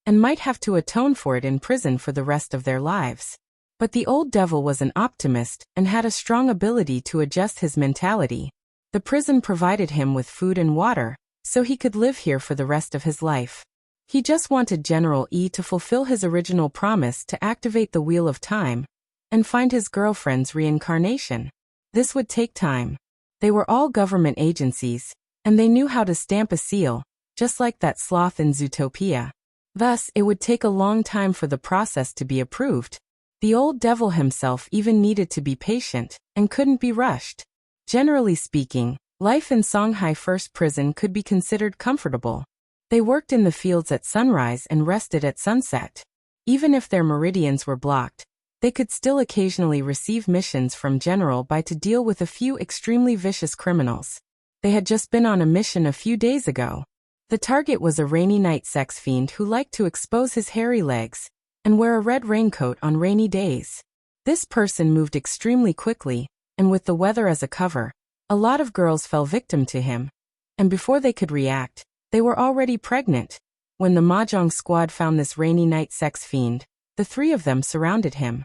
and might have to atone for it in prison for the rest of their lives. But the old devil was an optimist and had a strong ability to adjust his mentality. The prison provided him with food and water, so he could live here for the rest of his life. He just wanted General E to fulfill his original promise to activate the Wheel of Time and find his girlfriend's reincarnation. This would take time. They were all government agencies, and they knew how to stamp a seal, just like that sloth in Zootopia. Thus, it would take a long time for the process to be approved. The old devil himself even needed to be patient and couldn't be rushed. Generally speaking, life in Songhai First Prison could be considered comfortable. They worked in the fields at sunrise and rested at sunset. Even if their meridians were blocked, they could still occasionally receive missions from General Bai to deal with a few extremely vicious criminals. They had just been on a mission a few days ago. The target was a rainy night sex fiend who liked to expose his hairy legs and wear a red raincoat on rainy days. This person moved extremely quickly, and with the weather as a cover, a lot of girls fell victim to him. And before they could react, they were already pregnant. When the Mahjong squad found this rainy night sex fiend, the three of them surrounded him.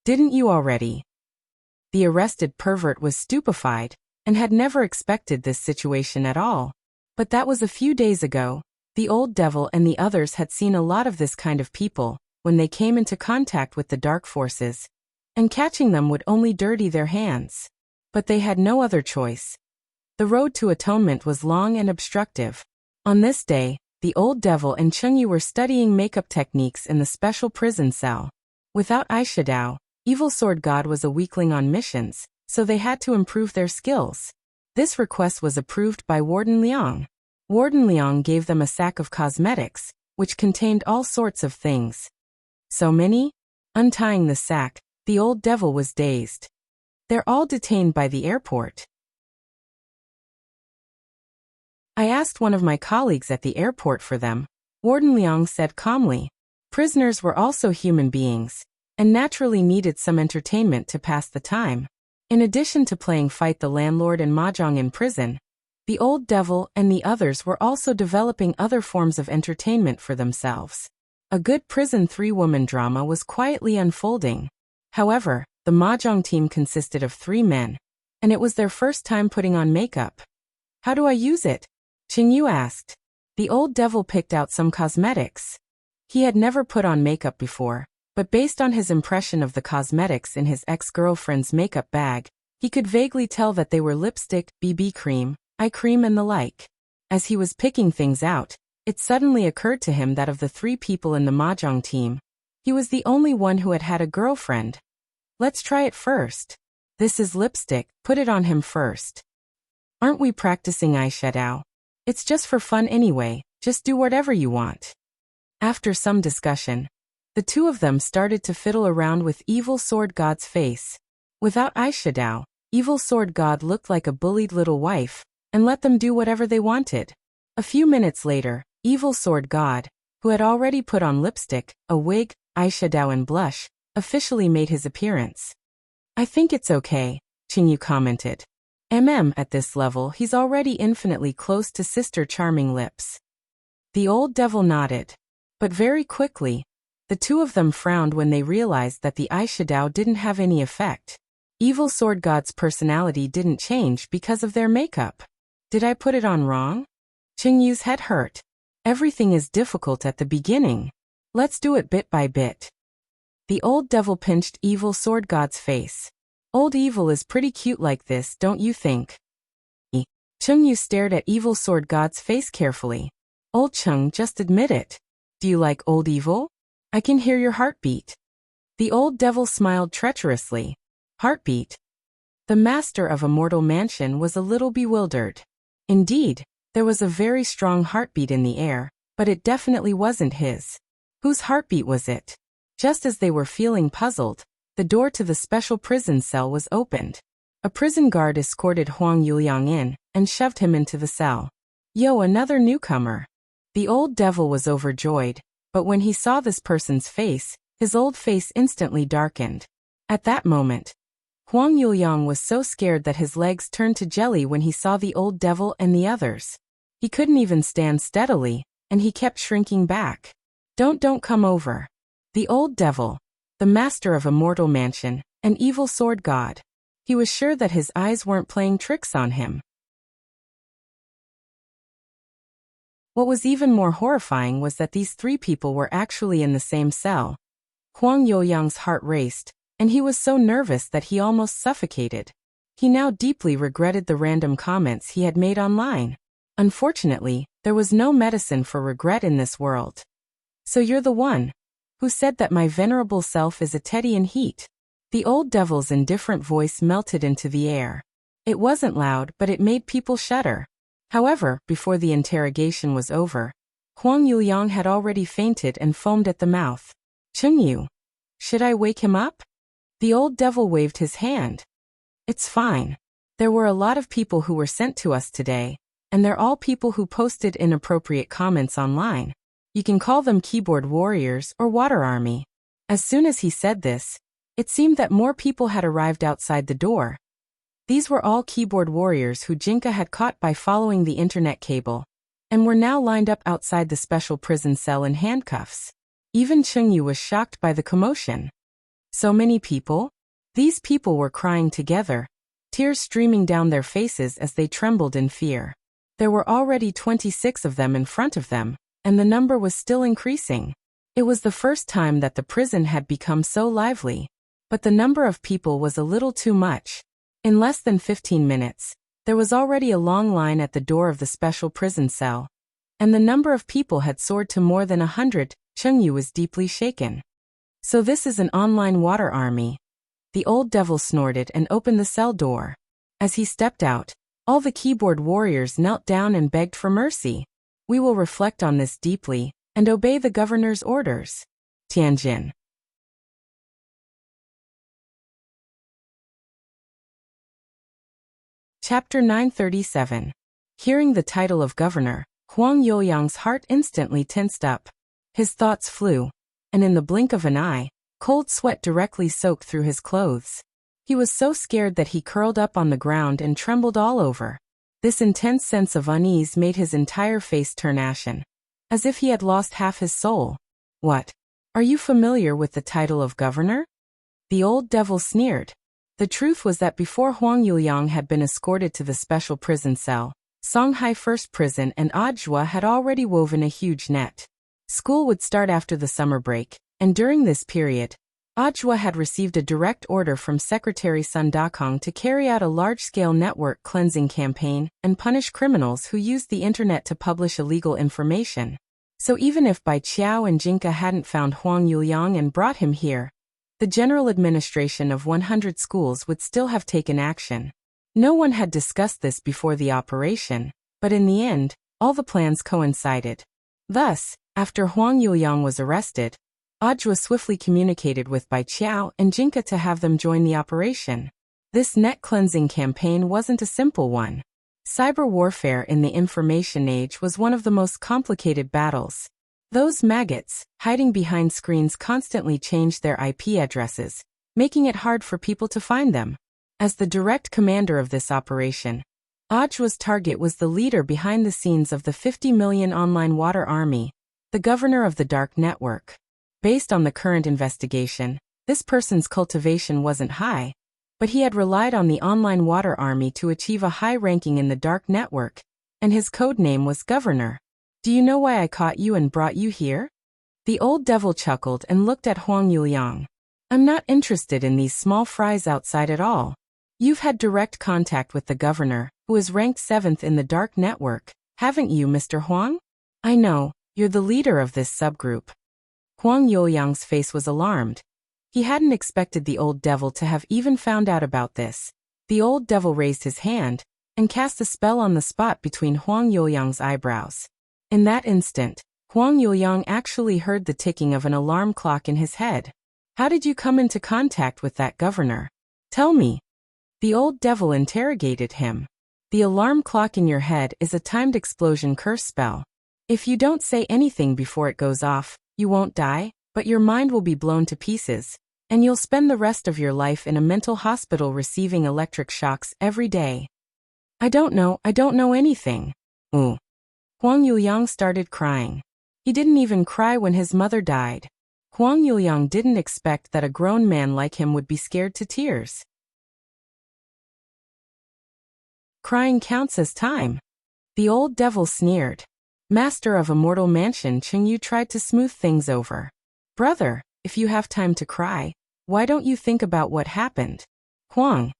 Didn't you already? The arrested pervert was stupefied and had never expected this situation at all. But that was a few days ago. The old devil and the others had seen a lot of this kind of people when they came into contact with the dark forces, and catching them would only dirty their hands. But they had no other choice. The road to atonement was long and obstructive. On this day, the old devil and Chengyu were studying makeup techniques in the special prison cell. Without Aishadao, Evil Sword God was a weakling on missions, so they had to improve their skills. This request was approved by Warden Liang. Warden Liang gave them a sack of cosmetics, which contained all sorts of things. So many? Untying the sack, the old devil was dazed. They're all detained by the airport. I asked one of my colleagues at the airport for them. Warden Liang said calmly. Prisoners were also human beings, and naturally needed some entertainment to pass the time. In addition to playing Fight the Landlord and Mahjong in prison, the old devil and the others were also developing other forms of entertainment for themselves. A good prison three-woman drama was quietly unfolding. However, the Mahjong team consisted of 3 men, and it was their first time putting on makeup. How do I use it? Qingyu asked. The old devil picked out some cosmetics. He had never put on makeup before, but based on his impression of the cosmetics in his ex-girlfriend's makeup bag, he could vaguely tell that they were lipstick, BB cream, eye cream and the like. As he was picking things out, it suddenly occurred to him that of the 3 people in the Mahjong team, he was the only one who had had a girlfriend. Let's try it first. This is lipstick, put it on him first. Aren't we practicing eyeshadow? It's just for fun anyway, just do whatever you want. After some discussion, the 2 of them started to fiddle around with Evil Sword God's face. Without eyeshadow, Evil Sword God looked like a bullied little wife, and let them do whatever they wanted. A few minutes later, Evil Sword God, who had already put on lipstick, a wig, eyeshadow and blush, officially made his appearance. I think it's okay, Qingyu commented. At this level he's already infinitely close to Sister Charming lips. The old devil nodded. But very quickly, the 2 of them frowned when they realized that the eyeshadow didn't have any effect. Evil Sword God's personality didn't change because of their makeup. Did I put it on wrong? Qingyu's head hurt. Everything is difficult at the beginning. Let's do it bit by bit. The old devil pinched Evil Sword God's face. Old Evil is pretty cute like this, don't you think? Chengyu stared at Evil Sword God's face carefully. Old Cheng, just admit it. Do you like Old Evil? I can hear your heartbeat. The old devil smiled treacherously. Heartbeat? The master of a mortal mansion was a little bewildered. Indeed, there was a very strong heartbeat in the air, but it definitely wasn't his. Whose heartbeat was it? Just as they were feeling puzzled, the door to the special prison cell was opened. A prison guard escorted Huang Yuliang in and shoved him into the cell. Yo, another newcomer. The old devil was overjoyed, but when he saw this person's face, his old face instantly darkened. At that moment, Huang Yuliang was so scared that his legs turned to jelly when he saw the old devil and the others. He couldn't even stand steadily, and he kept shrinking back. Don't come over. The old devil, the master of a mortal mansion, an evil sword god. He was sure that his eyes weren't playing tricks on him. What was even more horrifying was that these 3 people were actually in the same cell. Huang Yuliang's heart raced, and he was so nervous that he almost suffocated. He now deeply regretted the random comments he had made online. Unfortunately, there was no medicine for regret in this world. So you're the one. Who said that my venerable self is a teddy in heat? The old devil's indifferent voice melted into the air. It wasn't loud, but it made people shudder. However, before the interrogation was over, Huang Yuliang had already fainted and foamed at the mouth. Chengyu, should I wake him up? The old devil waved his hand. It's fine. There were a lot of people who were sent to us today, and they're all people who posted inappropriate comments online. You can call them keyboard warriors or water army. As soon as he said this, it seemed that more people had arrived outside the door. These were all keyboard warriors who Jinka had caught by following the internet cable, and were now lined up outside the special prison cell in handcuffs. Even Chengyu was shocked by the commotion. So many people? These people were crying together, tears streaming down their faces as they trembled in fear. There were already 26 of them in front of them, and the number was still increasing. It was the first time that the prison had become so lively. But the number of people was a little too much. In less than 15 minutes, there was already a long line at the door of the special prison cell, and the number of people had soared to more than 100. Chengyu was deeply shaken. So this is an online water army. The old devil snorted and opened the cell door. As he stepped out, all the keyboard warriors knelt down and begged for mercy. We will reflect on this deeply and obey the governor's orders. Tianjin. Chapter 937. Hearing the title of governor, Huang Youliang's heart instantly tensed up. His thoughts flew, and in the blink of an eye, cold sweat directly soaked through his clothes. He was so scared that he curled up on the ground and trembled all over. This intense sense of unease made his entire face turn ashen, as if he had lost half his soul. What? Are you familiar with the title of governor? The old devil sneered. The truth was that before Huang Yuliang had been escorted to the special prison cell, Songhai First Prison and Ajwa had already woven a huge net. School would start after the summer break, and during this period, Ajwa had received a direct order from Secretary Sun Dakong to carry out a large-scale network cleansing campaign and punish criminals who used the internet to publish illegal information. So even if Bai Qiao and Jinka hadn't found Huang Yuliang and brought him here, the general administration of 100 schools would still have taken action. No one had discussed this before the operation, but in the end, all the plans coincided. Thus, after Huang Yuliang was arrested, Ajwa swiftly communicated with Bai Qiao and Jinka to have them join the operation. This net cleansing campaign wasn't a simple one. Cyber warfare in the information age was one of the most complicated battles. Those maggots, hiding behind screens, constantly changed their IP addresses, making it hard for people to find them. As the direct commander of this operation, Ajwa's target was the leader behind the scenes of the 50 million online water army, the governor of the dark network. Based on the current investigation, this person's cultivation wasn't high, but he had relied on the online water army to achieve a high ranking in the dark network, and his code name was Governor. Do you know why I caught you and brought you here? The old devil chuckled and looked at Huang Yuliang. I'm not interested in these small fries outside at all. You've had direct contact with the governor, who is ranked 7th in the dark network, haven't you, Mr. Huang? I know, you're the leader of this subgroup. Huang Yuliang's face was alarmed. He hadn't expected the old devil to have even found out about this. The old devil raised his hand and cast a spell on the spot between Huang Yuliang's eyebrows. In that instant, Huang Yuliang actually heard the ticking of an alarm clock in his head. How did you come into contact with that governor? Tell me. The old devil interrogated him. The alarm clock in your head is a timed explosion curse spell. If you don't say anything before it goes off, you won't die, but your mind will be blown to pieces, and you'll spend the rest of your life in a mental hospital receiving electric shocks every day. I don't know anything. Ooh. Huang Yuliang started crying. He didn't even cry when his mother died. Huang Yuliang didn't expect that a grown man like him would be scared to tears. Crying counts as time. The old devil sneered. Master of a mortal mansion, Chengyu tried to smooth things over. Brother, if you have time to cry, why don't you think about what happened? Huang.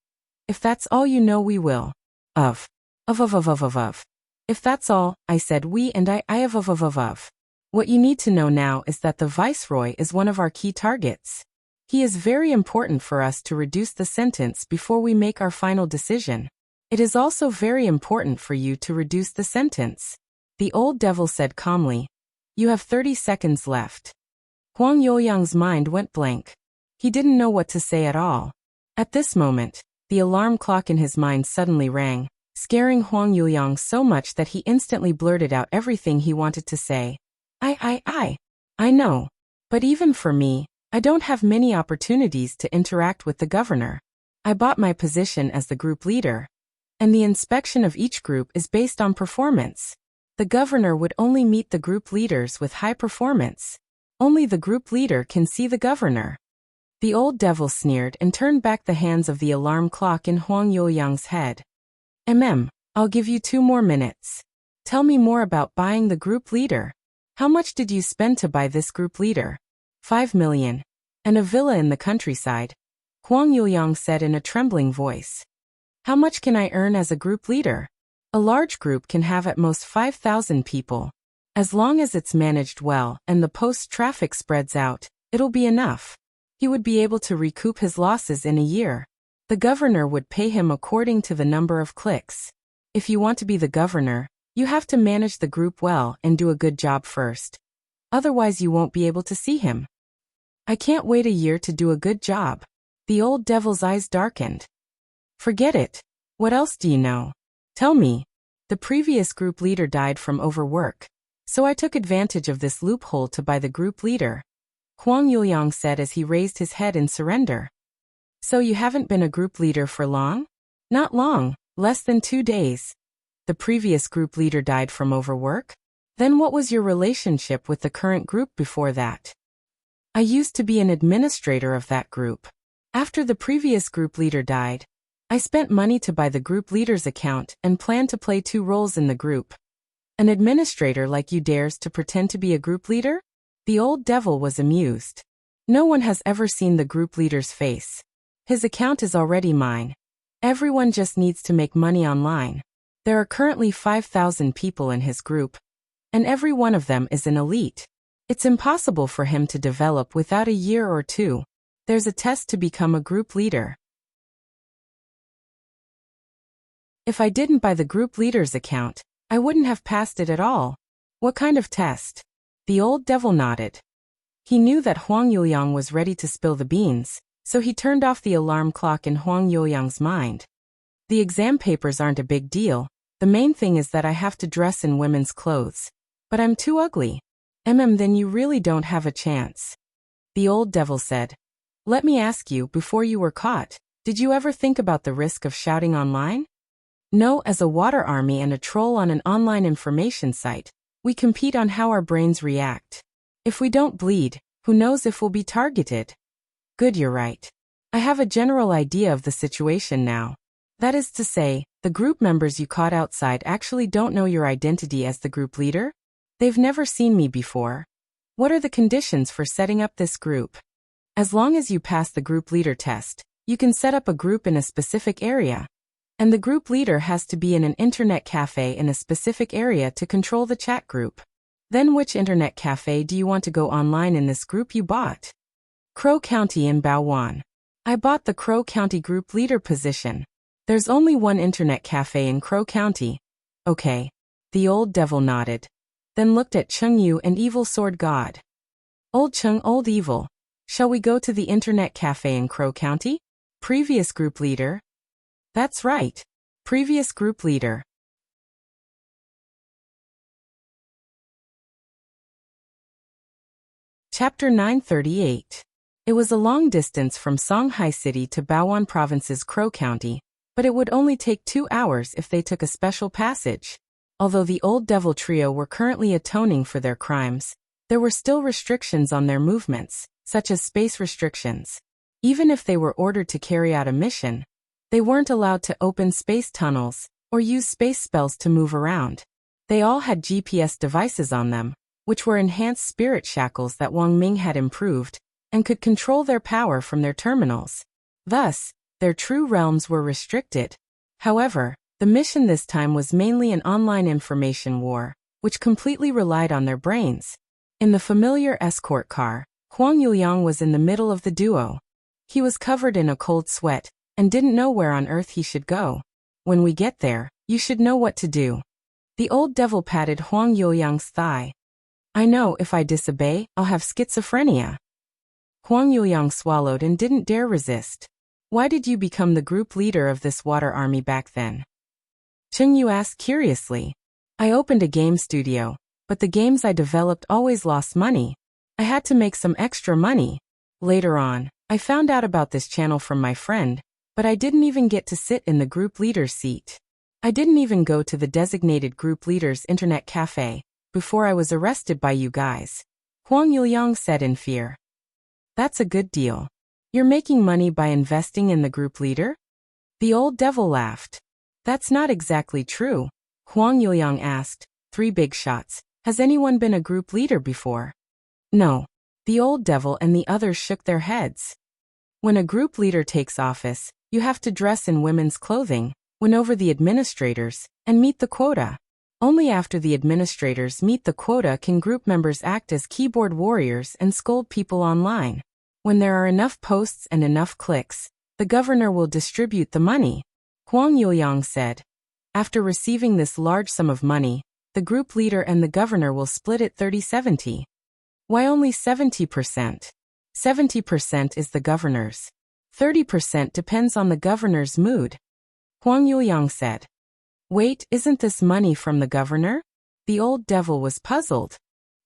If that's all you know, we will. Of. If that's all, I said we and I of. What you need to know now is that the Viceroy is one of our key targets. He is very important for us to reduce the sentence before we make our final decision. It is also very important for you to reduce the sentence. The old devil said calmly. You have 30 seconds left. Huang Youliang's mind went blank. He didn't know what to say at all. At this moment, the alarm clock in his mind suddenly rang, scaring Huang Youliang so much that he instantly blurted out everything he wanted to say. I know. But even for me, I don't have many opportunities to interact with the governor. I bought my position as the group leader. And the inspection of each group is based on performance. The governor would only meet the group leaders with high performance. Only the group leader can see the governor. The old devil sneered and turned back the hands of the alarm clock in Huang Youliang's head. I'll give you 2 more minutes. Tell me more about buying the group leader. How much did you spend to buy this group leader? 5 million. And a villa in the countryside. Huang Youliang said in a trembling voice. How much can I earn as a group leader? A large group can have at most 5,000 people. As long as it's managed well and the post-traffic spreads out, it'll be enough. He would be able to recoup his losses in a year. The governor would pay him according to the number of clicks. If you want to be the governor, you have to manage the group well and do a good job first. Otherwise you won't be able to see him. I can't wait a year to do a good job. The old devil's eyes darkened. Forget it. What else do you know? Tell me. The previous group leader died from overwork. So I took advantage of this loophole to buy the group leader. Huang Youliang said as he raised his head in surrender. So you haven't been a group leader for long? Not long, less than 2 days. The previous group leader died from overwork? Then what was your relationship with the current group before that? I used to be an administrator of that group. After the previous group leader died, I spent money to buy the group leader's account and planned to play 2 roles in the group. An administrator like you dares to pretend to be a group leader? The old devil was amused. No one has ever seen the group leader's face. His account is already mine. Everyone just needs to make money online. There are currently 5,000 people in his group, and every one of them is an elite. It's impossible for him to develop without a year or 2. There's a test to become a group leader. If I didn't buy the group leader's account, I wouldn't have passed it at all. What kind of test? The old devil nodded. He knew that Huang Youliang was ready to spill the beans, so he turned off the alarm clock in Huang Youliang's mind. The exam papers aren't a big deal. The main thing is that I have to dress in women's clothes. But I'm too ugly. Then you really don't have a chance. The old devil said. Let me ask you, before you were caught, did you ever think about the risk of shouting online? No, as a water army and a troll on an online information site, we compete on how our brains react. If we don't bleed, who knows if we'll be targeted? Good, you're right. I have a general idea of the situation now. That is to say, the group members you caught outside actually don't know your identity as the group leader? They've never seen me before. What are the conditions for setting up this group? As long as you pass the group leader test, you can set up a group in a specific area. And the group leader has to be in an internet cafe in a specific area to control the chat group. Then which internet cafe do you want to go online in this group you bought? Crow County in Baowan. I bought the Crow County group leader position. There's only one internet cafe in Crow County. Okay. The old devil nodded. Then looked at Cheng Yu and Evil Sword God. Old Cheng, old evil. Shall we go to the internet cafe in Crow County? Previous group leader. That's right. Previous group leader. Chapter 938. It was a long distance from Songhai City to Baowan Province's Crow County, but it would only take 2 hours if they took a special passage. Although the old devil trio were currently atoning for their crimes, there were still restrictions on their movements, such as space restrictions. Even if they were ordered to carry out a mission, they weren't allowed to open space tunnels or use space spells to move around. They all had GPS devices on them, which were enhanced spirit shackles that Wang Ming had improved, and could control their power from their terminals. Thus, their true realms were restricted. However, the mission this time was mainly an online information war, which completely relied on their brains. In the familiar escort car, Huang Yuliang was in the middle of the duo. He was covered in a cold sweat and didn't know where on earth he should go. When we get there, you should know what to do. The old devil patted Huang Yuliang's thigh. I know if I disobey, I'll have schizophrenia. Huang Yuliang swallowed and didn't dare resist. Why did you become the group leader of this water army back then? Cheng Yu asked curiously. I opened a game studio, but the games I developed always lost money. I had to make some extra money. Later on, I found out about this channel from my friend, but I didn't even get to sit in the group leader's seat. I didn't even go to the designated group leader's internet cafe before I was arrested by you guys. Huang Yuliang said in fear. That's a good deal. You're making money by investing in the group leader? The old devil laughed. That's not exactly true. Huang Yuliang asked, 3 big shots. Has anyone been a group leader before? No. The old devil and the others shook their heads. When a group leader takes office, you have to dress in women's clothing, win over the administrators, and meet the quota. Only after the administrators meet the quota can group members act as keyboard warriors and scold people online. When there are enough posts and enough clicks, the governor will distribute the money. Huang Yuliang said. After receiving this large sum of money, the group leader and the governor will split it 30-70. Why only 70%? 70% is the governor's. 30% depends on the governor's mood. Huang Yuliang said. Wait, isn't this money from the governor? The old devil was puzzled.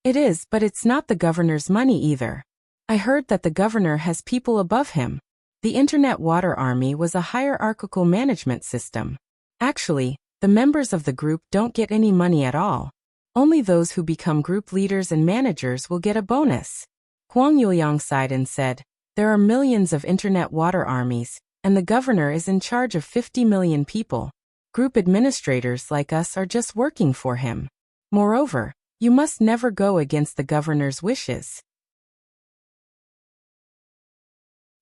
It is, but it's not the governor's money either. I heard that the governor has people above him. The Internet Water Army was a hierarchical management system. Actually, the members of the group don't get any money at all. Only those who become group leaders and managers will get a bonus. Huang Yuliang sighed and said, there are millions of Internet Water Armies, and the governor is in charge of 50 million people. Group administrators like us are just working for him. Moreover, you must never go against the governor's wishes.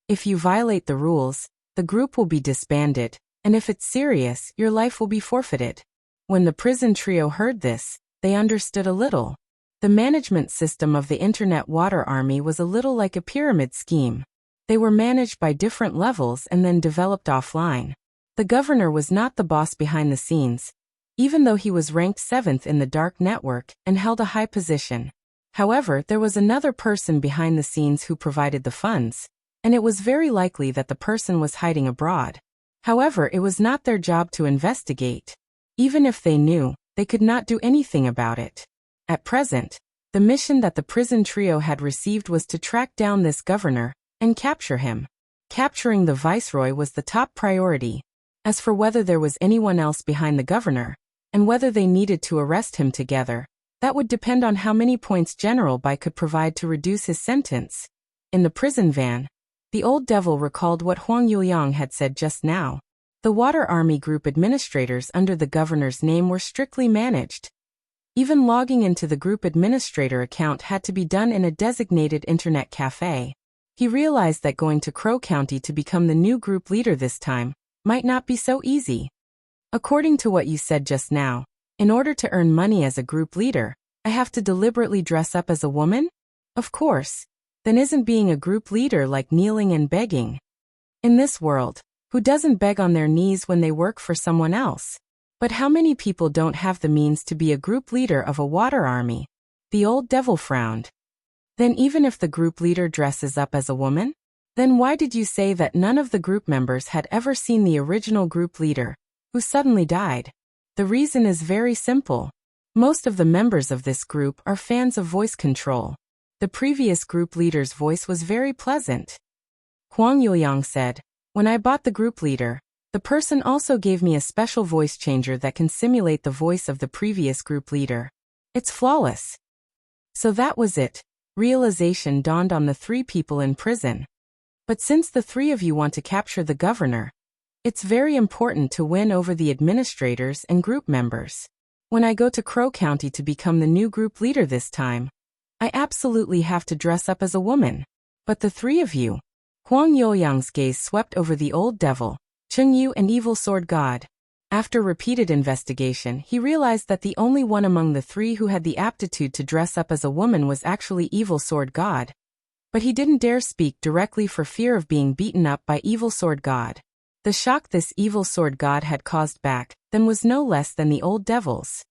If you violate the rules, the group will be disbanded, and if it's serious, your life will be forfeited. When the prison trio heard this, they understood a little. The management system of the Internet Water Army was a little like a pyramid scheme. They were managed by different levels and then developed offline. The governor was not the boss behind the scenes, even though he was ranked 7th in the dark network and held a high position. However, there was another person behind the scenes who provided the funds, and it was very likely that the person was hiding abroad. However, it was not their job to investigate. Even if they knew, they could not do anything about it. At present, the mission that the prison trio had received was to track down this governor and capture him. Capturing the viceroy was the top priority. As for whether there was anyone else behind the governor, and whether they needed to arrest him together, that would depend on how many points General Bai could provide to reduce his sentence. In the prison van, the old devil recalled what Huang Yuliang had said just now. The Water Army group administrators under the governor's name were strictly managed. Even logging into the group administrator account had to be done in a designated internet cafe. He realized that going to Crow County to become the new group leader this time might not be so easy. According to what you said just now, in order to earn money as a group leader, I have to deliberately dress up as a woman? Of course. Then isn't being a group leader like kneeling and begging? In this world, who doesn't beg on their knees when they work for someone else? But how many people don't have the means to be a group leader of a water army? The old devil frowned. Then even if the group leader dresses up as a woman? Then why did you say that none of the group members had ever seen the original group leader, who suddenly died? The reason is very simple. Most of the members of this group are fans of voice control. The previous group leader's voice was very pleasant. Huang Yuliang said, when I bought the group leader, the person also gave me a special voice changer that can simulate the voice of the previous group leader. It's flawless. So that was it. Realization dawned on the 3 people in prison. But since the 3 of you want to capture the governor, it's very important to win over the administrators and group members. When I go to Crow County to become the new group leader this time, I absolutely have to dress up as a woman. But the 3 of you. Huang Yuliang's gaze swept over the old devil, Cheng Yu and Evil Sword God. After repeated investigation, he realized that the only one among the three who had the aptitude to dress up as a woman was actually Evil Sword God. But he didn't dare speak directly for fear of being beaten up by Evil Sword God. The shock this Evil Sword God had caused back then was no less than the old devil's.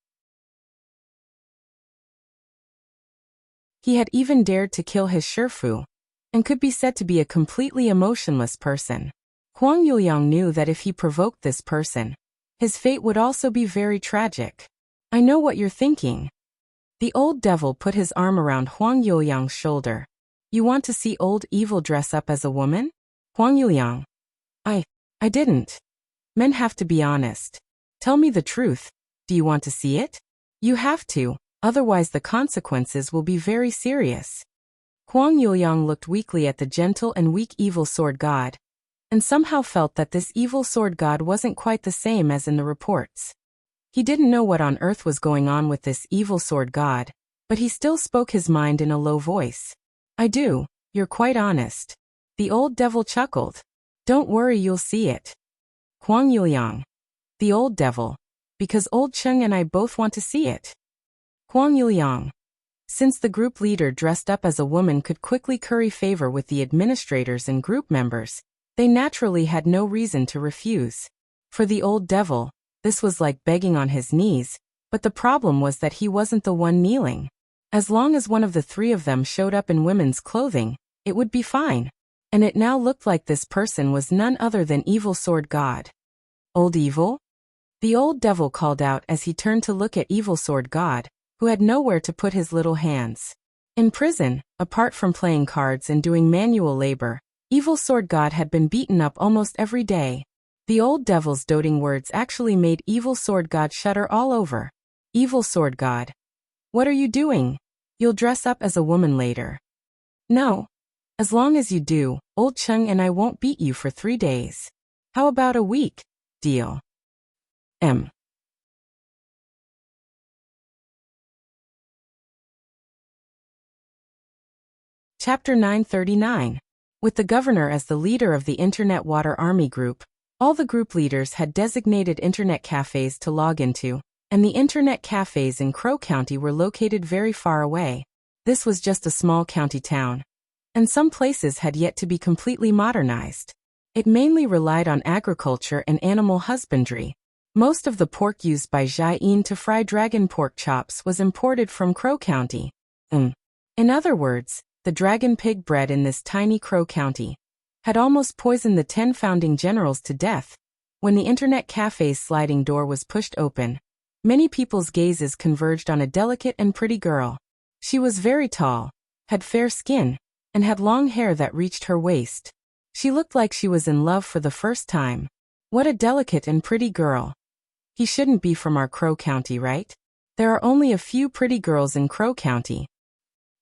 He had even dared to kill his Shifu, and could be said to be a completely emotionless person. Huang Yuliang knew that if he provoked this person, his fate would also be very tragic. I know what you're thinking. The old devil put his arm around Huang Yuliang's shoulder. You want to see old evil dress up as a woman? Huang Yuliang. I didn't. Men have to be honest. Tell me the truth. Do you want to see it? You have to, otherwise the consequences will be very serious. Huang Yuliang looked weakly at the gentle and weak Evil Sword God, and somehow felt that this Evil Sword God wasn't quite the same as in the reports. He didn't know what on earth was going on with this Evil Sword God, but he still spoke his mind in a low voice. I do, you're quite honest. The old devil chuckled. Don't worry, you'll see it. Huang Yuliang. The old devil. Because old Cheng and I both want to see it. Huang Yuliang. Since the group leader dressed up as a woman could quickly curry favor with the administrators and group members, they naturally had no reason to refuse. For the old devil, this was like begging on his knees, but the problem was that he wasn't the one kneeling. As long as one of the three of them showed up in women's clothing, it would be fine. And it now looked like this person was none other than Evil Sword God. Old Evil? The old devil called out as he turned to look at Evil Sword God, who had nowhere to put his little hands. In prison, apart from playing cards and doing manual labor, Evil Sword God had been beaten up almost every day. The old devil's doting words actually made Evil Sword God shudder all over. Evil Sword God. What are you doing? You'll dress up as a woman later. No. As long as you do, old Cheng and I won't beat you for 3 days. How about a week? Deal. Chapter 939. With the governor as the leader of the Internet Water Army Group, all the group leaders had designated internet cafes to log into, and the internet cafes in Crow County were located very far away. This was just a small county town, and some places had yet to be completely modernized. It mainly relied on agriculture and animal husbandry. Most of the pork used by Jai-in to fry dragon pork chops was imported from Crow County. In other words, the dragon pig bred in this tiny Crow County had almost poisoned the 10 founding generals to death. When the internet cafe's sliding door was pushed open, many people's gazes converged on a delicate and pretty girl. She was very tall, had fair skin, and had long hair that reached her waist. She looked like she was in love for the first time. What a delicate and pretty girl. He shouldn't be from our Crow County, right? There are only a few pretty girls in Crow County.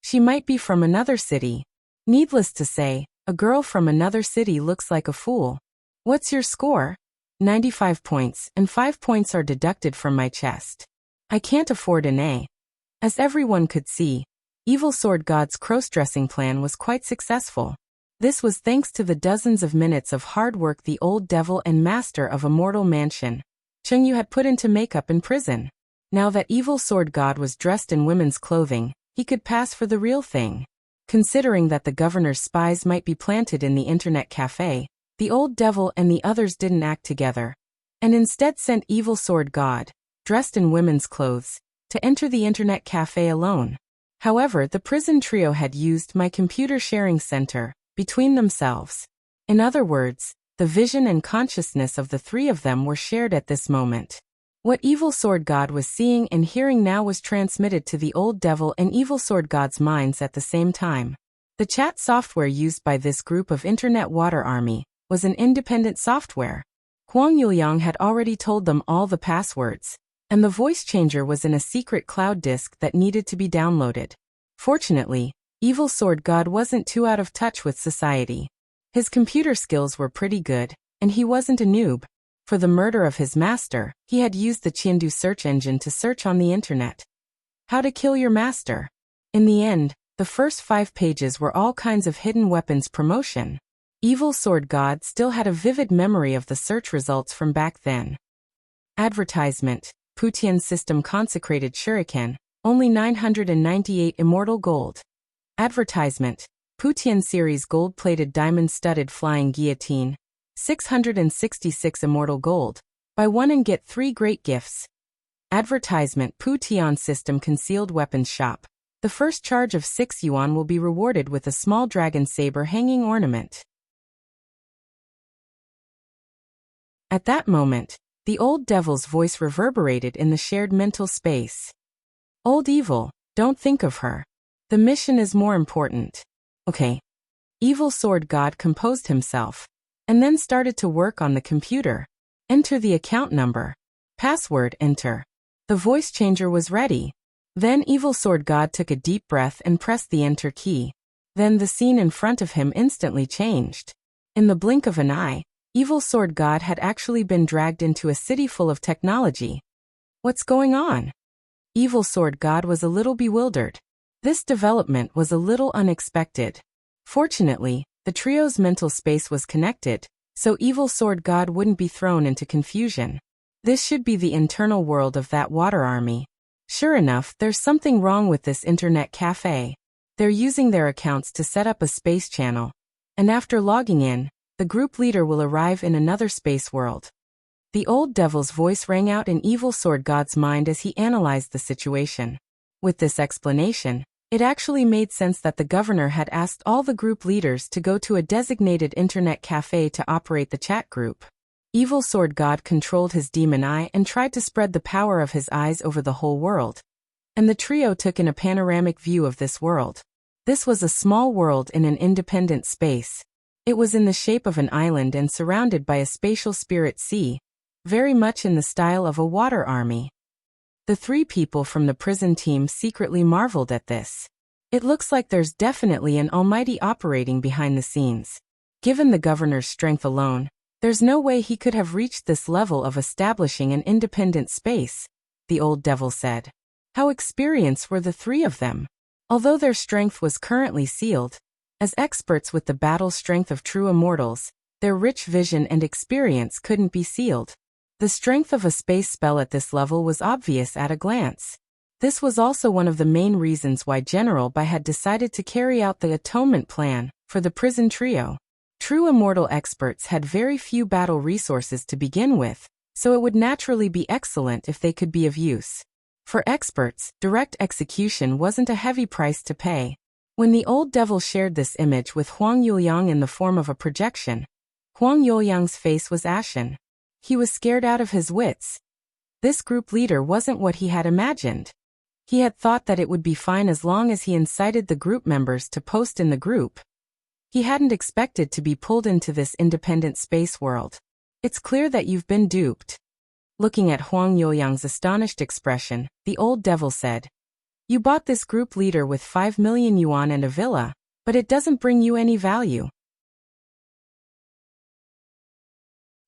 She might be from another city. Needless to say, a girl from another city looks like a fool. What's your score? 95 points, and 5 points are deducted from my chest. I can't afford an A. As everyone could see, Evil Sword God's cross-dressing plan was quite successful. This was thanks to the dozens of minutes of hard work the old devil and master of Immortal Mansion, Cheng Yu, had put into makeup in prison. Now that Evil Sword God was dressed in women's clothing, he could pass for the real thing. Considering that the governor's spies might be planted in the internet cafe, the old devil and the others didn't act together, and instead sent Evil Sword God, dressed in women's clothes, to enter the internet cafe alone. However, the prison trio had used my computer sharing center between themselves. In other words, the vision and consciousness of the three of them were shared at this moment. What Evil Sword God was seeing and hearing now was transmitted to the old devil and Evil Sword God's minds at the same time. The chat software used by this group of Internet Water Army was an independent software. Huang Yuliang had already told them all the passwords, and the voice changer was in a secret cloud disk that needed to be downloaded. Fortunately, Evil Sword God wasn't too out of touch with society. His computer skills were pretty good, and he wasn't a noob. For the murder of his master, he had used the Qiandu search engine to search on the internet. How to kill your master. In the end, the first 5 pages were all kinds of hidden weapons promotion. Evil Sword God still had a vivid memory of the search results from back then. Advertisement. Putian system consecrated shuriken, only 998 immortal gold. Advertisement. Putian series gold-plated diamond-studded flying guillotine, 666 immortal gold. Buy one and get 3 great gifts. Advertisement. Putian system concealed weapons shop. The first charge of 6 yuan will be rewarded with a small dragon saber hanging ornament. At that moment, the old devil's voice reverberated in the shared mental space. Old evil, don't think of her. The mission is more important. Okay. Evil sword god composed himself, and then started to work on the computer. Enter the account number. Password enter. The voice changer was ready. Then evil sword god took a deep breath and pressed the enter key. Then the scene in front of him instantly changed. In the blink of an eye, evil sword god had actually been dragged into a city full of technology. What's going on? Evil sword god was a little bewildered. This development was a little unexpected. Fortunately, the trio's mental space was connected, so evil sword god wouldn't be thrown into confusion. This should be the internal world of that water army. Sure enough, there's something wrong with this internet cafe. They're using their accounts to set up a space channel. And after logging in, the group leader will arrive in another space world. The old devil's voice rang out in evil sword god's mind as he analyzed the situation. With this explanation, it actually made sense that the governor had asked all the group leaders to go to a designated internet cafe to operate the chat group. Evil sword god controlled his demon eye and tried to spread the power of his eyes over the whole world. And the trio took in a panoramic view of this world. This was a small world in an independent space. It was in the shape of an island and surrounded by a spatial spirit sea, very much in the style of a water army. The 3 people from the prison team secretly marveled at this. It looks like there's definitely an almighty operating behind the scenes. Given the governor's strength alone, there's no way he could have reached this level of establishing an independent space, the old devil said. How experienced were the 3 of them? Although their strength was currently sealed, as experts with the battle strength of true immortals, their rich vision and experience couldn't be sealed. The strength of a space spell at this level was obvious at a glance. This was also one of the main reasons why General Bai had decided to carry out the atonement plan for the prison trio. True immortal experts had very few battle resources to begin with, so it would naturally be excellent if they could be of use. For experts, direct execution wasn't a heavy price to pay. When the old devil shared this image with Huang Yuliang in the form of a projection, Huang Yuliang's face was ashen. He was scared out of his wits. This group leader wasn't what he had imagined. He had thought that it would be fine as long as he incited the group members to post in the group. He hadn't expected to be pulled into this independent space world. It's clear that you've been duped. Looking at Huang Yuliang's astonished expression, the old devil said, "You bought this group leader with 5 million yuan and a villa, but it doesn't bring you any value.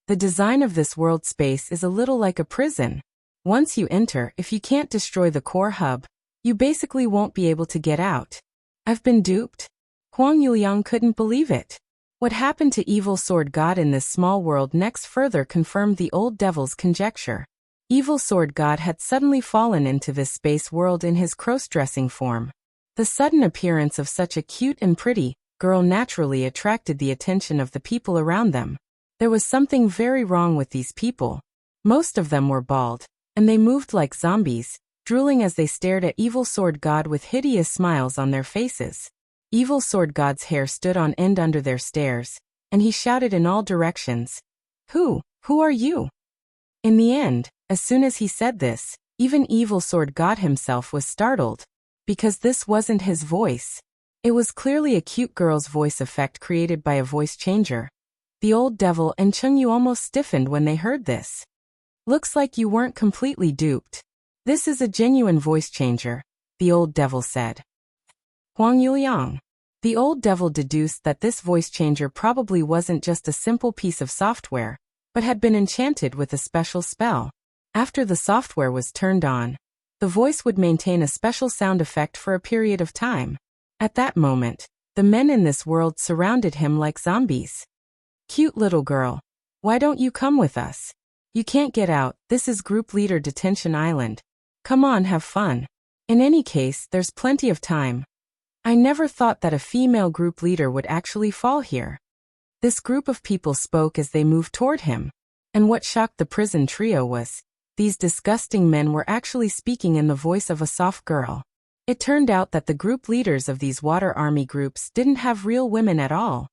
The design of this world space is a little like a prison. Once you enter, if you can't destroy the core hub, you basically won't be able to get out." I've been duped? Huang Yuliang couldn't believe it. What happened to Evil Sword God in this small world next further confirmed the old devil's conjecture. Evil Sword God had suddenly fallen into this space world in his cross-dressing form. The sudden appearance of such a cute and pretty girl naturally attracted the attention of the people around them. There was something very wrong with these people. Most of them were bald, and they moved like zombies, drooling as they stared at Evil Sword God with hideous smiles on their faces. Evil Sword God's hair stood on end under their stares, and he shouted in all directions, Who are you?" In the end, as soon as he said this, even Evil Sword God himself was startled, because this wasn't his voice. It was clearly a cute girl's voice effect created by a voice changer. The old devil and Cheng Yu almost stiffened when they heard this. "Looks like you weren't completely duped. This is a genuine voice changer," the old devil said. Huang Yuliang. The old devil deduced that this voice changer probably wasn't just a simple piece of software, but had been enchanted with a special spell. After the software was turned on, the voice would maintain a special sound effect for a period of time. At that moment, the men in this world surrounded him like zombies. "Cute little girl. Why don't you come with us?" You can't get out, this is Group Leader Detention Island. Come on, have fun. In any case, there's plenty of time. I never thought that a female group leader would actually fall here. This group of people spoke as they moved toward him. And what shocked the prison trio was, these disgusting men were actually speaking in the voice of a soft girl. It turned out that the group leaders of these water army groups didn't have real women at all.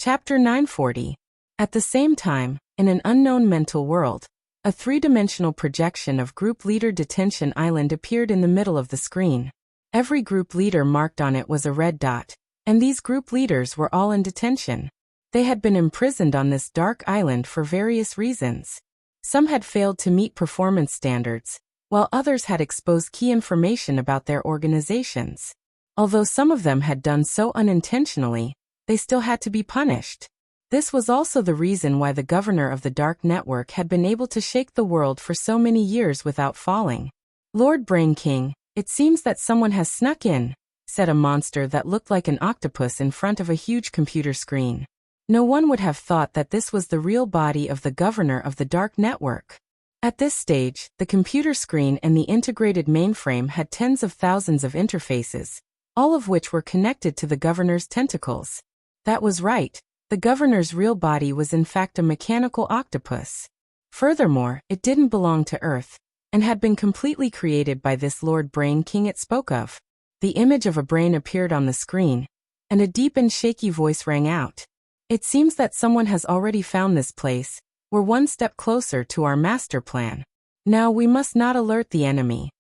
Chapter 940. At the same time, in an unknown mental world, a three-dimensional projection of Group Leader Detention Island appeared in the middle of the screen. Every group leader marked on it was a red dot, and these group leaders were all in detention. They had been imprisoned on this dark island for various reasons. Some had failed to meet performance standards, while others had exposed key information about their organizations. Although some of them had done so unintentionally, they still had to be punished. This was also the reason why the governor of the Dark Network had been able to shake the world for so many years without falling. Lord Brain King, it seems that someone has snuck in, said a monster that looked like an octopus in front of a huge computer screen. No one would have thought that this was the real body of the governor of the Dark Network. At this stage, the computer screen and the integrated mainframe had tens of thousands of interfaces, all of which were connected to the governor's tentacles. That was right. The governor's real body was in fact a mechanical octopus. Furthermore, it didn't belong to Earth, and had been completely created by this Lord Brain King it spoke of. The image of a brain appeared on the screen, and a deep and shaky voice rang out. It seems that someone has already found this place. We're one step closer to our master plan. Now we must not alert the enemy.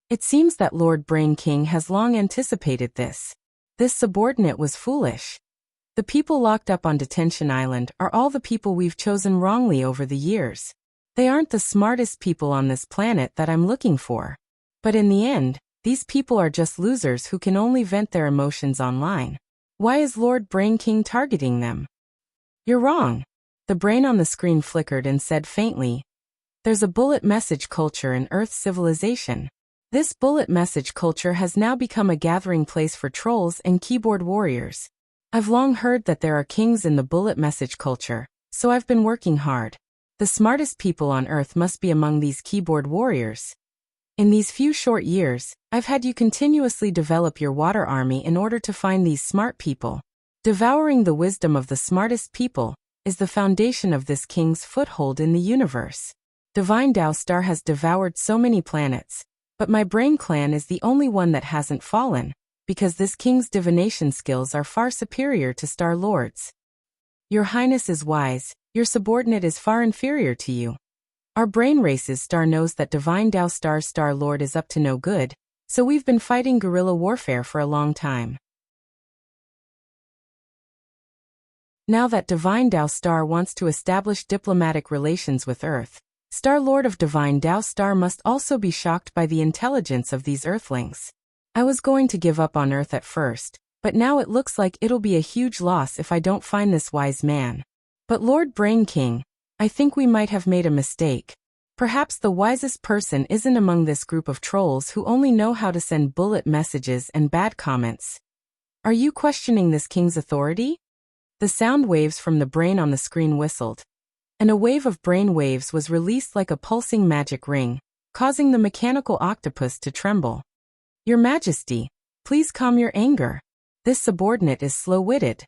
It seems that Lord Brain King has long anticipated this. This subordinate was foolish. The people locked up on Detention Island are all the people we've chosen wrongly over the years. They aren't the smartest people on this planet that I'm looking for. But in the end, these people are just losers who can only vent their emotions online. Why is Lord Brain King targeting them? You're wrong. The brain on the screen flickered and said faintly, there's a bullet message culture in Earth's civilization. This bullet message culture has now become a gathering place for trolls and keyboard warriors. I've long heard that there are kings in the bullet message culture, so I've been working hard. The smartest people on Earth must be among these keyboard warriors. In these few short years, I've had you continuously develop your water army in order to find these smart people. Devouring the wisdom of the smartest people is the foundation of this king's foothold in the universe. Divine Tao Star has devoured so many planets, but my brain clan is the only one that hasn't fallen, because this king's divination skills are far superior to Star Lord's. Your Highness is wise, your subordinate is far inferior to you. Our brain race's star knows that Divine Tao Star's Star Lord is up to no good, so we've been fighting guerrilla warfare for a long time. Now that Divine Tao Star wants to establish diplomatic relations with Earth, Star Lord of Divine Tao Star must also be shocked by the intelligence of these Earthlings. I was going to give up on Earth at first, but now it looks like it'll be a huge loss if I don't find this wise man. But Lord Brain King, I think we might have made a mistake. Perhaps the wisest person isn't among this group of trolls who only know how to send bullet messages and bad comments. Are you questioning this king's authority? The sound waves from the brain on the screen whistled, and a wave of brain waves was released like a pulsing magic ring, causing the mechanical octopus to tremble. Your Majesty, please calm your anger. This subordinate is slow-witted.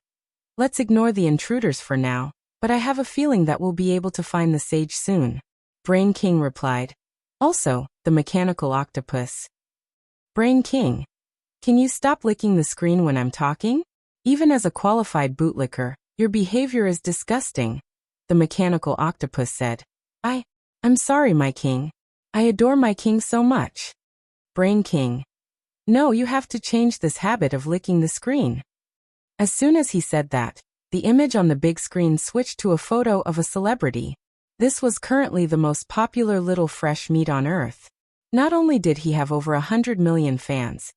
Let's ignore the intruders for now, but I have a feeling that we'll be able to find the sage soon. Brain King replied. Also, the mechanical octopus. Brain King, can you stop licking the screen when I'm talking? Even as a qualified bootlicker, your behavior is disgusting, the mechanical octopus said. I'm sorry, my king. I adore my king so much. Brain King. No, you have to change this habit of licking the screen. As soon as he said that, the image on the big screen switched to a photo of a celebrity. This was currently the most popular little fresh meat on Earth. Not only did he have over 100 million fans,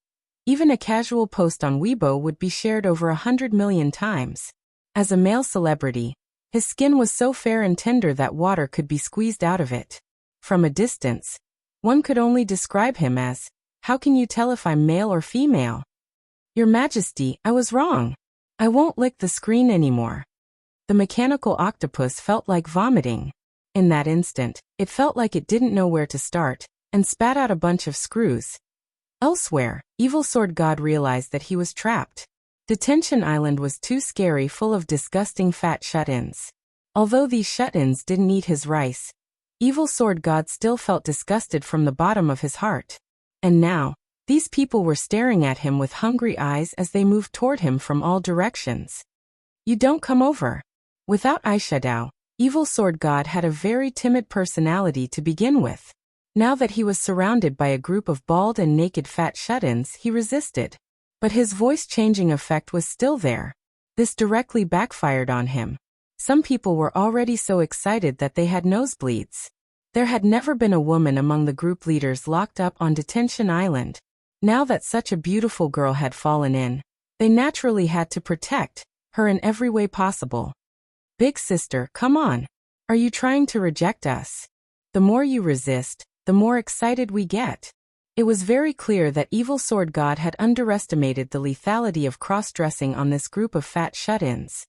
even a casual post on Weibo would be shared over 100 million times. As a male celebrity, his skin was so fair and tender that water could be squeezed out of it. From a distance, one could only describe him as, how can you tell if I'm male or female? Your Majesty, I was wrong. I won't lick the screen anymore. The mechanical octopus felt like vomiting. In that instant, it felt like it didn't know where to start, and spat out a bunch of screws. Elsewhere, Evil Sword God realized that he was trapped. Detention Island was too scary, full of disgusting fat shut-ins. Although these shut-ins didn't eat his rice, Evil Sword God still felt disgusted from the bottom of his heart. And now, these people were staring at him with hungry eyes as they moved toward him from all directions. You don't come over. Without eyeshadow, Evil Sword God had a very timid personality to begin with. Now that he was surrounded by a group of bald and naked fat shut-ins, he resisted. But his voice-changing effect was still there. This directly backfired on him. Some people were already so excited that they had nosebleeds. There had never been a woman among the group leaders locked up on Detention Island. Now that such a beautiful girl had fallen in, they naturally had to protect her in every way possible. Big sister, come on. Are you trying to reject us? The more you resist, the more excited we get. It was very clear that Evil Sword God had underestimated the lethality of cross-dressing on this group of fat shut-ins.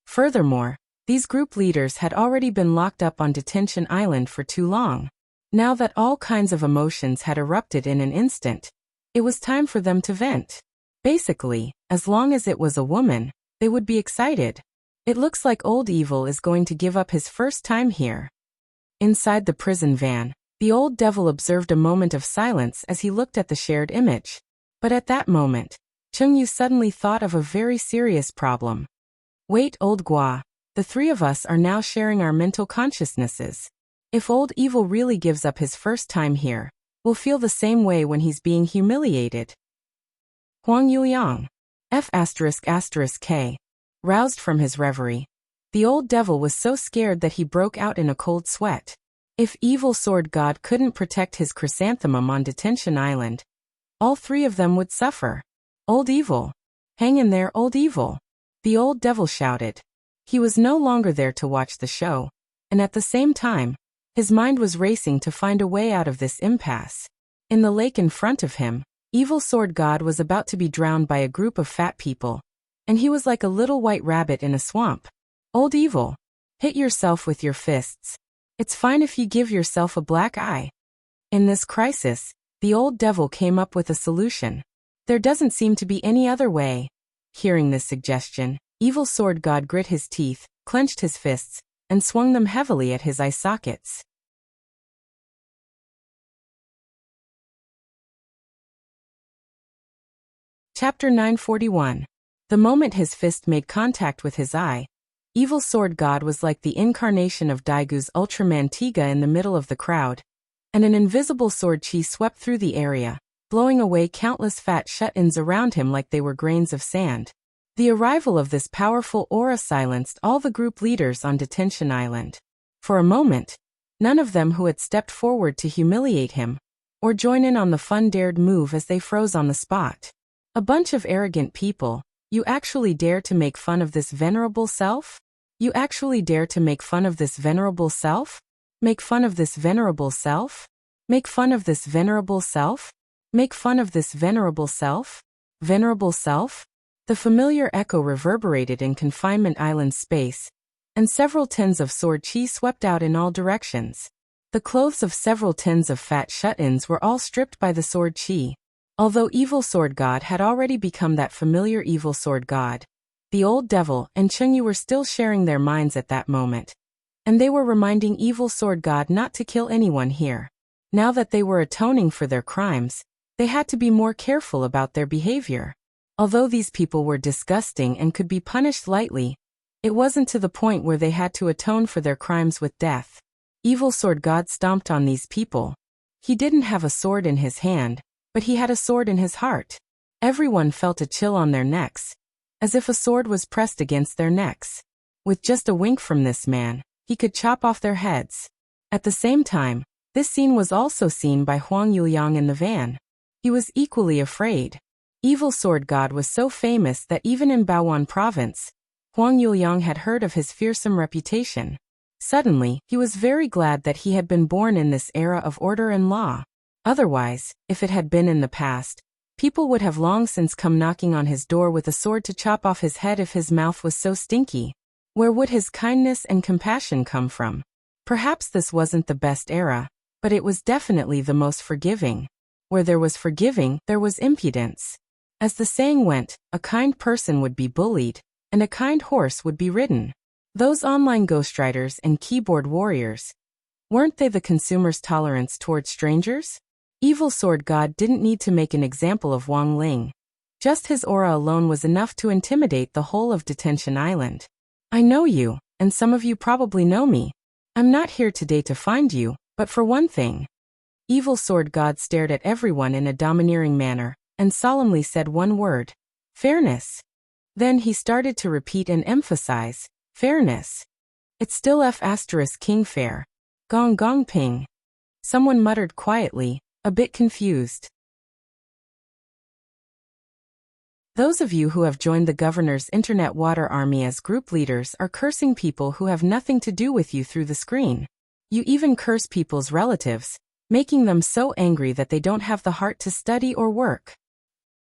Furthermore, these group leaders had already been locked up on Detention Island for too long. Now that all kinds of emotions had erupted in an instant, it was time for them to vent. Basically, as long as it was a woman, they would be excited. It looks like old Evil is going to give up his first time here. Inside the prison van, the old devil observed a moment of silence as he looked at the shared image. But at that moment, Chengyu suddenly thought of a very serious problem. Wait, old Gua, the three of us are now sharing our mental consciousnesses. If old Evil really gives up his first time here, we'll feel the same way when he's being humiliated. Huang Yuliang. F***K. Roused from his reverie, the old devil was so scared that he broke out in a cold sweat. If Evil Sword God couldn't protect his chrysanthemum on Detention Island, all three of them would suffer. Old Evil. Hang in there, old Evil. The old devil shouted. He was no longer there to watch the show, and at the same time, his mind was racing to find a way out of this impasse. In the lake in front of him, Evil Sword God was about to be drowned by a group of fat people, and he was like a little white rabbit in a swamp. Old Evil. Hit yourself with your fists. It's fine if you give yourself a black eye. In this crisis, the old devil came up with a solution. There doesn't seem to be any other way. Hearing this suggestion, Evil Sword God grit his teeth, clenched his fists, and swung them heavily at his eye sockets. Chapter 941. The moment his fist made contact with his eye, Evil Sword God was like the incarnation of Daigu's Ultraman Tiga in the middle of the crowd, and an invisible sword chi swept through the area, blowing away countless fat shut-ins around him like they were grains of sand. The arrival of this powerful aura silenced all the group leaders on Detention Island. For a moment, none of them who had stepped forward to humiliate him, or join in on the fun dared move as they froze on the spot. A bunch of arrogant people. You actually dare to make fun of this venerable self? You actually dare to make fun of this venerable self? Make fun of this venerable self? Make fun of this venerable self? Make fun of this venerable self? Venerable self? The familiar echo reverberated in Confinement Island space, and several tins of sword chi swept out in all directions. The clothes of several tins of fat shut-ins were all stripped by the sword chi. Although Evil Sword God had already become that familiar Evil Sword God, the old devil and Chengyu were still sharing their minds at that moment, and they were reminding Evil Sword God not to kill anyone here. Now that they were atoning for their crimes, they had to be more careful about their behavior. Although these people were disgusting and could be punished lightly, it wasn't to the point where they had to atone for their crimes with death. Evil Sword God stomped on these people. He didn't have a sword in his hand, but he had a sword in his heart. Everyone felt a chill on their necks, as if a sword was pressed against their necks. With just a wink from this man, he could chop off their heads. At the same time, this scene was also seen by Huang Yuliang in the van. He was equally afraid. Evil Sword God was so famous that even in Baoan province, Huang Yuliang had heard of his fearsome reputation. Suddenly, he was very glad that he had been born in this era of order and law. Otherwise, if it had been in the past, People would have long since come knocking on his door with a sword to chop off his head if his mouth was so stinky. Where would his kindness and compassion come from? Perhaps this wasn't the best era, but it was definitely the most forgiving. Where there was forgiving, there was impudence. As the saying went, a kind person would be bullied, and a kind horse would be ridden. Those online ghostwriters and keyboard warriors, weren't they the consumer's tolerance toward strangers? Evil Sword God didn't need to make an example of Wang Ling. Just his aura alone was enough to intimidate the whole of Detention Island. I know you, and some of you probably know me. I'm not here today to find you, but for one thing. Evil Sword God stared at everyone in a domineering manner, and solemnly said one word. Fairness. Then he started to repeat and emphasize, fairness. It's still King fair. Gong gong ping. Someone muttered quietly, a bit confused. Those of you who have joined the governor's internet water army as group leaders are cursing people who have nothing to do with you through the screen. You even curse people's relatives, making them so angry that they don't have the heart to study or work.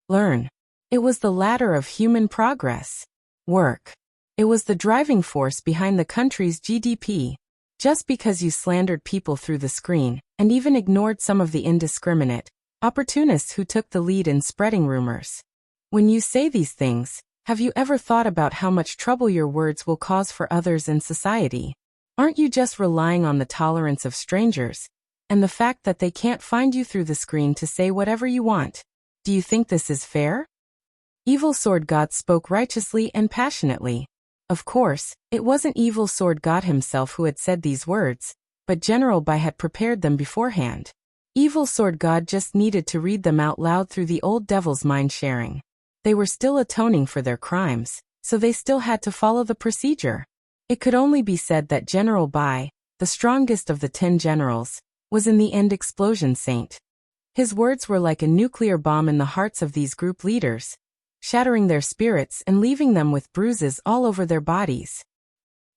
Learn. It was the ladder of human progress. Work. It was the driving force behind the country's GDP. Just because you slandered people through the screen, and even ignored some of the indiscriminate opportunists who took the lead in spreading rumors. When you say these things, have you ever thought about how much trouble your words will cause for others in society? Aren't you just relying on the tolerance of strangers, and the fact that they can't find you through the screen to say whatever you want? Do you think this is fair? Evil Sword God spoke righteously and passionately. Of course, it wasn't Evil Sword God himself who had said these words, but General Bai had prepared them beforehand. Evil Sword God just needed to read them out loud through the old devil's mind sharing. They were still atoning for their crimes, so they still had to follow the procedure. It could only be said that General Bai, the strongest of the 10 generals, was in the end explosion saint. His words were like a nuclear bomb in the hearts of these group leaders, shattering their spirits and leaving them with bruises all over their bodies.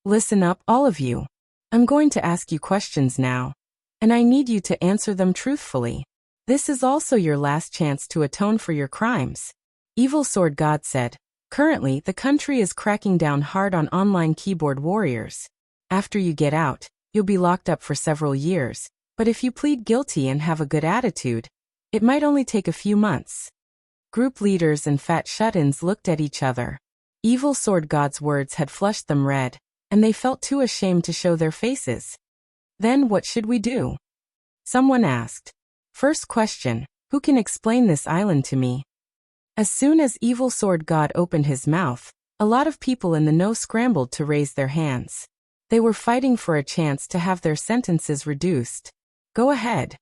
Listen up, all of you. I'm going to ask you questions now, and I need you to answer them truthfully. This is also your last chance to atone for your crimes. Evil Sword God said, currently the country is cracking down hard on online keyboard warriors. After you get out, you'll be locked up for several years, but if you plead guilty and have a good attitude, it might only take a few months. Group leaders and fat shut-ins looked at each other. Evil Sword God's words had flushed them red, and they felt too ashamed to show their faces. Then what should we do? Someone asked. First question, who can explain this island to me? As soon as Evil Sword God opened his mouth, a lot of people in the know scrambled to raise their hands. They were fighting for a chance to have their sentences reduced. Go ahead.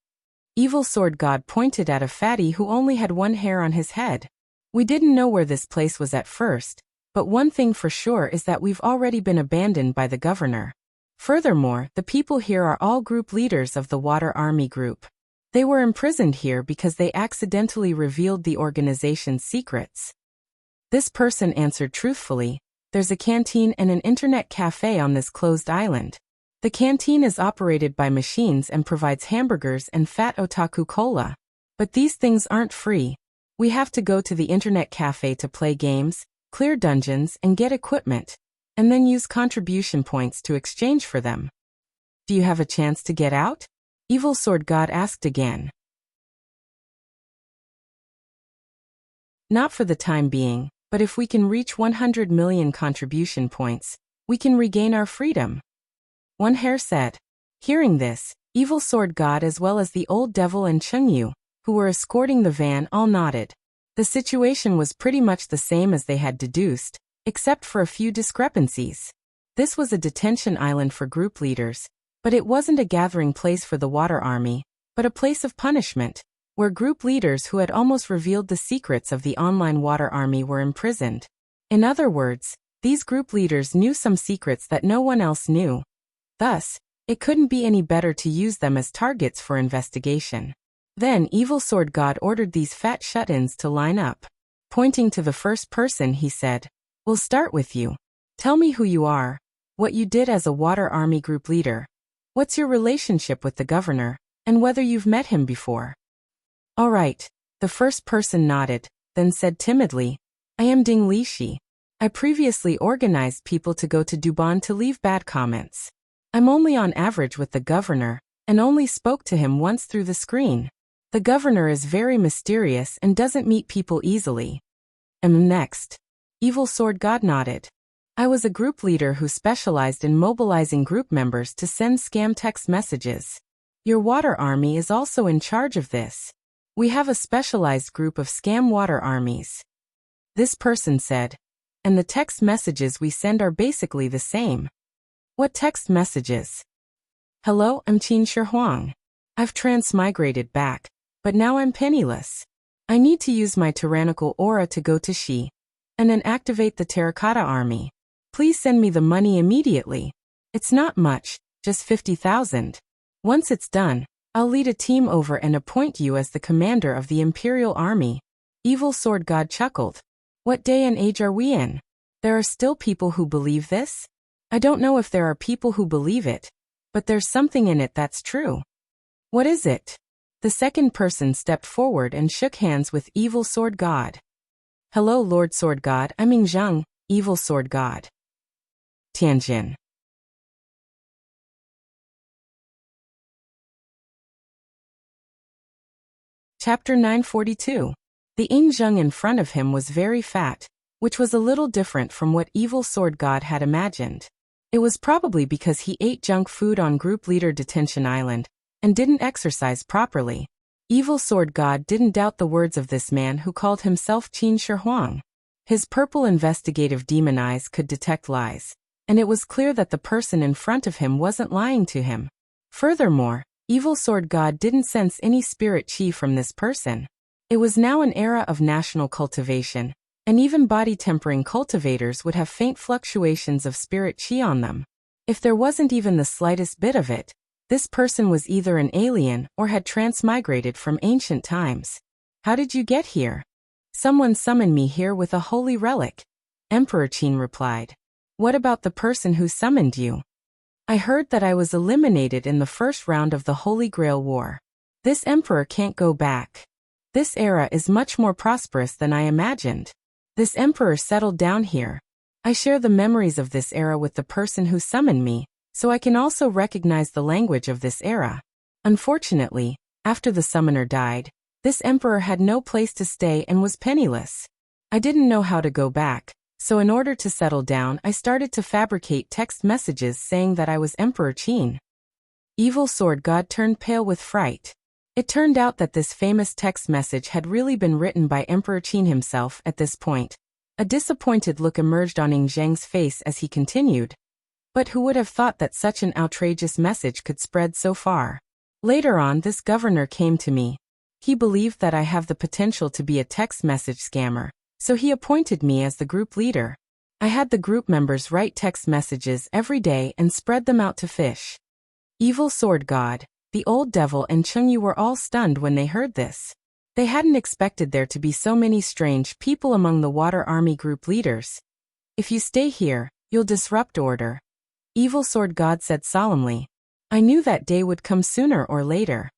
Evil Sword God pointed at a fatty who only had one hair on his head. We didn't know where this place was at first, but one thing for sure is that we've already been abandoned by the governor. Furthermore, the people here are all group leaders of the Water Army Group. They were imprisoned here because they accidentally revealed the organization's secrets. This person answered truthfully, there's a canteen and an internet cafe on this closed island. The canteen is operated by machines and provides hamburgers and fat otaku cola. But these things aren't free. We have to go to the internet cafe to play games, clear dungeons and get equipment, and then use contribution points to exchange for them. Do you have a chance to get out? Evil Sword God asked again. Not for the time being, but if we can reach 100 million contribution points, we can regain our freedom. One hair said. Hearing this, Evil Sword God as well as the old devil and Chengyu, who were escorting the van, all nodded. The situation was pretty much the same as they had deduced, except for a few discrepancies. This was a detention island for group leaders, but it wasn't a gathering place for the Water Army, but a place of punishment, where group leaders who had almost revealed the secrets of the online Water Army were imprisoned. In other words, these group leaders knew some secrets that no one else knew. Thus, it couldn't be any better to use them as targets for investigation. Then Evil Sword God ordered these fat shut-ins to line up. Pointing to the first person, he said, "We'll start with you. Tell me who you are, what you did as a Water Army group leader, what's your relationship with the governor, and whether you've met him before." All right, The first person nodded, then said timidly, I am Ding Lishi. I previously organized people to go to Dubon to leave bad comments. I'm only on average with the governor, and only spoke to him once through the screen. The governor is very mysterious and doesn't meet people easily. Next. Evil Sword God nodded. I was a group leader who specialized in mobilizing group members to send scam text messages. Your water army is also in charge of this. We have a specialized group of scam water armies. This person said, and the text messages we send are basically the same. What text messages? Hello, I'm Qin Shi Huang. I've transmigrated back, but now I'm penniless. I need to use my tyrannical aura to go to Xi, and then activate the terracotta army. Please send me the money immediately. It's not much, just 50,000. Once it's done, I'll lead a team over and appoint you as the commander of the Imperial Army. Evil Sword God chuckled. What day and age are we in? There are still people who believe this? I don't know if there are people who believe it, but there's something in it that's true. What is it? The second person stepped forward and shook hands with Evil Sword God. Hello, Lord Sword God, I'm Ming Zheng, Evil Sword God. Tianjin. Chapter 942. The Ing Zheng in front of him was very fat, which was a little different from what Evil Sword God had imagined. It was probably because he ate junk food on Group Leader Detention Island and didn't exercise properly. Evil Sword God didn't doubt the words of this man who called himself Qin Shi Huang. His purple investigative demon eyes could detect lies, and it was clear that the person in front of him wasn't lying to him. Furthermore, Evil Sword God didn't sense any spirit chi from this person. It was now an era of national cultivation, and even body-tempering cultivators would have faint fluctuations of spirit chi on them. If there wasn't even the slightest bit of it, this person was either an alien or had transmigrated from ancient times. How did you get here? Someone summoned me here with a holy relic. Emperor Qin replied. What about the person who summoned you? I heard that I was eliminated in the first round of the Holy Grail War. This emperor can't go back. This era is much more prosperous than I imagined. This emperor settled down here. I share the memories of this era with the person who summoned me, so I can also recognize the language of this era. Unfortunately, after the summoner died, this emperor had no place to stay and was penniless. I didn't know how to go back. So in order to settle down, I started to fabricate text messages saying that I was Emperor Qin. Evil Sword God turned pale with fright. It turned out that this famous text message had really been written by Emperor Qin himself at this point. A disappointed look emerged on Ing Zheng's face as he continued. But who would have thought that such an outrageous message could spread so far? Later on, this governor came to me. He believed that I have the potential to be a text message scammer. So he appointed me as the group leader. I had the group members write text messages every day and spread them out to fish. Evil Sword God, the old devil and Chengyu were all stunned when they heard this. They hadn't expected there to be so many strange people among the Water Army group leaders. If you stay here, you'll disrupt order. Evil Sword God said solemnly. I knew that day would come sooner or later.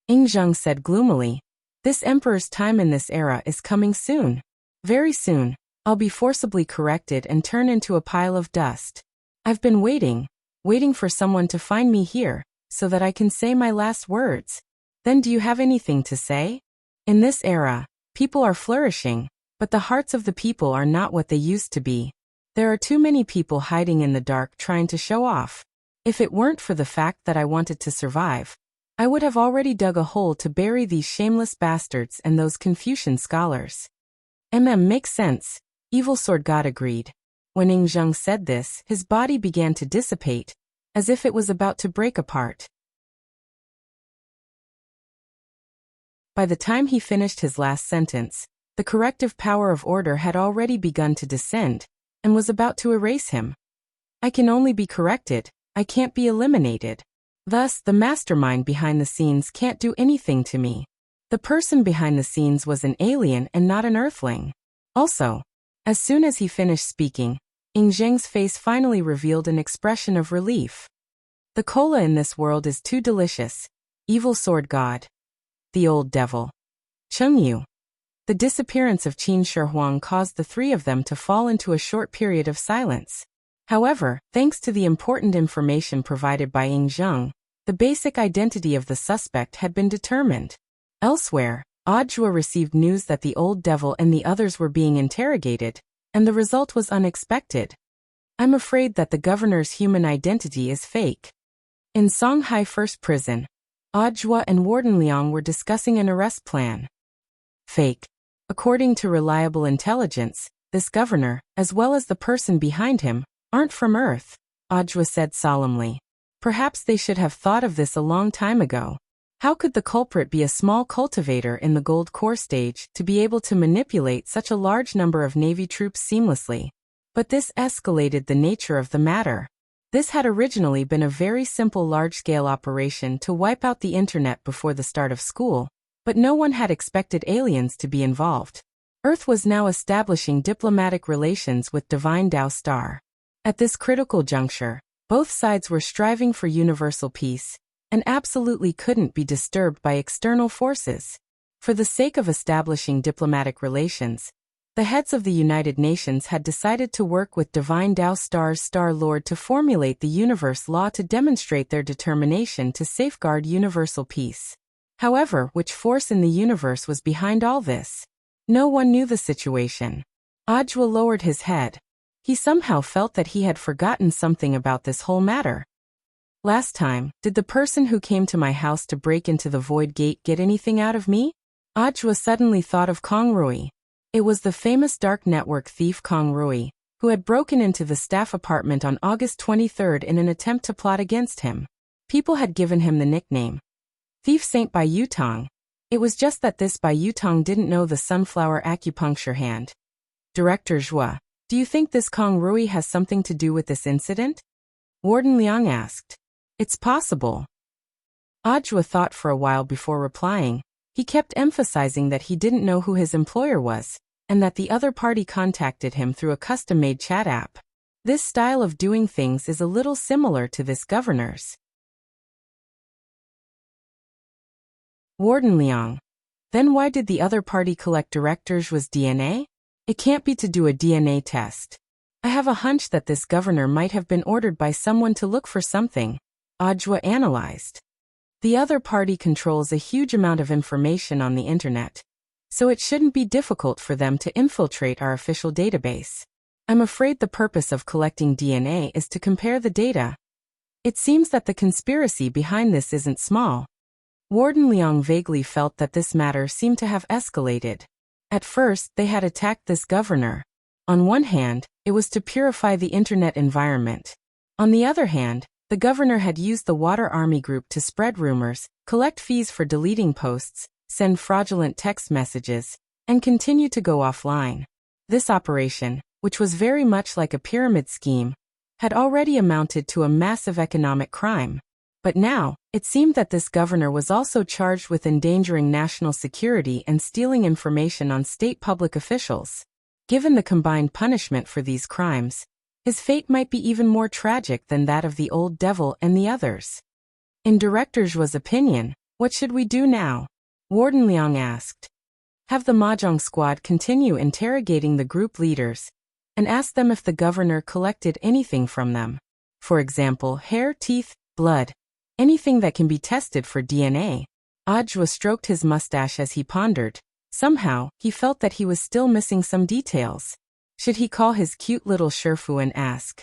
Ing Zheng said gloomily. This emperor's time in this era is coming soon. Very soon, I'll be forcibly corrected and turn into a pile of dust. I've been waiting for someone to find me here, so that I can say my last words. Then do you have anything to say? In this era, people are flourishing, but the hearts of the people are not what they used to be. There are too many people hiding in the dark trying to show off. If it weren't for the fact that I wanted to survive, I would have already dug a hole to bury these shameless bastards and those Confucian scholars. Makes sense, Evil Sword God agreed. When Ing Zheng said this, his body began to dissipate, as if it was about to break apart. By the time he finished his last sentence, the corrective power of order had already begun to descend, and was about to erase him. I can only be corrected, I can't be eliminated. Thus, the mastermind behind the scenes can't do anything to me. The person behind the scenes was an alien and not an earthling. Also, as soon as he finished speaking, Ing Zheng's face finally revealed an expression of relief. The cola in this world is too delicious. Evil Sword God. The old devil. Chengyu. The disappearance of Qin Shi caused the three of them to fall into a short period of silence. However, thanks to the important information provided by Ying Zheng, the basic identity of the suspect had been determined. Elsewhere, Audua received news that the old devil and the others were being interrogated, and the result was unexpected. I'm afraid that the governor's human identity is fake. In Songhai First Prison, Audua and Warden Liang were discussing an arrest plan. Fake. According to reliable intelligence, this governor, as well as the person behind him, aren't from Earth, Audua said solemnly. Perhaps they should have thought of this a long time ago. How could the culprit be a small cultivator in the Gold Core stage to be able to manipulate such a large number of Navy troops seamlessly? But this escalated the nature of the matter. This had originally been a very simple large-scale operation to wipe out the internet before the start of school, but no one had expected aliens to be involved. Earth was now establishing diplomatic relations with Divine Tao Star. At this critical juncture, both sides were striving for universal peace, and absolutely couldn't be disturbed by external forces. For the sake of establishing diplomatic relations, the heads of the United Nations had decided to work with Divine Tao Star's Star Lord to formulate the universe law to demonstrate their determination to safeguard universal peace. However, which force in the universe was behind all this? No one knew the situation. Audua lowered his head. He somehow felt that he had forgotten something about this whole matter. Last time, did the person who came to my house to break into the Void Gate get anything out of me? Audua suddenly thought of Kong Rui. It was the famous dark network thief Kong Rui, who had broken into the staff apartment on August 23rd in an attempt to plot against him. People had given him the nickname Thief Saint Bai Yutong. It was just that this Bai Yutong didn't know the sunflower acupuncture hand. Director Zhua, do you think this Kong Rui has something to do with this incident? Warden Liang asked. It's possible. Audua thought for a while before replying. He kept emphasizing that he didn't know who his employer was, and that the other party contacted him through a custom-made chat app. This style of doing things is a little similar to this governor's. Warden Liang. Then why did the other party collect Director Zhua's DNA? It can't be to do a DNA test. I have a hunch that this governor might have been ordered by someone to look for something, Audua analyzed. The other party controls a huge amount of information on the internet, so it shouldn't be difficult for them to infiltrate our official database. I'm afraid the purpose of collecting DNA is to compare the data. It seems that the conspiracy behind this isn't small. Warden Liang vaguely felt that this matter seemed to have escalated. At first, they had attacked this governor. On one hand, it was to purify the internet environment. On the other hand, the governor had used the Water Army group to spread rumors, collect fees for deleting posts, send fraudulent text messages, and continue to go offline. This operation, which was very much like a pyramid scheme, had already amounted to a massive economic crime. But now, it seemed that this governor was also charged with endangering national security and stealing information on state public officials. Given the combined punishment for these crimes, his fate might be even more tragic than that of the old devil and the others. In Director Zhua's opinion, what should we do now? Warden Liang asked. Have the Mahjong squad continue interrogating the group leaders, and ask them if the governor collected anything from them. For example, hair, teeth, blood, anything that can be tested for DNA. Audua stroked his mustache as he pondered. Somehow, he felt that he was still missing some details. Should he call his cute little Shifu and ask?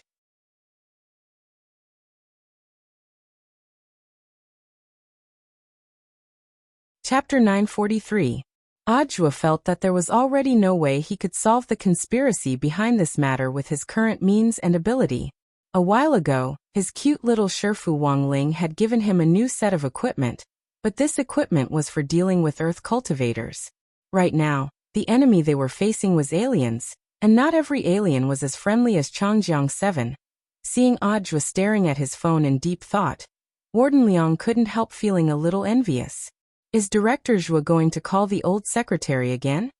Chapter 943. Audua felt that there was already no way he could solve the conspiracy behind this matter with his current means and ability. A while ago, his cute little Shifu Wang Ling had given him a new set of equipment, but this equipment was for dealing with Earth cultivators. Right now, the enemy they were facing was aliens, and not every alien was as friendly as Changjiang 7. Seeing Audua staring at his phone in deep thought, Warden Liang couldn't help feeling a little envious. Is Director Zhua going to call the old secretary again?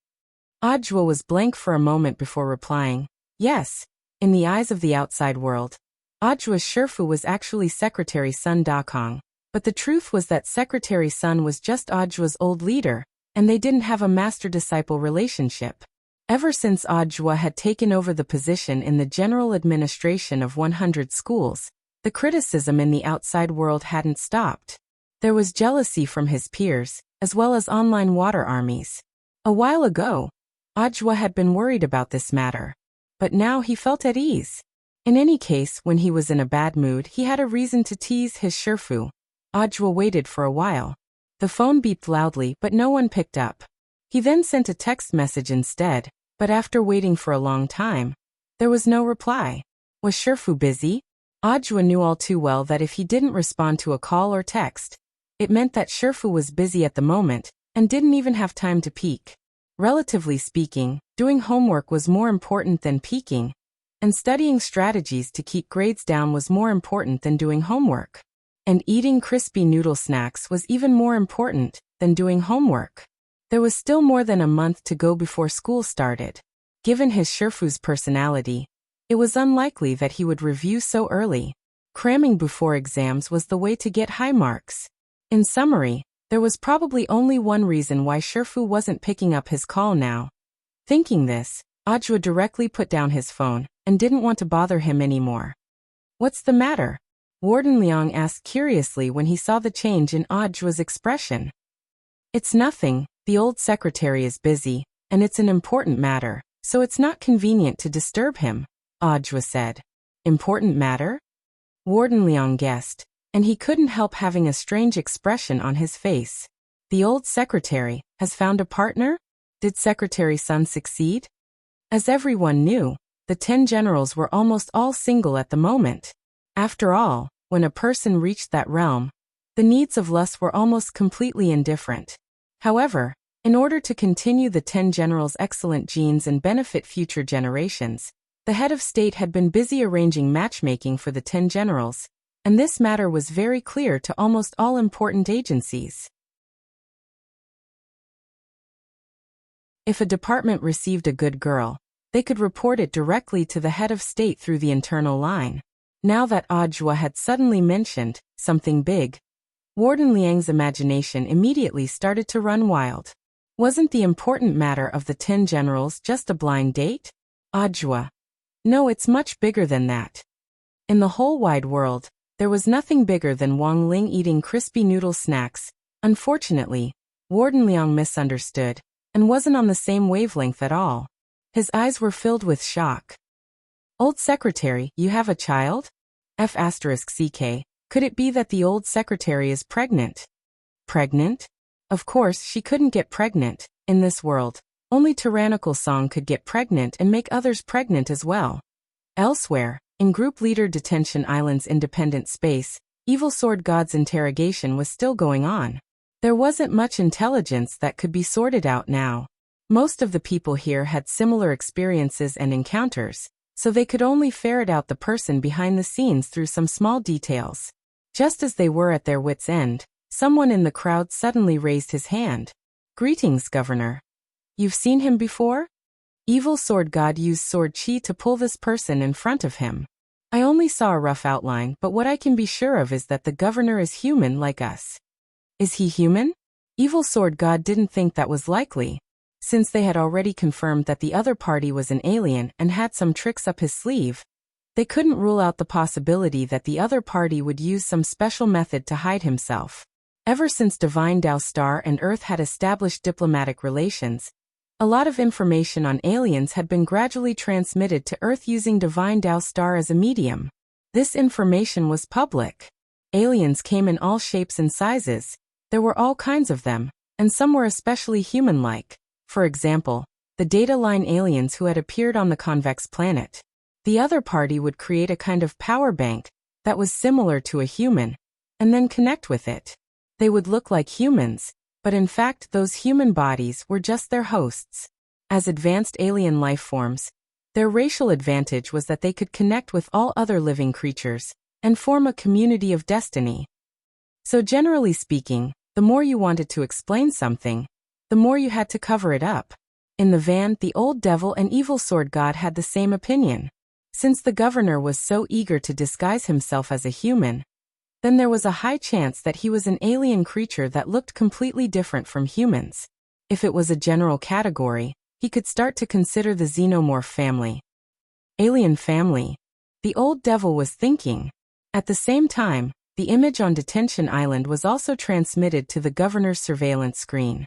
Audua was blank for a moment before replying, yes. In the eyes of the outside world, Audua's Shifu was actually Secretary Sun Dakong, but the truth was that Secretary Sun was just Audua's old leader, and they didn't have a master-disciple relationship. Ever since Audiobook had taken over the position in the general administration of 100 schools, the criticism in the outside world hadn't stopped. There was jealousy from his peers, as well as online water armies. A while ago, Audiobook had been worried about this matter, but now he felt at ease. In any case, when he was in a bad mood, he had a reason to tease his Shifu. Audiobook waited for a while. The phone beeped loudly, but no one picked up. He then sent a text message instead, but after waiting for a long time, there was no reply. Was Shifu busy? Audiobook knew all too well that if he didn't respond to a call or text, it meant that Shifu was busy at the moment and didn't even have time to peek. Relatively speaking, doing homework was more important than peeking, and studying strategies to keep grades down was more important than doing homework. And eating crispy noodle snacks was even more important than doing homework. There was still more than a month to go before school started. Given his Shifu's personality, it was unlikely that he would review so early. Cramming before exams was the way to get high marks. In summary, there was probably only one reason why Shifu wasn't picking up his call now. Thinking this, Audiobook directly put down his phone and didn't want to bother him anymore. "What's the matter?" Warden Liang asked curiously when he saw the change in Audiobook's expression. "It's nothing, the old secretary is busy, and it's an important matter, so it's not convenient to disturb him," Audiobook said. "Important matter?" Warden Liang guessed, and he couldn't help having a strange expression on his face. The old secretary has found a partner? Did Secretary Sun succeed? As everyone knew, the 10 generals were almost all single at the moment. After all, when a person reached that realm, the needs of lust were almost completely indifferent. However, in order to continue the 10 generals' excellent genes and benefit future generations, the head of state had been busy arranging matchmaking for the 10 generals, and this matter was very clear to almost all important agencies. If a department received a good girl, they could report it directly to the head of state through the internal line. Now that Audiobook had suddenly mentioned something big, Warden Liang's imagination immediately started to run wild. Wasn't the important matter of the 10 generals just a blind date? Audiobook. No, it's much bigger than that. In the whole wide world, there was nothing bigger than Wang Ling eating crispy noodle snacks. Unfortunately, Warden Liang misunderstood and wasn't on the same wavelength at all. His eyes were filled with shock. "Old secretary, you have a child?" F***CK. Could it be that the old secretary is pregnant? Pregnant? Of course, she couldn't get pregnant. In this world, only tyrannical Song could get pregnant and make others pregnant as well. Elsewhere, in Group Leader Detention Island's independent space, Evil Sword God's interrogation was still going on. There wasn't much intelligence that could be sorted out now. Most of the people here had similar experiences and encounters, so they could only ferret out the person behind the scenes through some small details. Just as they were at their wits' end, someone in the crowd suddenly raised his hand. "Greetings, Governor. You've seen him before?" Evil Sword God used sword chi to pull this person in front of him. "I only saw a rough outline, but what I can be sure of is that the governor is human like us." "Is he human?" Evil Sword God didn't think that was likely. Since they had already confirmed that the other party was an alien and had some tricks up his sleeve, they couldn't rule out the possibility that the other party would use some special method to hide himself. Ever since Divine Dao Star and Earth had established diplomatic relations, a lot of information on aliens had been gradually transmitted to Earth using Divine Dao Star as a medium. This information was public. Aliens came in all shapes and sizes. There were all kinds of them, and some were especially human-like. For example, the data line aliens who had appeared on the convex planet. The other party would create a kind of power bank that was similar to a human, and then connect with it. They would look like humans, but in fact those human bodies were just their hosts. As advanced alien life forms, their racial advantage was that they could connect with all other living creatures and form a community of destiny. So generally speaking, the more you wanted to explain something, the more you had to cover it up. In the van, the old devil and evil sword god had the same opinion. Since the governor was so eager to disguise himself as a human, then there was a high chance that he was an alien creature that looked completely different from humans. If it was a general category, he could start to consider the xenomorph family. Alien family. The old devil was thinking. At the same time, the image on Detention Island was also transmitted to the governor's surveillance screen.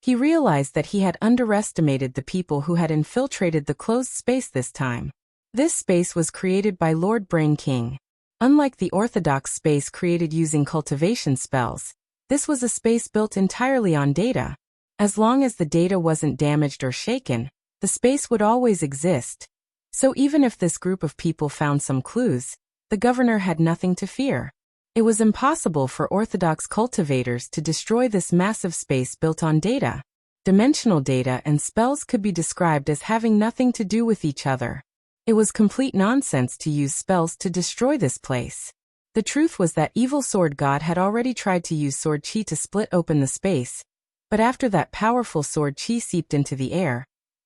He realized that he had underestimated the people who had infiltrated the closed space this time. This space was created by Lord Brain King. Unlike the orthodox space created using cultivation spells, this was a space built entirely on data. As long as the data wasn't damaged or shaken, the space would always exist. So even if this group of people found some clues, the governor had nothing to fear. It was impossible for orthodox cultivators to destroy this massive space built on data. Dimensional data and spells could be described as having nothing to do with each other. It was complete nonsense to use spells to destroy this place. The truth was that Evil Sword God had already tried to use sword chi to split open the space, but after that powerful sword chi seeped into the air,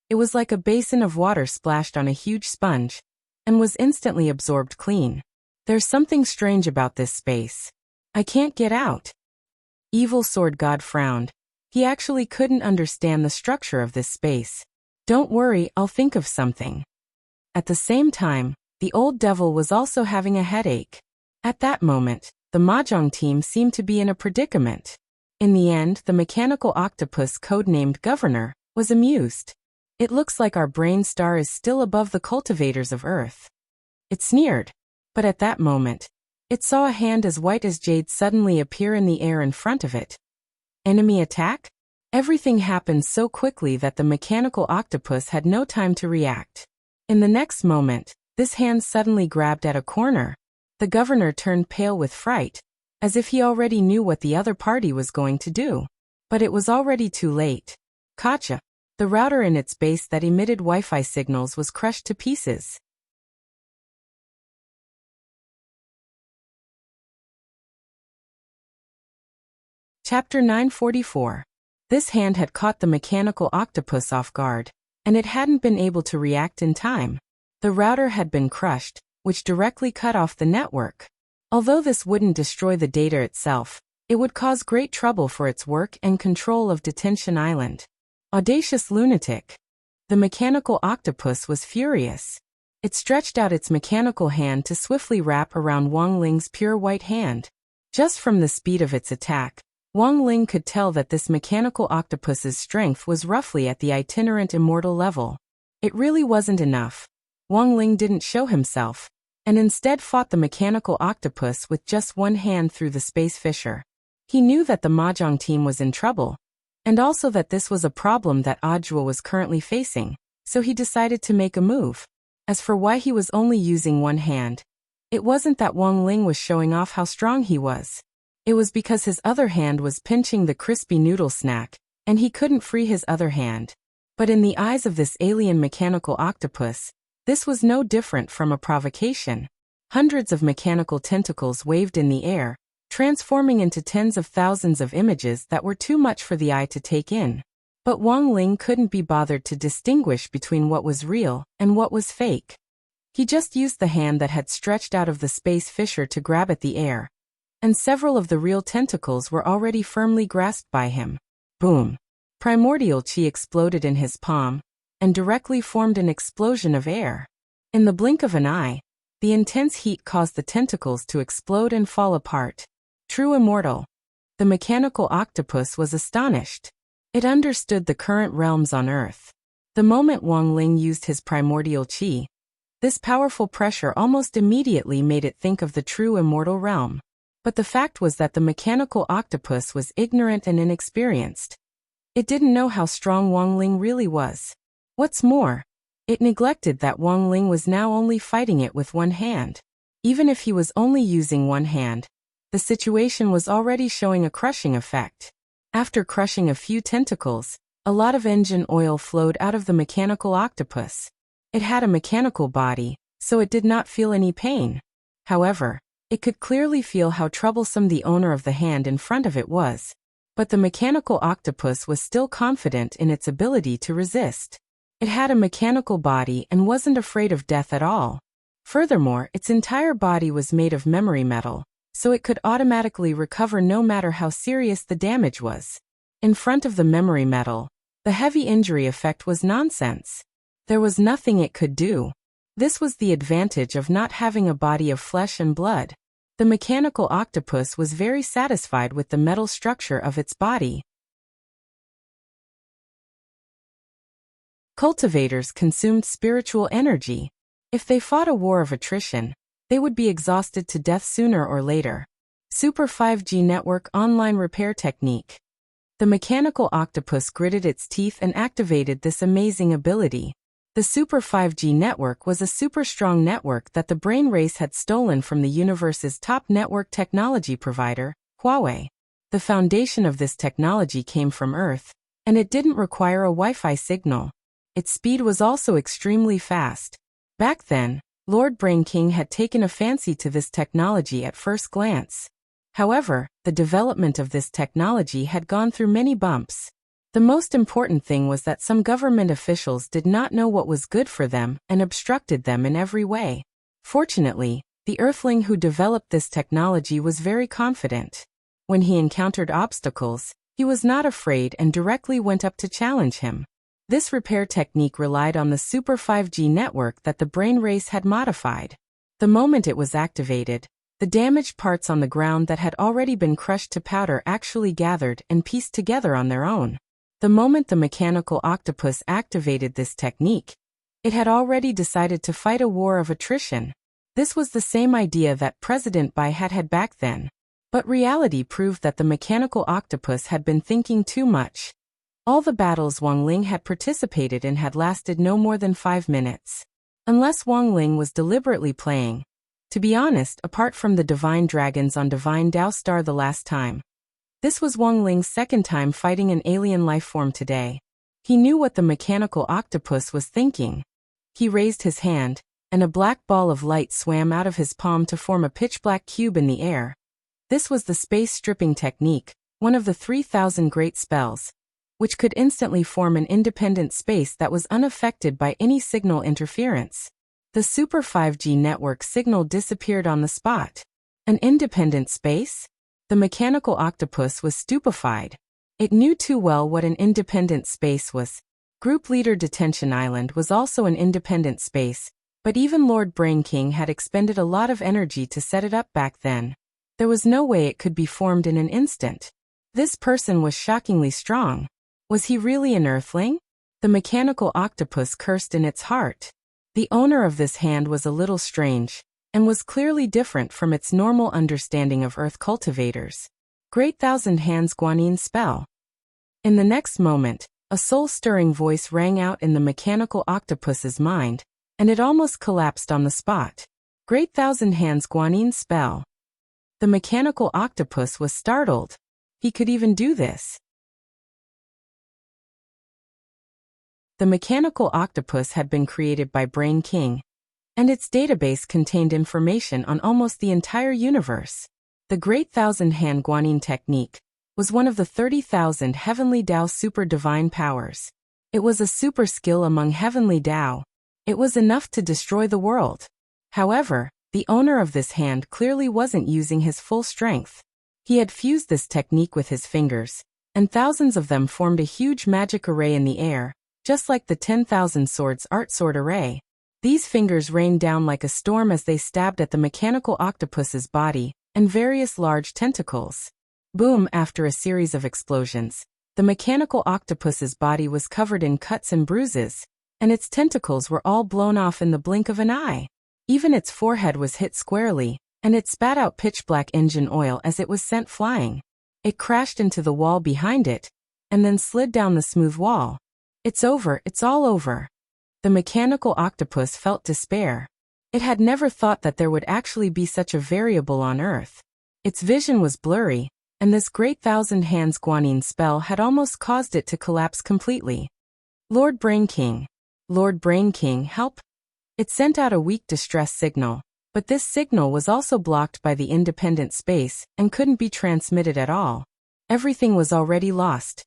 it was like a basin of water splashed on a huge sponge, and was instantly absorbed clean. There's something strange about this space. I can't get out. Evil Sword God frowned. He actually couldn't understand the structure of this space. Don't worry, I'll think of something. At the same time, the old devil was also having a headache. At that moment, the Mahjong team seemed to be in a predicament. In the end, the mechanical octopus codenamed Governor was amused. It looks like our brain star is still above the cultivators of Earth. It sneered. But at that moment, it saw a hand as white as jade suddenly appear in the air in front of it. Enemy attack? Everything happened so quickly that the mechanical octopus had no time to react. In the next moment, this hand suddenly grabbed at a corner. The governor turned pale with fright, as if he already knew what the other party was going to do. But it was already too late. Gotcha. The router in its base that emitted Wi-Fi signals was crushed to pieces. Chapter 944. This hand had caught the mechanical octopus off guard, and it hadn't been able to react in time. The router had been crushed, which directly cut off the network. Although this wouldn't destroy the data itself, it would cause great trouble for its work and control of Detention Island. Audacious lunatic. The mechanical octopus was furious. It stretched out its mechanical hand to swiftly wrap around Wang Ling's pure white hand. Just from the speed of its attack, Wang Ling could tell that this mechanical octopus's strength was roughly at the itinerant immortal level. It really wasn't enough. Wang Ling didn't show himself, and instead fought the mechanical octopus with just one hand through the space fissure. He knew that the Mahjong team was in trouble, and also that this was a problem that Audiobook was currently facing, so he decided to make a move. As for why he was only using one hand, it wasn't that Wang Ling was showing off how strong he was. It was because his other hand was pinching the crispy noodle snack, and he couldn't free his other hand. But in the eyes of this alien mechanical octopus, this was no different from a provocation. Hundreds of mechanical tentacles waved in the air, transforming into tens of thousands of images that were too much for the eye to take in. But Wang Ling couldn't be bothered to distinguish between what was real and what was fake. He just used the hand that had stretched out of the space fissure to grab at the air, and several of the real tentacles were already firmly grasped by him. Boom! Primordial chi exploded in his palm, and directly formed an explosion of air. In the blink of an eye, the intense heat caused the tentacles to explode and fall apart. True immortal. The mechanical octopus was astonished. It understood the current realms on Earth. The moment Wang Ling used his primordial chi, this powerful pressure almost immediately made it think of the true immortal realm. But the fact was that the mechanical octopus was ignorant and inexperienced. It didn't know how strong Wang Ling really was. What's more, it neglected that Wang Ling was now only fighting it with one hand. Even if he was only using one hand, the situation was already showing a crushing effect. After crushing a few tentacles, a lot of engine oil flowed out of the mechanical octopus. It had a mechanical body, so it did not feel any pain. However, it could clearly feel how troublesome the owner of the hand in front of it was. But the mechanical octopus was still confident in its ability to resist. It had a mechanical body and wasn't afraid of death at all. Furthermore, its entire body was made of memory metal, so it could automatically recover no matter how serious the damage was. In front of the memory metal, the heavy injury effect was nonsense. There was nothing it could do. This was the advantage of not having a body of flesh and blood. The mechanical octopus was very satisfied with the metal structure of its body. Cultivators consumed spiritual energy. If they fought a war of attrition, they would be exhausted to death sooner or later. Super 5G Network Online Repair Technique. The mechanical octopus gritted its teeth and activated this amazing ability. The Super 5G network was a super strong network that the brain race had stolen from the universe's top network technology provider, Huawei. The foundation of this technology came from Earth, and it didn't require a Wi-Fi signal. Its speed was also extremely fast. Back then, Lord Brain King had taken a fancy to this technology at first glance. However, the development of this technology had gone through many bumps. The most important thing was that some government officials did not know what was good for them and obstructed them in every way. Fortunately, the Earthling who developed this technology was very confident. When he encountered obstacles, he was not afraid and directly went up to challenge him. This repair technique relied on the Super 5G network that the brain race had modified. The moment it was activated, the damaged parts on the ground that had already been crushed to powder actually gathered and pieced together on their own. The moment the mechanical octopus activated this technique, it had already decided to fight a war of attrition. This was the same idea that President Bai had back then. But reality proved that the mechanical octopus had been thinking too much. All the battles Wang Ling had participated in had lasted no more than 5 minutes. Unless Wang Ling was deliberately playing. To be honest, apart from the Divine Dragons on Divine Dao Star the last time, this was Wang Ling's second time fighting an alien life form today. He knew what the mechanical octopus was thinking. He raised his hand, and a black ball of light swam out of his palm to form a pitch-black cube in the air. This was the space stripping technique, one of the 3,000 great spells, which could instantly form an independent space that was unaffected by any signal interference. The Super 5G network signal disappeared on the spot. An independent space? The mechanical octopus was stupefied. It knew too well what an independent space was. Group Leader Detention Island was also an independent space, but even Lord Brain King had expended a lot of energy to set it up back then. There was no way it could be formed in an instant. This person was shockingly strong. Was he really an Earthling? The mechanical octopus cursed in its heart. The owner of this hand was a little strange, and was clearly different from its normal understanding of Earth cultivators. Great Thousand Hands Guanyin Spell. In the next moment, a soul-stirring voice rang out in the mechanical octopus's mind, and it almost collapsed on the spot. Great Thousand Hands Guanyin Spell. The mechanical octopus was startled. He could even do this. The mechanical octopus had been created by Brain King, and its database contained information on almost the entire universe. The Great Thousand Hand Guanyin technique was one of the 30,000 Heavenly Dao super divine powers. It was a super skill among Heavenly Dao. It was enough to destroy the world. However, the owner of this hand clearly wasn't using his full strength. He had fused this technique with his fingers, and thousands of them formed a huge magic array in the air, just like the 10,000 swords art sword array. These fingers rained down like a storm as they stabbed at the mechanical octopus's body and various large tentacles. Boom! After a series of explosions, the mechanical octopus's body was covered in cuts and bruises, and its tentacles were all blown off in the blink of an eye. Even its forehead was hit squarely, and it spat out pitch-black engine oil as it was sent flying. It crashed into the wall behind it, and then slid down the smooth wall. It's over, it's all over. The mechanical octopus felt despair. It had never thought that there would actually be such a variable on Earth. Its vision was blurry, and this Great Thousand Hands Guanyin spell had almost caused it to collapse completely. Lord Brain King. Lord Brain King, help! It sent out a weak distress signal, but this signal was also blocked by the independent space and couldn't be transmitted at all. Everything was already lost.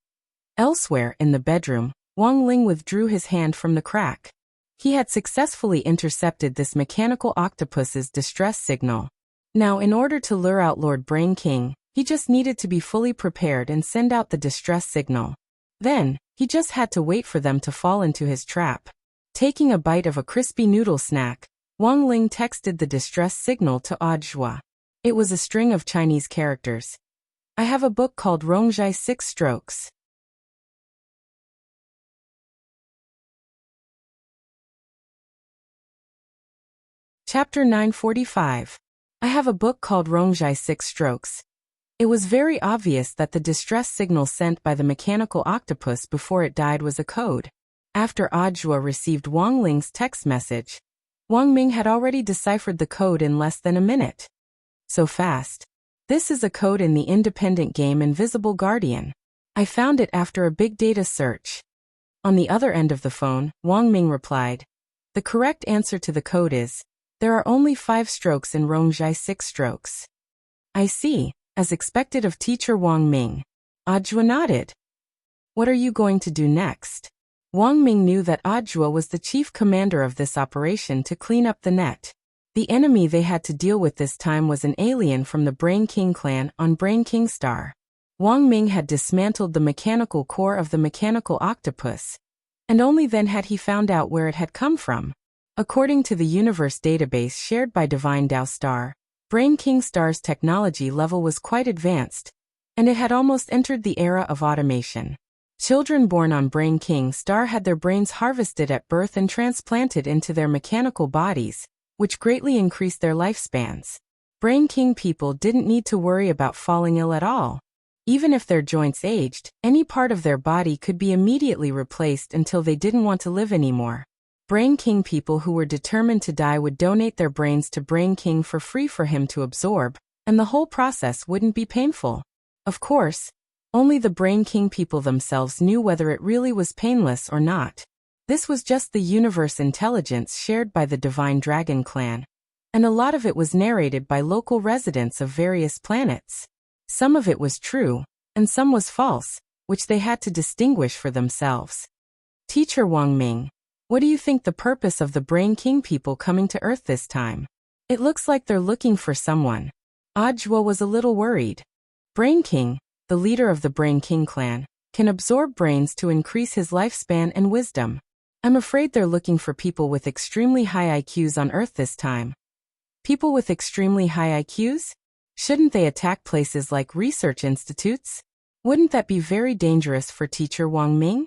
Elsewhere in the bedroom, Wang Ling withdrew his hand from the crack. He had successfully intercepted this mechanical octopus's distress signal. Now, in order to lure out Lord Brain King, he just needed to be fully prepared and send out the distress signal. Then, he just had to wait for them to fall into his trap. Taking a bite of a crispy noodle snack, Wang Ling texted the distress signal to Audiobook. It was a string of Chinese characters. I have a book called Rongjai 6 Strokes. Chapter 945. I have a book called Rongjai 6 Strokes. It was very obvious that the distress signal sent by the mechanical octopus before it died was a code. After Audiobook received Wang Ling's text message, Wang Ming had already deciphered the code in less than a minute. So fast. This is a code in the independent game Invisible Guardian. I found it after a big data search. On the other end of the phone, Wang Ming replied, the correct answer to the code is, there are only 5 strokes in Rongjai 6 strokes. I see, as expected of teacher Wang Ming. Audiobook nodded. What are you going to do next? Wang Ming knew that Audiobook was the chief commander of this operation to clean up the net. The enemy they had to deal with this time was an alien from the Brain King clan on Brain King Star. Wang Ming had dismantled the mechanical core of the mechanical octopus, and only then had he found out where it had come from. According to the universe database shared by Divine Dao Star, Brain King Star's technology level was quite advanced, and it had almost entered the era of automation. Children born on Brain King Star had their brains harvested at birth and transplanted into their mechanical bodies, which greatly increased their lifespans. Brain King people didn't need to worry about falling ill at all. Even if their joints aged, any part of their body could be immediately replaced until they didn't want to live anymore. Brain King people who were determined to die would donate their brains to Brain King for free for him to absorb, and the whole process wouldn't be painful. Of course, only the Brain King people themselves knew whether it really was painless or not. This was just the universe intelligence shared by the Divine Dragon clan, and a lot of it was narrated by local residents of various planets. Some of it was true, and some was false, which they had to distinguish for themselves. Teacher Wang Ming, what do you think the purpose of the Brain King people coming to Earth this time? It looks like they're looking for someone. Audiobook was a little worried. Brain King, the leader of the Brain King clan, can absorb brains to increase his lifespan and wisdom. I'm afraid they're looking for people with extremely high IQs on Earth this time. People with extremely high IQs? Shouldn't they attack places like research institutes? Wouldn't that be very dangerous for teacher Wang Ming?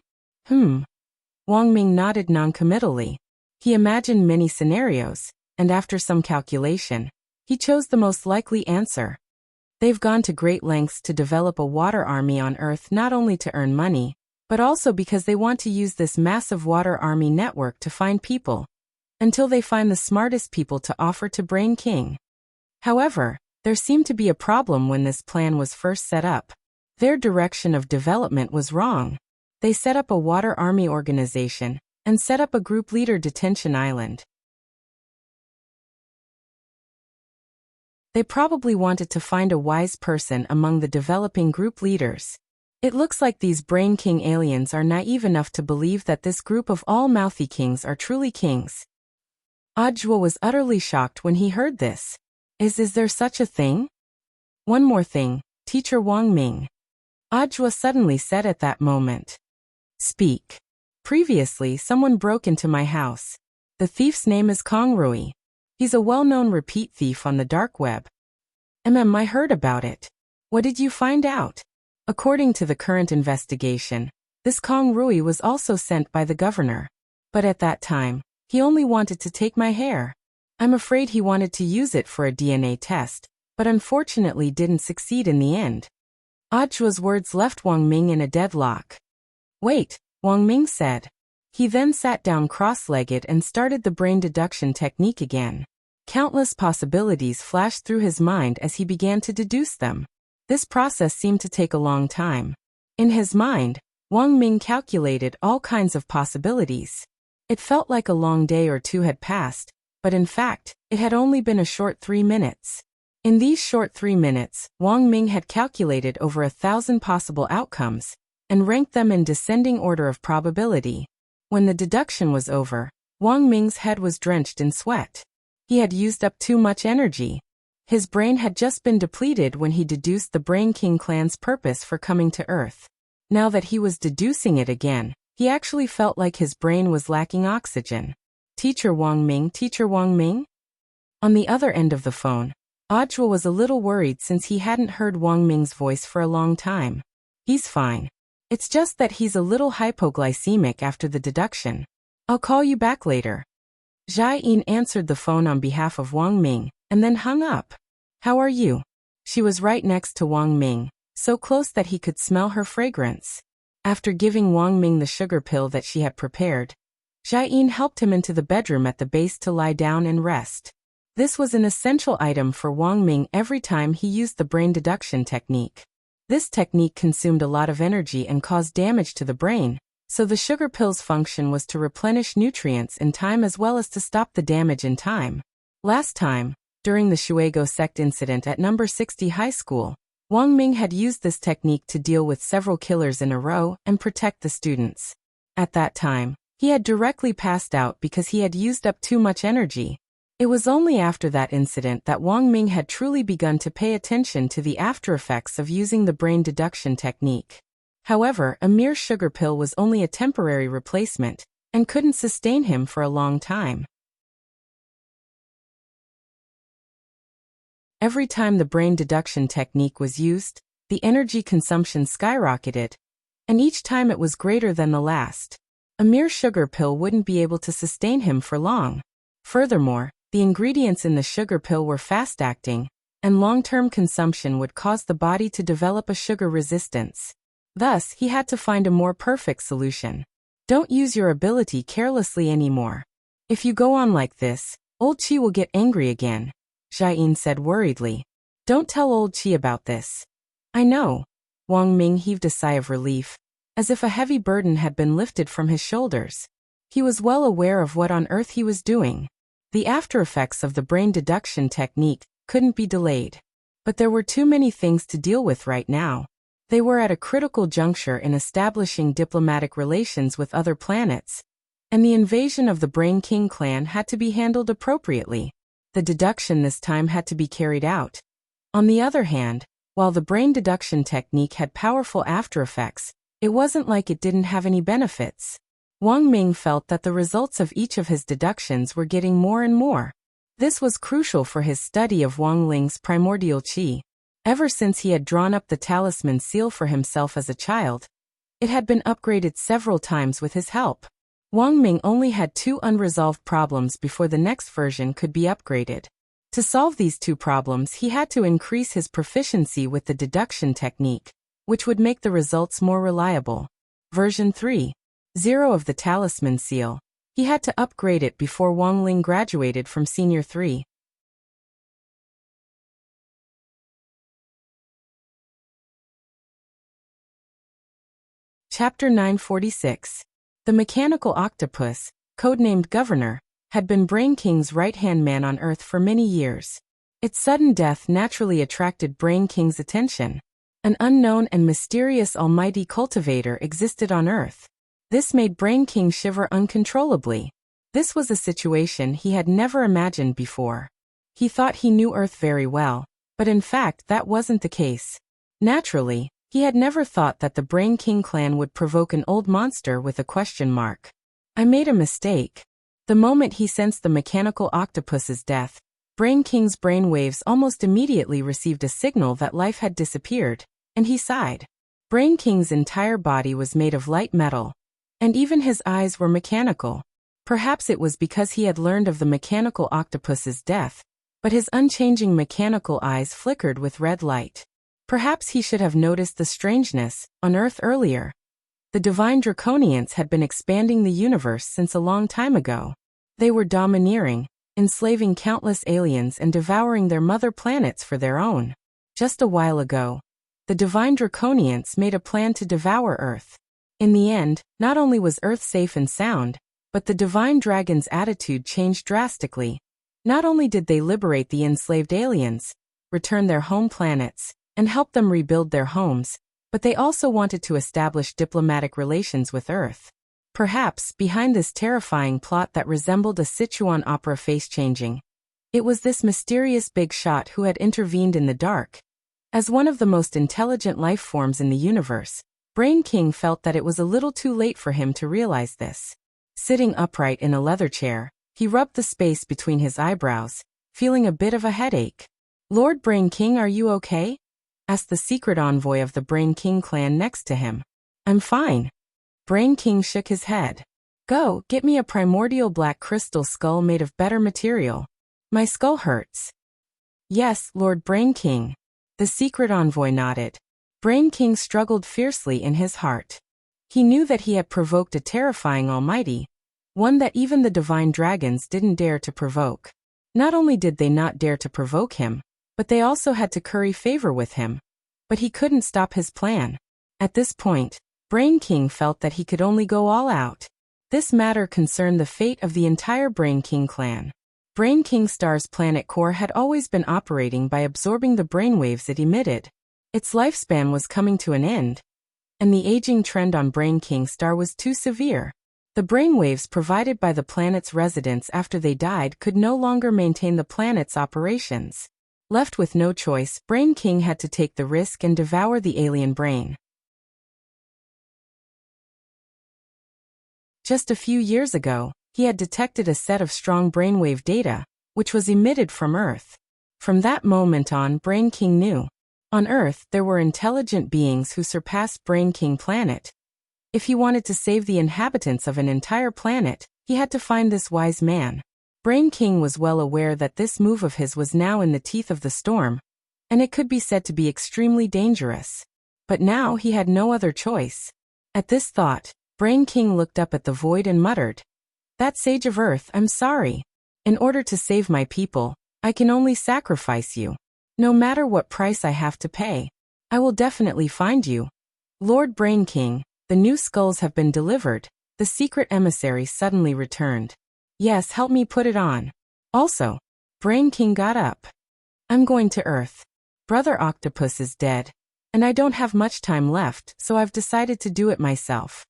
Wang Ming nodded non-committally. He imagined many scenarios, and after some calculation, he chose the most likely answer. They've gone to great lengths to develop a water army on Earth not only to earn money, but also because they want to use this massive water army network to find people, until they find the smartest people to offer to Brain King. However, there seemed to be a problem when this plan was first set up. Their direction of development was wrong. They set up a water army organization, and set up a group leader detention island. They probably wanted to find a wise person among the developing group leaders. It looks like these Brain King aliens are naive enough to believe that this group of all mouthy kings are truly kings. Audiobook was utterly shocked when he heard this. Is there such a thing? One more thing, teacher Wang Ming. Audiobook suddenly said at that moment. Speak. Previously, someone broke into my house. The thief's name is Kong Rui. He's a well-known repeat thief on the dark web. I heard about it. What did you find out? According to the current investigation, this Kong Rui was also sent by the governor. But at that time, he only wanted to take my hair. I'm afraid he wanted to use it for a DNA test, but unfortunately didn't succeed in the end. Audiobook's words left Wang Ming in a deadlock. Wait, Wang Ming said. He then sat down cross-legged and started the brain deduction technique again. Countless possibilities flashed through his mind as he began to deduce them. This process seemed to take a long time. In his mind, Wang Ming calculated all kinds of possibilities. It felt like a long day or two had passed, but in fact, it had only been a short 3 minutes. In these short 3 minutes, Wang Ming had calculated over 1,000 possible outcomes, and ranked them in descending order of probability. When the deduction was over, Wang Ming's head was drenched in sweat. He had used up too much energy. His brain had just been depleted when he deduced the Brain King clan's purpose for coming to Earth. Now that he was deducing it again, he actually felt like his brain was lacking oxygen. Teacher Wang Ming, Teacher Wang Ming? On the other end of the phone, Audra was a little worried since he hadn't heard Wang Ming's voice for a long time. He's fine. It's just that he's a little hypoglycemic after the deduction. I'll call you back later. Jia Yin answered the phone on behalf of Wang Ming, and then hung up. How are you? She was right next to Wang Ming, so close that he could smell her fragrance. After giving Wang Ming the sugar pill that she had prepared, Jia Yin helped him into the bedroom at the base to lie down and rest. This was an essential item for Wang Ming every time he used the brain deduction technique. This technique consumed a lot of energy and caused damage to the brain, so the sugar pill's function was to replenish nutrients in time as well as to stop the damage in time. Last time, during the Shuego sect incident at number 60 high school, Wang Ming had used this technique to deal with several killers in a row and protect the students. At that time, he had directly passed out because he had used up too much energy. It was only after that incident that Wang Ming had truly begun to pay attention to the after effects of using the brain deduction technique. However, a mere sugar pill was only a temporary replacement, and couldn't sustain him for a long time. Every time the brain deduction technique was used, the energy consumption skyrocketed, and each time it was greater than the last. A mere sugar pill wouldn't be able to sustain him for long. Furthermore, the ingredients in the sugar pill were fast-acting, and long-term consumption would cause the body to develop a sugar resistance. Thus, he had to find a more perfect solution. Don't use your ability carelessly anymore. If you go on like this, old Qi will get angry again, Jia Yin said worriedly. Don't tell old Qi about this. I know. Wang Ming heaved a sigh of relief, as if a heavy burden had been lifted from his shoulders. He was well aware of what on earth he was doing. The after effects of the brain deduction technique couldn't be delayed. But there were too many things to deal with right now. They were at a critical juncture in establishing diplomatic relations with other planets, and the invasion of the Brain King clan had to be handled appropriately. The deduction this time had to be carried out. On the other hand, while the brain deduction technique had powerful after effects, it wasn't like it didn't have any benefits. Wang Ming felt that the results of each of his deductions were getting more and more. This was crucial for his study of Wang Ling's primordial qi. Ever since he had drawn up the talisman seal for himself as a child, it had been upgraded several times with his help. Wang Ming only had 2 unresolved problems before the next version could be upgraded. To solve these 2 problems, he had to increase his proficiency with the deduction technique, which would make the results more reliable. Version 3.0 of the talisman seal. He had to upgrade it before Wang Ling graduated from Senior 3. Chapter 946. The mechanical octopus, codenamed Governor, had been Brain King's right-hand man on Earth for many years. Its sudden death naturally attracted Brain King's attention. An unknown and mysterious almighty cultivator existed on Earth. This made Brain King shiver uncontrollably. This was a situation he had never imagined before. He thought he knew Earth very well, but in fact that wasn't the case. Naturally, he had never thought that the Brain King clan would provoke an old monster with a question mark. I made a mistake. The moment he sensed the mechanical octopus's death, Brain King's brain waves almost immediately received a signal that life had disappeared, and he sighed. Brain King's entire body was made of light metal, and even his eyes were mechanical. Perhaps it was because he had learned of the mechanical octopus's death, but his unchanging mechanical eyes flickered with red light. Perhaps he should have noticed the strangeness on Earth earlier. The divine draconians had been expanding the universe since a long time ago. They were domineering, enslaving countless aliens and devouring their mother planets for their own. Just a while ago, the divine draconians made a plan to devour Earth. In the end, not only was Earth safe and sound, but the divine dragon's attitude changed drastically. Not only did they liberate the enslaved aliens, return their home planets, and help them rebuild their homes, but they also wanted to establish diplomatic relations with Earth. Perhaps behind this terrifying plot that resembled a Sichuan opera face-changing, It was this mysterious big shot who had intervened in the dark. As one of the most intelligent life forms in the universe, Brain King felt that it was a little too late for him to realize this. Sitting upright in a leather chair, he rubbed the space between his eyebrows, feeling a bit of a headache. "Lord Brain King, are you okay?" asked the secret envoy of the Brain King clan next to him. "I'm fine." Brain King shook his head. "Go, get me a primordial black crystal skull made of better material. My skull hurts." "Yes, Lord Brain King." The secret envoy nodded. Brain King struggled fiercely in his heart. He knew that he had provoked a terrifying almighty, one that even the divine dragons didn't dare to provoke. Not only did they not dare to provoke him, but they also had to curry favor with him. But he couldn't stop his plan. At this point, Brain King felt that he could only go all out. This matter concerned the fate of the entire Brain King clan. Brain King Star's planet core had always been operating by absorbing the brainwaves it emitted. Its lifespan was coming to an end, and the aging trend on Brain King Star was too severe. The brainwaves provided by the planet's residents after they died could no longer maintain the planet's operations. Left with no choice, Brain King had to take the risk and devour the alien brain. Just a few years ago, he had detected a set of strong brainwave data, which was emitted from Earth. From that moment on, Brain King knew. On Earth, there were intelligent beings who surpassed Brain King Planet. If he wanted to save the inhabitants of an entire planet, he had to find this wise man. Brain King was well aware that this move of his was now in the teeth of the storm, and it could be said to be extremely dangerous. But now he had no other choice. At this thought, Brain King looked up at the void and muttered, "That sage of Earth, I'm sorry. In order to save my people, I can only sacrifice you. No matter what price I have to pay, I will definitely find you." "Lord Brain King, the new skulls have been delivered," the secret emissary suddenly returned. "Yes, help me put it on." Also, Brain King got up. "I'm going to Earth. Brother Octopus is dead, and I don't have much time left, so I've decided to do it myself."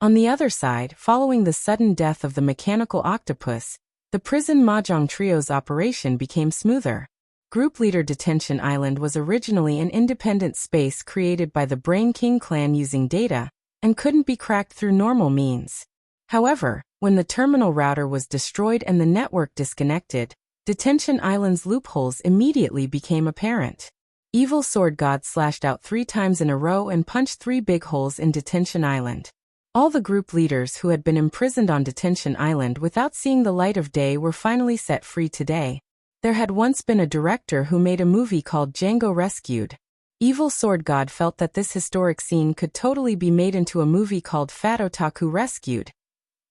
On the other side, following the sudden death of the mechanical octopus, the prison Mahjong Trio's operation became smoother. Group Leader Detention Island was originally an independent space created by the Brain King clan using data, and couldn't be cracked through normal means. However, when the terminal router was destroyed and the network disconnected, Detention Island's loopholes immediately became apparent. Evil Sword God slashed out 3 times in a row and punched 3 big holes in Detention Island. All the group leaders who had been imprisoned on Detention Island without seeing the light of day were finally set free today. There had once been a director who made a movie called Django Rescued. Evil Sword God felt that this historic scene could totally be made into a movie called Fat Otaku Rescued.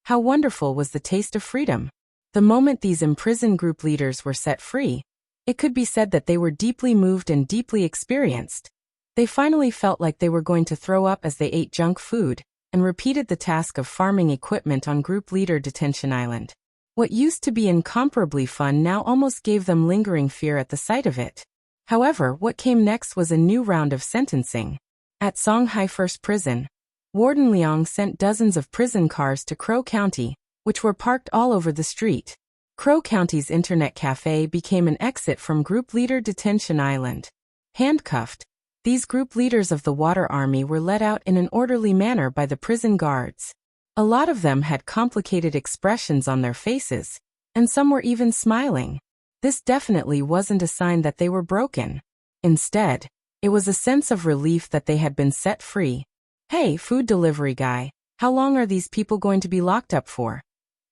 How wonderful was the taste of freedom. The moment these imprisoned group leaders were set free, it could be said that they were deeply moved and deeply experienced. They finally felt like they were going to throw up as they ate junk food, and repeated the task of farming equipment on Group Leader Detention Island. What used to be incomparably fun now almost gave them lingering fear at the sight of it. However, what came next was a new round of sentencing. At Songhai First Prison, Warden Liang sent dozens of prison cars to Crow County, which were parked all over the street. Crow County's internet cafe became an exit from Group Leader Detention Island. Handcuffed, these group leaders of the Water Army were let out in an orderly manner by the prison guards. A lot of them had complicated expressions on their faces, and some were even smiling. This definitely wasn't a sign that they were broken. Instead, it was a sense of relief that they had been set free. "Hey, food delivery guy, how long are these people going to be locked up for?"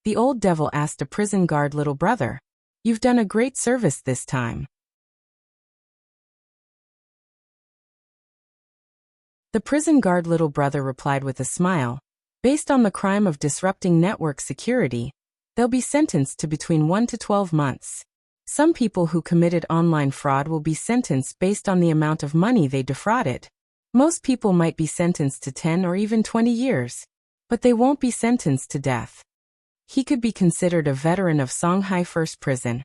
The old devil asked a prison guard little brother. "You've done a great service this time." The prison guard little brother replied with a smile. "Based on the crime of disrupting network security, they'll be sentenced to between 1 to 12 months. Some people who committed online fraud will be sentenced based on the amount of money they defrauded. Most people might be sentenced to 10 or even 20 years, but they won't be sentenced to death." He could be considered a veteran of Songhai First Prison,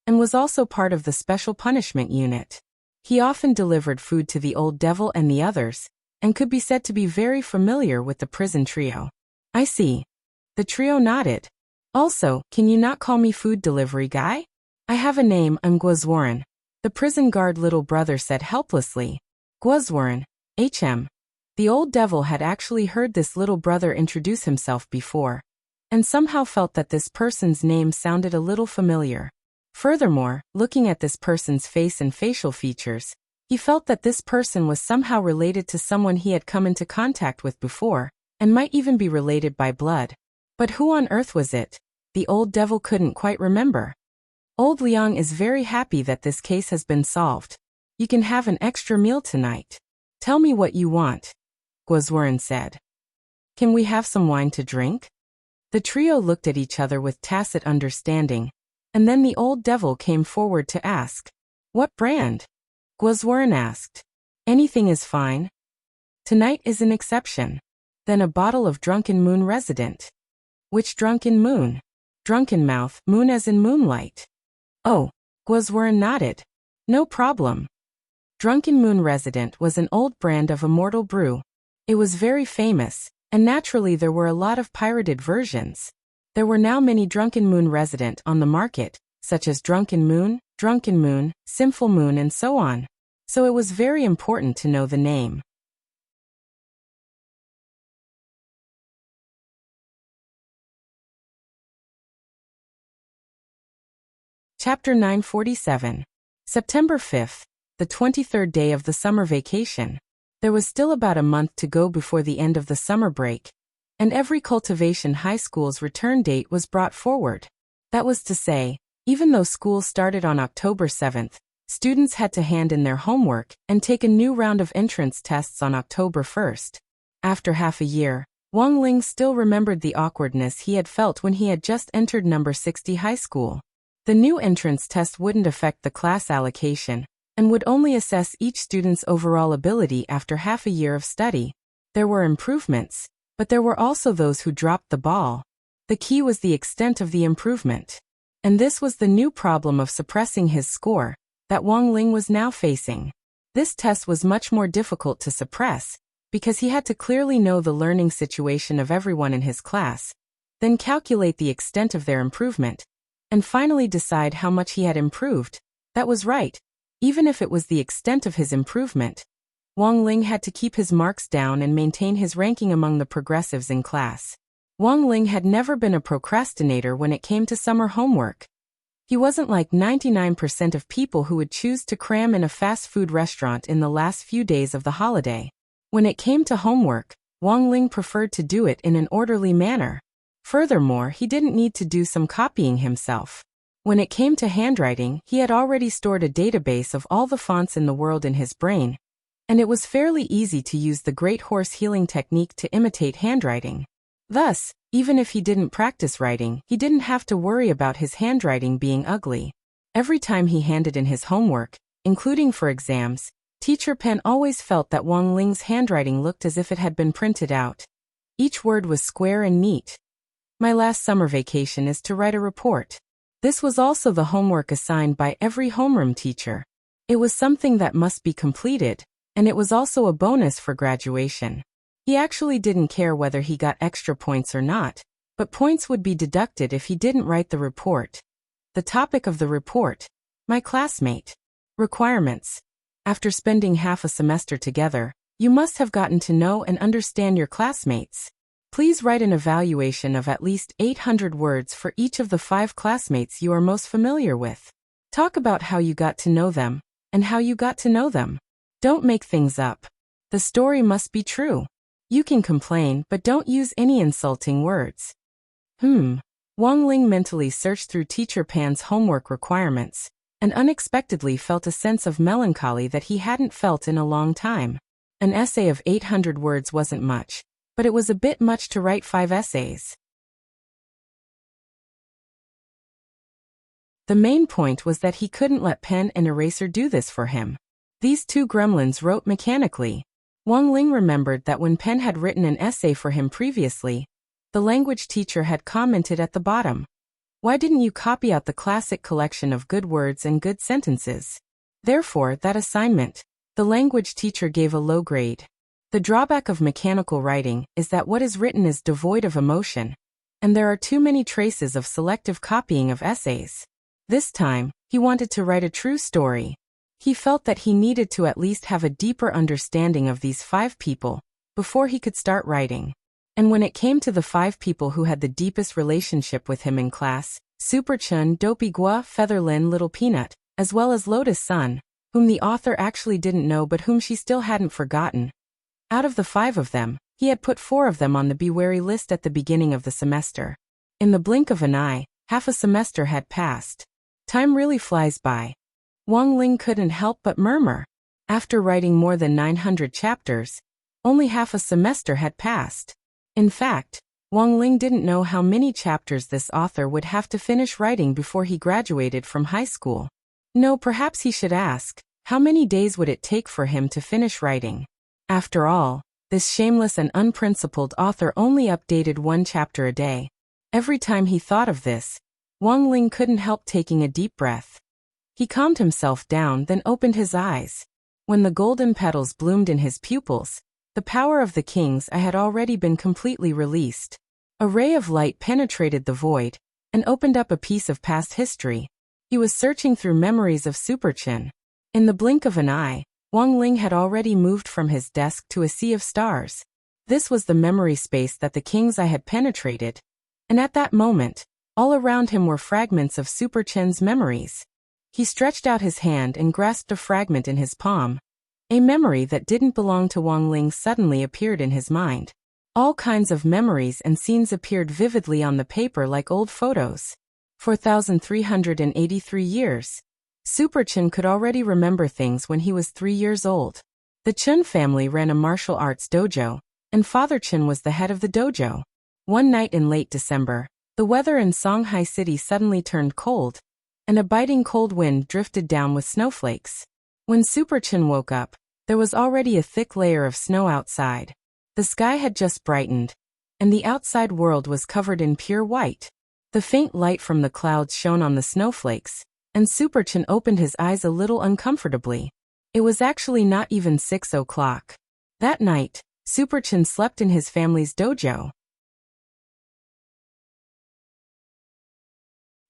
and was also part of the Special Punishment Unit. He often delivered food to the old devil and the others, and could be said to be very familiar with the prison trio. "I see." The trio nodded. "Also, can you not call me food delivery guy?" I have a name, I'm Swordsman. The prison guard little brother said helplessly. Swordsman, HM. The old devil had actually heard this little brother introduce himself before, and somehow felt that this person's name sounded a little familiar. Furthermore, looking at this person's face and facial features, he felt that this person was somehow related to someone he had come into contact with before, and might even be related by blood. But who on earth was it? The old devil couldn't quite remember. Old Liang is very happy that this case has been solved. You can have an extra meal tonight. Tell me what you want, Swordsman said. Can we have some wine to drink? The trio looked at each other with tacit understanding, and then the old devil came forward to ask. What brand? Swordsman asked. Anything is fine. Tonight is an exception. Then a bottle of Drunken Moon Resident. Which Drunken Moon? Drunken mouth, moon as in moonlight. Oh, Swordsman nodded. No problem. Drunken Moon Resident was an old brand of immortal brew. It was very famous, and naturally there were a lot of pirated versions. There were now many Drunken Moon Resident on the market, such as Drunken Moon, Sinful Moon and so on. So it was very important to know the name. Chapter 947. September 5th, the 23rd day of the summer vacation. There was still about a month to go before the end of the summer break, and every cultivation high school's return date was brought forward. That was to say, even though school started on October 7th, students had to hand in their homework and take a new round of entrance tests on October 1st. After half a year, Wang Ling still remembered the awkwardness he had felt when he had just entered number 60 high school. The new entrance test wouldn't affect the class allocation, and would only assess each student's overall ability after half a year of study. There were improvements, but there were also those who dropped the ball. The key was the extent of the improvement. And this was the new problem of suppressing his score that Wang Ling was now facing. This test was much more difficult to suppress, because he had to clearly know the learning situation of everyone in his class, then calculate the extent of their improvement, and finally decide how much he had improved. That was right. Even if it was the extent of his improvement, Wang Ling had to keep his marks down and maintain his ranking among the progressives in class. Wang Ling had never been a procrastinator when it came to summer homework. He wasn't like 99% of people who would choose to cram in a fast food restaurant in the last few days of the holiday. When it came to homework, Wang Ling preferred to do it in an orderly manner. Furthermore, he didn't need to do some copying himself. When it came to handwriting, he had already stored a database of all the fonts in the world in his brain, and it was fairly easy to use the great horse healing technique to imitate handwriting. Thus, even if he didn't practice writing, he didn't have to worry about his handwriting being ugly. Every time he handed in his homework, including for exams, Teacher Pen always felt that Wang Ling's handwriting looked as if it had been printed out. Each word was square and neat. My last summer vacation is to write a report. This was also the homework assigned by every homeroom teacher. It was something that must be completed, and it was also a bonus for graduation. He actually didn't care whether he got extra points or not, but points would be deducted if he didn't write the report. The topic of the report: my classmate. Requirements. After spending half a semester together, you must have gotten to know and understand your classmates. Please write an evaluation of at least 800 words for each of the 5 classmates you are most familiar with. Talk about how you got to know them, and how you got to know them. Don't make things up. The story must be true. You can complain, but don't use any insulting words. Wang Ling mentally searched through Teacher Pan's homework requirements, and unexpectedly felt a sense of melancholy that he hadn't felt in a long time. An essay of 800 words wasn't much, but it was a bit much to write 5 essays. The main point was that he couldn't let pen and eraser do this for him. These 2 gremlins wrote mechanically. Wang Ling remembered that when Pen had written an essay for him previously, the language teacher had commented at the bottom, "Why didn't you copy out the classic collection of good words and good sentences?" Therefore, that assignment, the language teacher gave a low grade. The drawback of mechanical writing is that what is written is devoid of emotion, and there are too many traces of selective copying of essays. This time, he wanted to write a true story. He felt that he needed to at least have a deeper understanding of these 5 people before he could start writing. And when it came to the 5 people who had the deepest relationship with him in class, Super Chun, Dopey Gua, Featherlin, Little Peanut, as well as Lotus Sun, whom the author actually didn't know but whom she still hadn't forgotten. Out of the 5 of them, he had put 4 of them on the be wary list at the beginning of the semester. In the blink of an eye, half a semester had passed. Time really flies by. Wang Ling couldn't help but murmur. After writing more than 900 chapters, only half a semester had passed. In fact, Wang Ling didn't know how many chapters this author would have to finish writing before he graduated from high school. No, perhaps he should ask, how many days would it take for him to finish writing? After all, this shameless and unprincipled author only updated 1 chapter a day. Every time he thought of this, Wang Ling couldn't help taking a deep breath. He calmed himself down, then opened his eyes. When the golden petals bloomed in his pupils, the power of the king's eye had already been completely released. A ray of light penetrated the void and opened up a piece of past history. He was searching through memories of Super Chin. In the blink of an eye, Wang Ling had already moved from his desk to a sea of stars. This was the memory space that the king's eye had penetrated. And at that moment, all around him were fragments of Super Chin's memories. He stretched out his hand and grasped a fragment in his palm. A memory that didn't belong to Wang Ling suddenly appeared in his mind. All kinds of memories and scenes appeared vividly on the paper like old photos. 4,383 years. Super Chun could already remember things when he was 3 years old. The Chun family ran a martial arts dojo, and Father Chun was the head of the dojo. One night in late December, the weather in Songhai City suddenly turned cold, and a biting cold wind drifted down with snowflakes. When Super Chun woke up, there was already a thick layer of snow outside. The sky had just brightened, and the outside world was covered in pure white. The faint light from the clouds shone on the snowflakes, and Super Chun opened his eyes a little uncomfortably. It was actually not even 6 o'clock. That night, Super Chun slept in his family's dojo.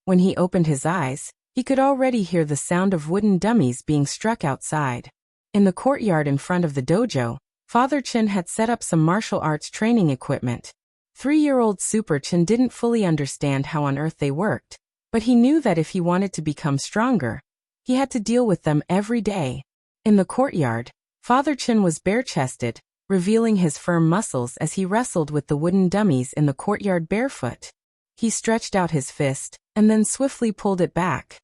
When he opened his eyes, he could already hear the sound of wooden dummies being struck outside. In the courtyard in front of the dojo, Father Chin had set up some martial arts training equipment. 3-year-old Super Chin didn't fully understand how on earth they worked, but he knew that if he wanted to become stronger, he had to deal with them every day. In the courtyard, Father Chin was bare-chested, revealing his firm muscles as he wrestled with the wooden dummies in the courtyard barefoot. He stretched out his fist, and then swiftly pulled it back.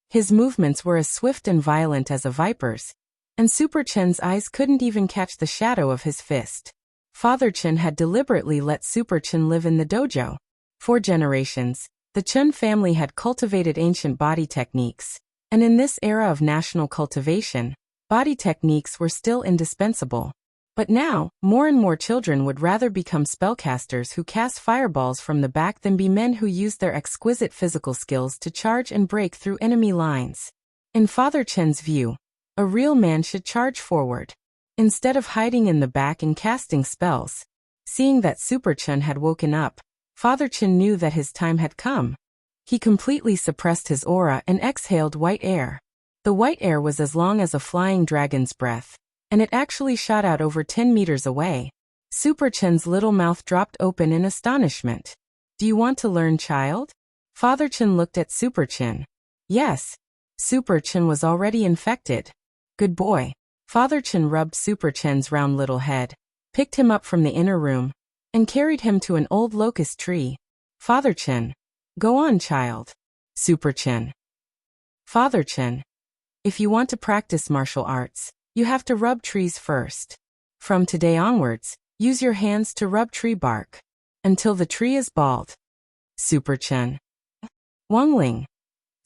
His movements were as swift and violent as a viper's, and Super Chin's eyes couldn't even catch the shadow of his fist. Father Chin had deliberately let Super Chin live in the dojo. For generations, the Chun family had cultivated ancient body techniques, and in this era of national cultivation, body techniques were still indispensable. But now, more and more children would rather become spellcasters who cast fireballs from the back than be men who use their exquisite physical skills to charge and break through enemy lines. In Father Chen's view, a real man should charge forward, instead of hiding in the back and casting spells. Seeing that Super Chun had woken up, Father Chin knew that his time had come. He completely suppressed his aura and exhaled white air. The white air was as long as a flying dragon's breath, and it actually shot out over 10 meters away. Super Chin's little mouth dropped open in astonishment. "Do you want to learn, child?" Father Chin looked at Super Chin. Yes. Super Chin was already infected. Good boy. Father Chin rubbed Super Chin's round little head, picked him up from the inner room, and carried him to an old locust tree. Father Chin. Go on, child. Super Chin. Father Chin. If you want to practice martial arts, you have to rub trees first. From today onwards, use your hands to rub tree bark until the tree is bald. Super Chin. Wang Ling.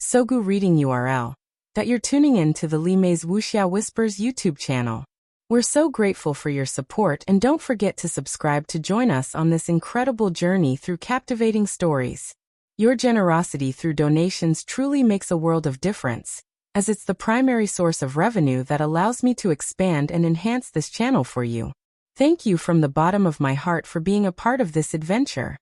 Sogu reading URL. That you're tuning in to the Li Mei's Wuxia Whispers YouTube channel. We're so grateful for your support, and don't forget to subscribe to join us on this incredible journey through captivating stories. Your generosity through donations truly makes a world of difference, as it's the primary source of revenue that allows me to expand and enhance this channel for you. Thank you from the bottom of my heart for being a part of this adventure.